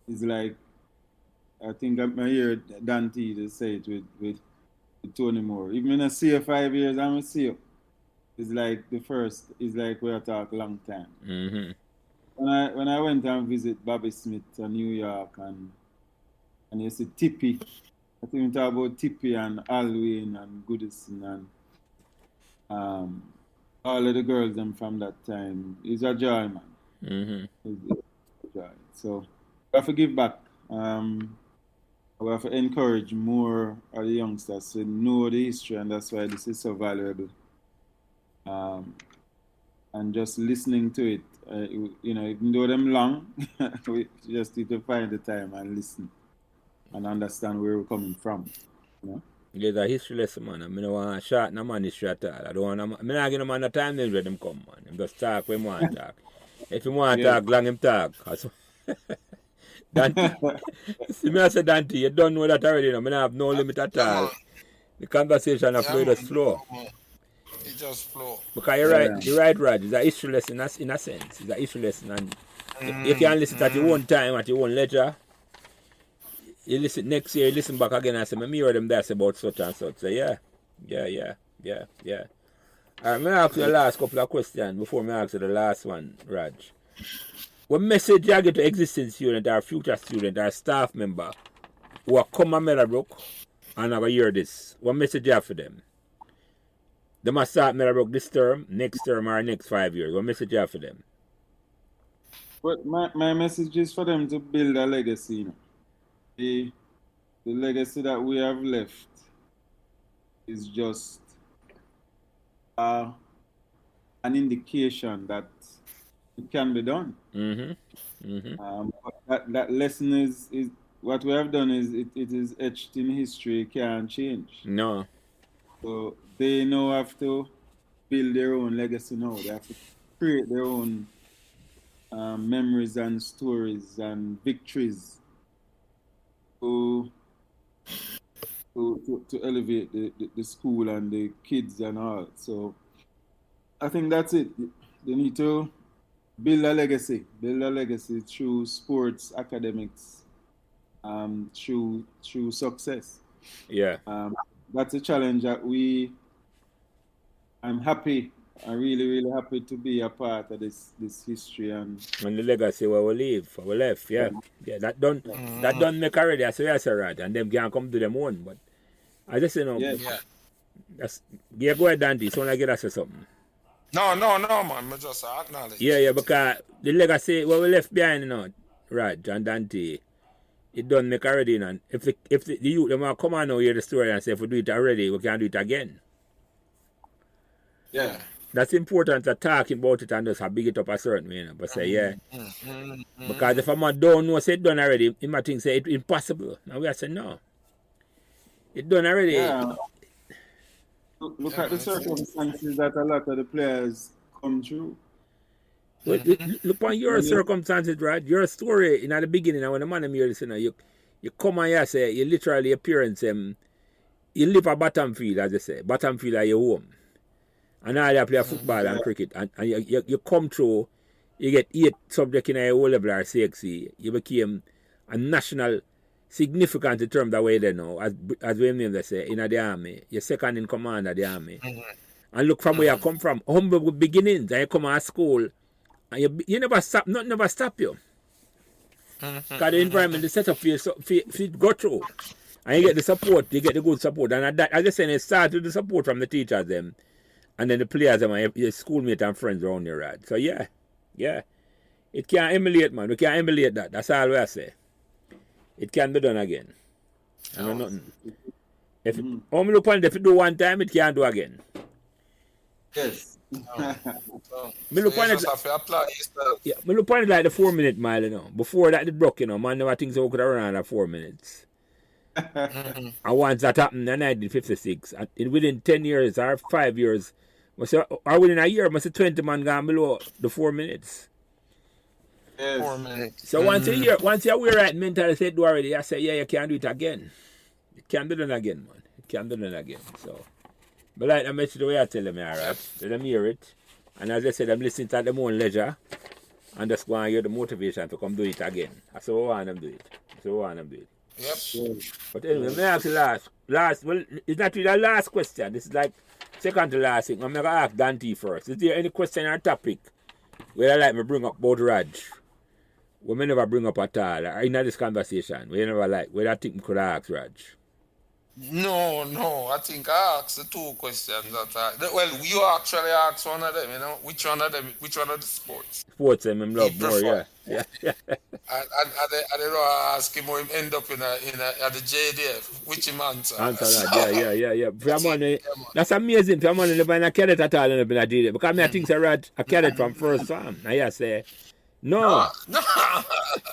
It's like I think I hear Dante to say it with Tony Moore. Even when I see you 5 years, I'm see you. It's like the first. It's like we are talk long time. Mm-hmm. When I went and visit Bobby Smith in New York and you see Tippy. I think we talk about Tippy and Alwyn and Goodison and um, all of the girls them from that time. It's a joy, man. Mm-hmm. It's a joy. So we have to give back. We have to encourage more of the youngsters to know the history, and that's why this is so valuable. Um, and just listening to it, even though them long, we just need to find the time and listen and understand where we're coming from. You know? There's a history lesson, man. I don't want to short no man history at all. I don't want to, I give no man the time then let them come, man. Them just talk when want to talk. If you want to Yeah. talk, long him talk. Dante, see me I say Dante, you don't know that already, you know. I don't have no limit at Yeah, all. man. The conversation of Yeah, flow man. just flow. It just flow. Because you're right, Raj. It's a history lesson in a sense. It's a history lesson, and you can listen at your own time, at your own leisure. You listen next year, you listen back again and say, me hear them that's about such and such. So yeah. Alright, me ask you the last couple of questions before me ask you the last one, Raj. What message you get to existing student or future student or staff member who are come to Meadowbrook and have a hear this? What message you have for them? They must start Meadowbrook this term, next term, or next 5 years. What message you have for them? But my message is for them to build a legacy. You know. The legacy that we have left is just an indication that it can be done. But that lesson is what we have done is it is etched in history, it can't change. No. So they now have to build their own legacy now. They have to create their own memories and stories and victories to elevate the school and the kids and all. So I think that's it. They need to build a legacy through sports, academics, through success. Yeah. That's a challenge that I'm happy. I'm really, really happy to be a part of this history and the legacy where we left, yeah. That done make already, I say yes, right, and them can come to them own, but I just say no. yeah. That's go ahead, Dante, so I get us something. No, man. I just acknowledge. Yeah, because the legacy where we left behind, you know, Raj and Dante, it done make already, you know. If the youth them will come on now hear the story and say if we do it already, we can do it again. Yeah. That's important to talk about it and just big it up a certain way, you know, but say yeah. Because if a man don't know say it done already, he might think say it impossible. Now we are saying no. It done already. Yeah. Look at the circumstances that a lot of the players come through. Look on your circumstances, right? Your story in the beginning, when the man hear this, you know, you come and you say you literally appearance you live a bottom field, as they say. Bottom field are your home. And now you play football and cricket, and you come through, you get 8 subjects in a O level or CXC, you became a national significant in terms of the way they know, as we name they say, in the army, you're second in command of the army. And look from where you come from, humble beginnings, and you come out of school, and you never stop, nothing never stop you. Because the environment, the setup for you go through. And you get the support, you get the good support. And that, as I said, it starts with the support from the teachers, them. And then the players, your schoolmates and friends around your rad. So yeah. It can't emulate, man. We can't emulate that. That's all I say. It can be done again. And nothing. If only look on it, if you do one time, it can't do again. Yes. Me look on it. Yeah, me look on it like the 4-minute mile, you know. Before that it broke, you know, man never thinks we could run another 4 minutes. And once that happened in 1956, and within 10 years or 5 years, or within a year, must 20 man gone below the 4 minutes. 4 Yes. minutes. So once you wear that mentally said do already, I say, yeah, you can't do it again. It can't be done again, man. It can't be done again. So, but like I mentioned the way I tell them, alright, let them hear it. And as I said, I'm listening to them own leisure and just go and hear the motivation to come do it again. That's how I want them do it. That's how I want them do it. Yep. Yes. But anyway, let me ask the last, well, it's not really the last question. This is like second to last thing. I'm going to ask Dante first. Is there any question or topic where I like me bring up about Radgh? We may never bring up at all, or in this conversation, we never like, where I think we could ask Radgh. No. I think I asked the 2 questions well, you actually asked one of them, you know. Which one of the sports? Sports him He love more, prefer. yeah. I don't know, ask him or him end up at the JDF, which him answer. Answer that, yeah. That's amazing. For money, never been a cadet at all, never been a JDF. Because I think Radgh a cadet from first farm. And I say, no. No.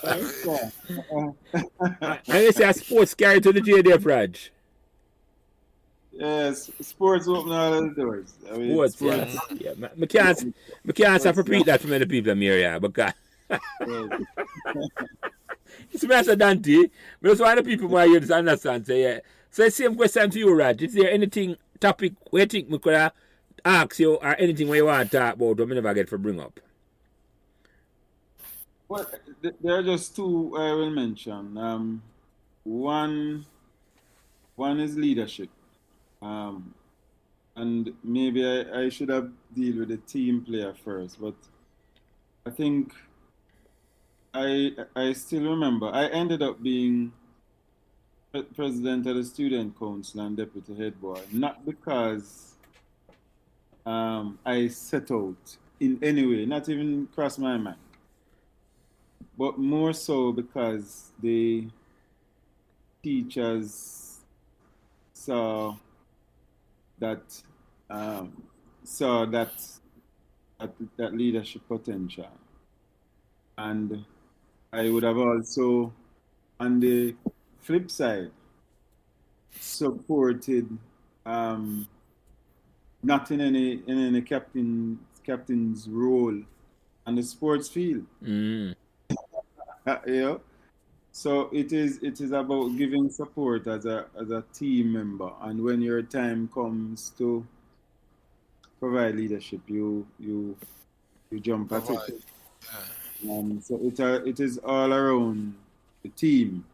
And you say a sports carry to the JDF, Radgh. Yes, sports open all the doors. I mean, Sports, yeah. I can't repeat that for many people here, yeah, because it's Master Dante. But that's why the people who hear this understand. Say, yeah. So, same question to you, Radgh. Is there anything, topic, where you think we could ask you, or anything where you want to talk about, that we never get to bring up? Well, there are just 2 I will mention. One is leadership. And maybe I should have deal with the team player first, but I think I still remember I ended up being president of the student council and deputy head boy, not because I set out in any way, not even crossed my mind, but more so because the teachers saw that leadership potential, and I would have also, on the flip side, supported not in any captain's role on the sports field. You know? So it is about giving support as a team member, and when your time comes to provide leadership, you jump at it. So it is all around the team.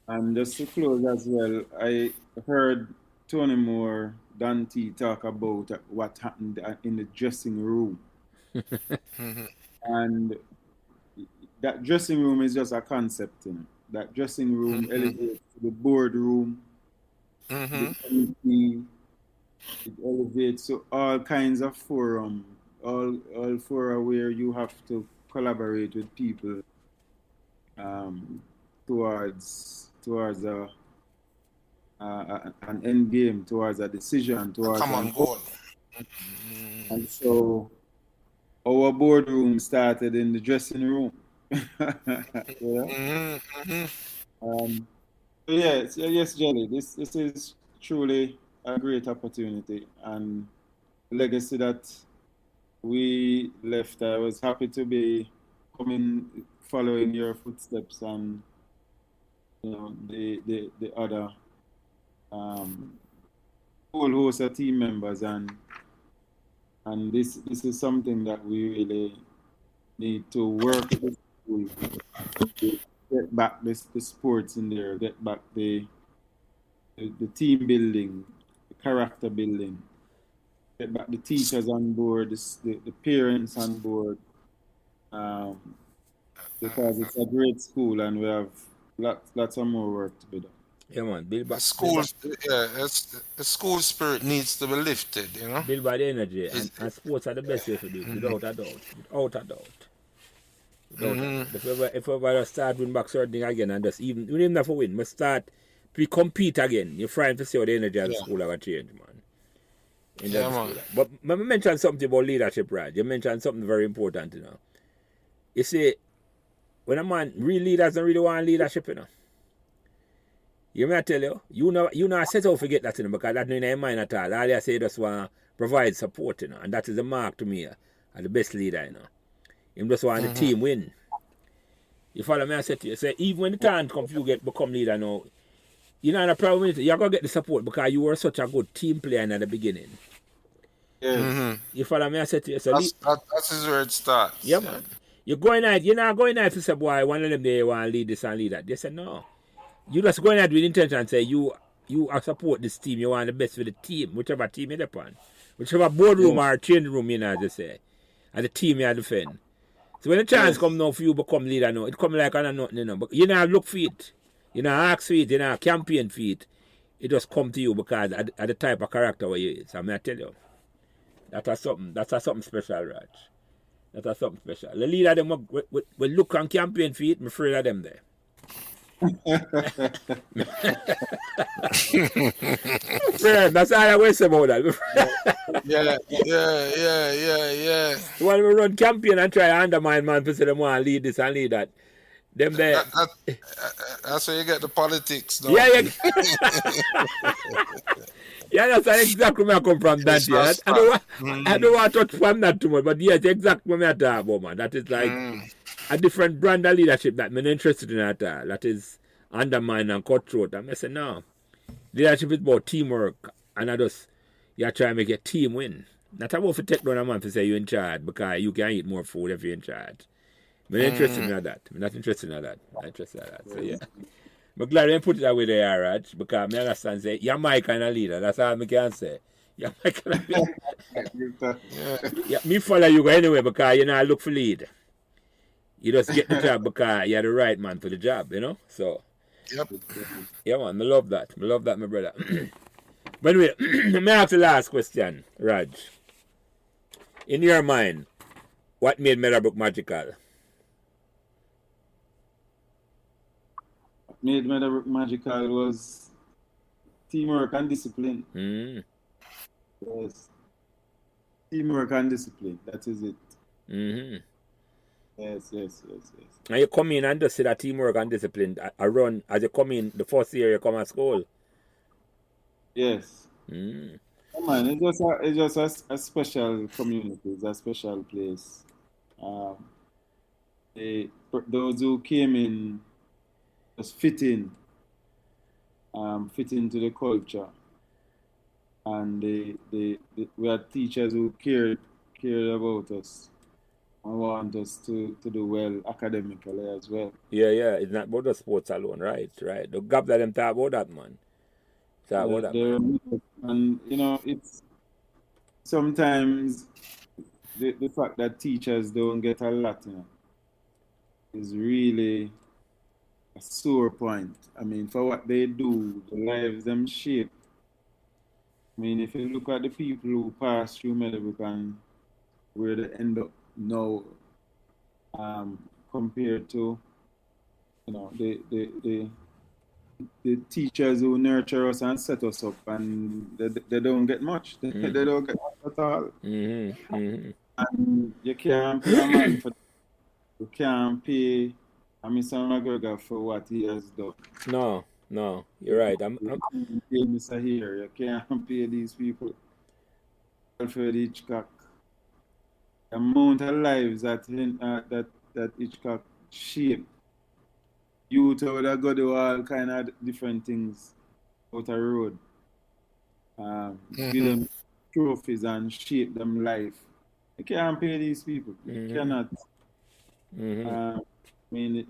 And just to close as well, I heard Tony Moore, Dante talk about what happened in the dressing room, and that dressing room is just a concept, you know. That dressing room elevates to the boardroom, the committee, it elevates to all kinds of forum, all fora where you have to collaborate with people towards an end game, towards a decision, towards common goal. And so our boardroom started in the dressing room. Yes, Jelly. This is truly a great opportunity and legacy that we left. I was happy to be following your footsteps, and the other whole host of team members, and this is something that we really need to work with. Get back the sports in there, get back the team building, the character building, get back the teachers on board, the parents on board, because it's a great school and we have lots of more work to be done. Yeah, man, build back. The school spirit needs to be lifted, you know. Build by the energy, and sports are the best way to do it, without a doubt. If we ever start winning back certain thing again, and just even not for win, we start we compete again. You're trying to see how the energy of the school have changed, man. Man. But I mentioned something about leadership, Radgh. You mentioned something very important, you know. You see, when a man real leaders don't really want leadership, you know. You may tell you know set out to forget that, you know, because that's not in your mind at all. All you say you just want to provide support, you know, and that is the mark to me, the best leader, you know. Him just want the team win. You follow me? I said to you, say, even when the time comes, you become leader now, you know, the problem is you're going to get the support because you were such a good team player in the beginning. Yes. You follow me? I said to you, so That's where it starts. yeah, man. You're not going out to say, boy, one of them they want to lead this and lead that. They said, no. You just going out with intention and say, you are support this team, you want the best for the team, whichever team you're upon. Whichever boardroom or changing room, you know, as they say. And the team you defend. So when the chance come now for you become leader now, it come like on nothing, you know. But you know, look for it. You know, ask for it, you know, campaign for it. It just come to you because of the type of character what you is. I mean, I tell you. That's something special, Raj. That's something special. The leader them will look on campaign for it, I'm afraid of them there. Friend, that's all I will say about that. Yeah. When we run campaign and try to undermine man for say them want to lead this and lead that. Them there. That's where you get the politics, no? Yeah. Yeah, that's exactly where I come from, that. Yeah. I don't want to touch from that too much, but yes, exactly what I talk about, man. That is like a different brand of leadership that I'm interested in at all. That is undermine and cutthroat. I say, no. Leadership is about teamwork, and you try to make a team win. Not about to take down a man to say you're in charge because you can eat more food if you're in charge. I'm not interested in that. I'm not interested in that. So, yeah. I'm glad they put it that way there, Raj, because I understand say, you're my kind of leader. That's all I can say. You're my kind of leader. Yeah, me follow you anyway because you know I look for lead. You just get the job because you're the right man for the job, you know? So, yeah, man, I love that. I love that, my brother. But anyway, let me ask the last question, Raj. In your mind, what made Meadowbrook magical? What made Meadowbrook magical was teamwork and discipline. Yes. Teamwork and discipline. That is it. Yes. And you come in and just see that teamwork and discipline run as you come in the first year you come at school. Yes. Come on, it's just a special community. It's a special place. Those who came in just fit into the culture, and we had teachers who cared about us. I want us to do well academically as well. Yeah. It's not about the sports alone, right? The gap that them talk about that, man. And you know, it's sometimes the fact that teachers don't get a lot, you know, is really a sore point. I mean, for what they do, the lives them shape. I mean, if you look at the people who pass through Meadowbrook and where they end up now, compared to, you know, the teachers who nurture us and set us up, and they don't get much. They don't get much at all. And you can't pay a man for. You can't pay Mr. McGregor for what he has done. No, you're right. I'm pay Mr. Here. You can't pay these people. Alfred Hitchcock. The amount of lives that Hitchcock shaped. Youth would have got to all kind of different things out the road. Give them trophies and shape them life. You can't pay these people. You cannot. I mean,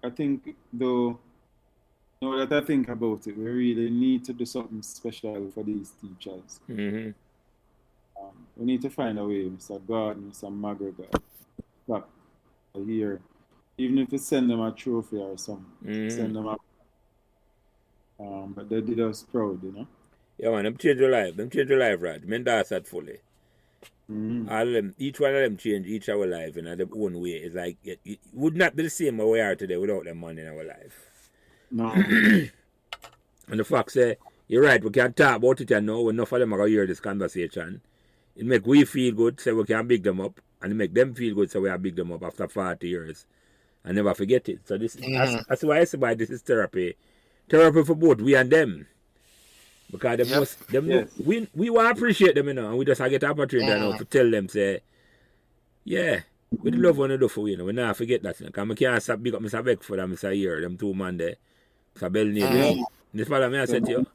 I think, though, now that I think about it, we really need to do something special for these teachers. We need to find a way, Mr. Gordon, Mr. McGregor, back here. Even if we send them a trophy or something, send them a. But they did us proud, you know. Yeah, man, them change your life, Raj. Men that's that fully. All of them, each one of them change each our life in their own way. It's like it would not be the same way we are today without them man in our life. No. And the fact say, you're right, we can talk about it and know enough of them are going to hear this conversation. It make we feel good, so we can big them up, and it make them feel good, so we can big them up after 40 years. And never forget it. So that's why I say why this is therapy. Therapy for both we and them. Because we want to appreciate them, you know, and we just get an opportunity now to tell them, say, yeah, We the love one to do for we, we not forget that. Because I can't stop big up Mr. Beckford and Mr. Year, them two man there. Mr. Bell Navy. This part I said to you.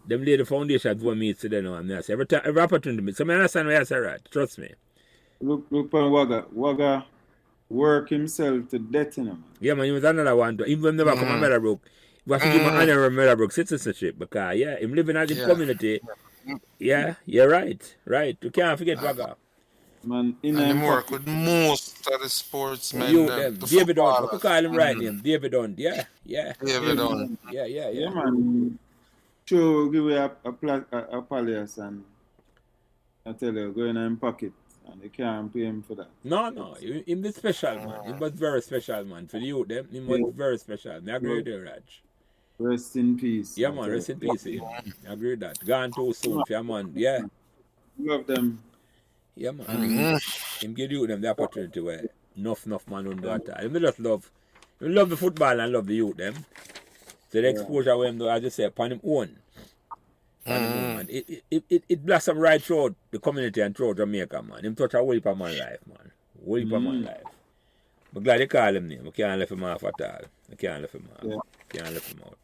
Them lay the foundation for me today now. And I say, every opportunity. So I understand what I say, right? Trust me. Look on Wagga. Wagga work himself to death, you know. Yeah, man, he was another one. Even when never come to Meadowbrook, we have to give him honorary Meadowbrook citizenship. Because, yeah, him living at the community. Yeah, you're right. Right. You can't forget Wagga. Man, in and him work with most of the sportsmen. You, them. David Hunt. We call him right name. David Hunt. Yeah. David Hunt. Yeah, man. Sure, give you a palace and I tell you, go in and pocket. And you can't pay him for that. No. Him the special, man. He was very special, man. For the youth, them. He was very special. I agree with you, Raj. Rest in peace. Yeah, man. Rest in peace. I agree with that. Gone too soon, yeah, man. Yeah. Love them. Yeah, man. Him give you them the opportunity where enough man don't do that. Him just love the football and love the youth, them. So the exposure with him, though, as I say, upon him own. Man. It blossom right throughout the community and throughout Jamaica, man. Him touch a whole heap of man life, man. Whole heap of man life. I'm glad you call him name. I can't let him off at all. I can't let him off. Yeah. Can't let him out.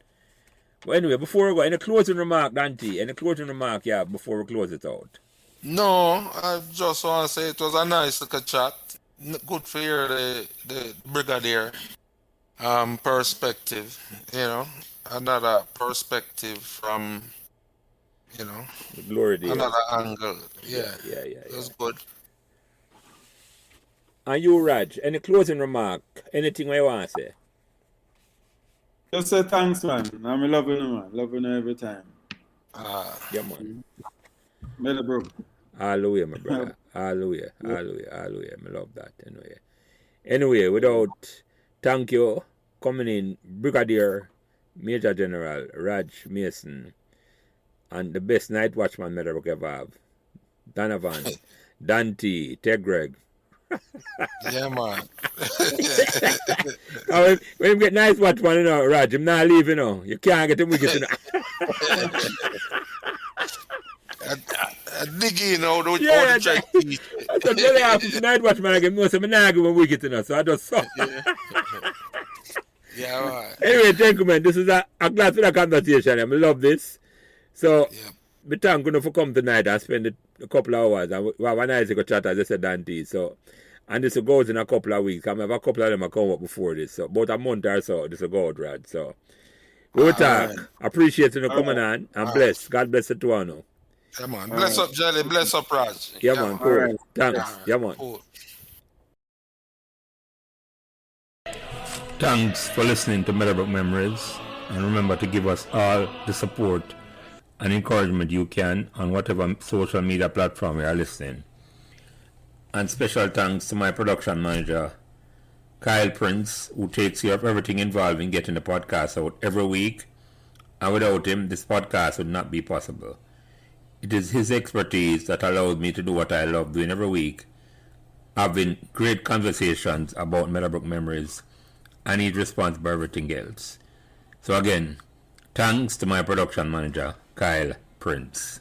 But anyway, before we go, any closing remark, Dante? Any closing remark, yeah, before we close it out? No, I just want to say it was a nice little chat. Good to hear the Brigadier perspective, you know, another perspective from, you know, The glory there. another angle. Yeah, Yeah. it was good. And you, Raj, any closing remark? Anything you want to say? Just say thanks, man. I'm loving you, man. Loving you every time. Yeah, man. Meadowbrook. Hallelujah, my brother. Hallelujah. I love that. Anyway, without thank you, coming in, Brigadier, Major General Radgh Mason, and the best night watchman Meadowbrook ever have, Donovan, Dante, Tegreg. Yeah, man. When you get nice watchman, you know, Raj, him not leave, you know. You can't get him wicked, you know. I dig in all those Yeah, all the check. I said, well, I have to night watchman again. No, so I'm not going to wicked, you know. So I just saw. Yeah, man. Anyway, gentlemen, this is a glad for the conversation. I love this. So, we thank you for coming tonight and spend a couple of hours. And we have a nice chat, as I said, Dante. So, and this will go in a couple of weeks. I have a couple of them come up before this. So, about a month or so, this will go out, Rad. So, we will talk. Appreciate you coming on. And bless. God bless you to all. Yeah, man. Bless up, Jelly. Bless up, Raj. Yeah, man. Cool. Right. Thanks. Yeah, man. Cool. Thanks for listening to Meadowbrook Memories, and remember to give us all the support and encouragement you can on whatever social media platform you are listening. And special thanks to my production manager, Kyle Prince, who takes care of everything involving getting the podcast out every week, and without him, this podcast would not be possible. It is his expertise that allows me to do what I love doing every week, having great conversations about Meadowbrook Memories, and he's responsible for everything else. So again, thanks to my production manager, Kyle Prince.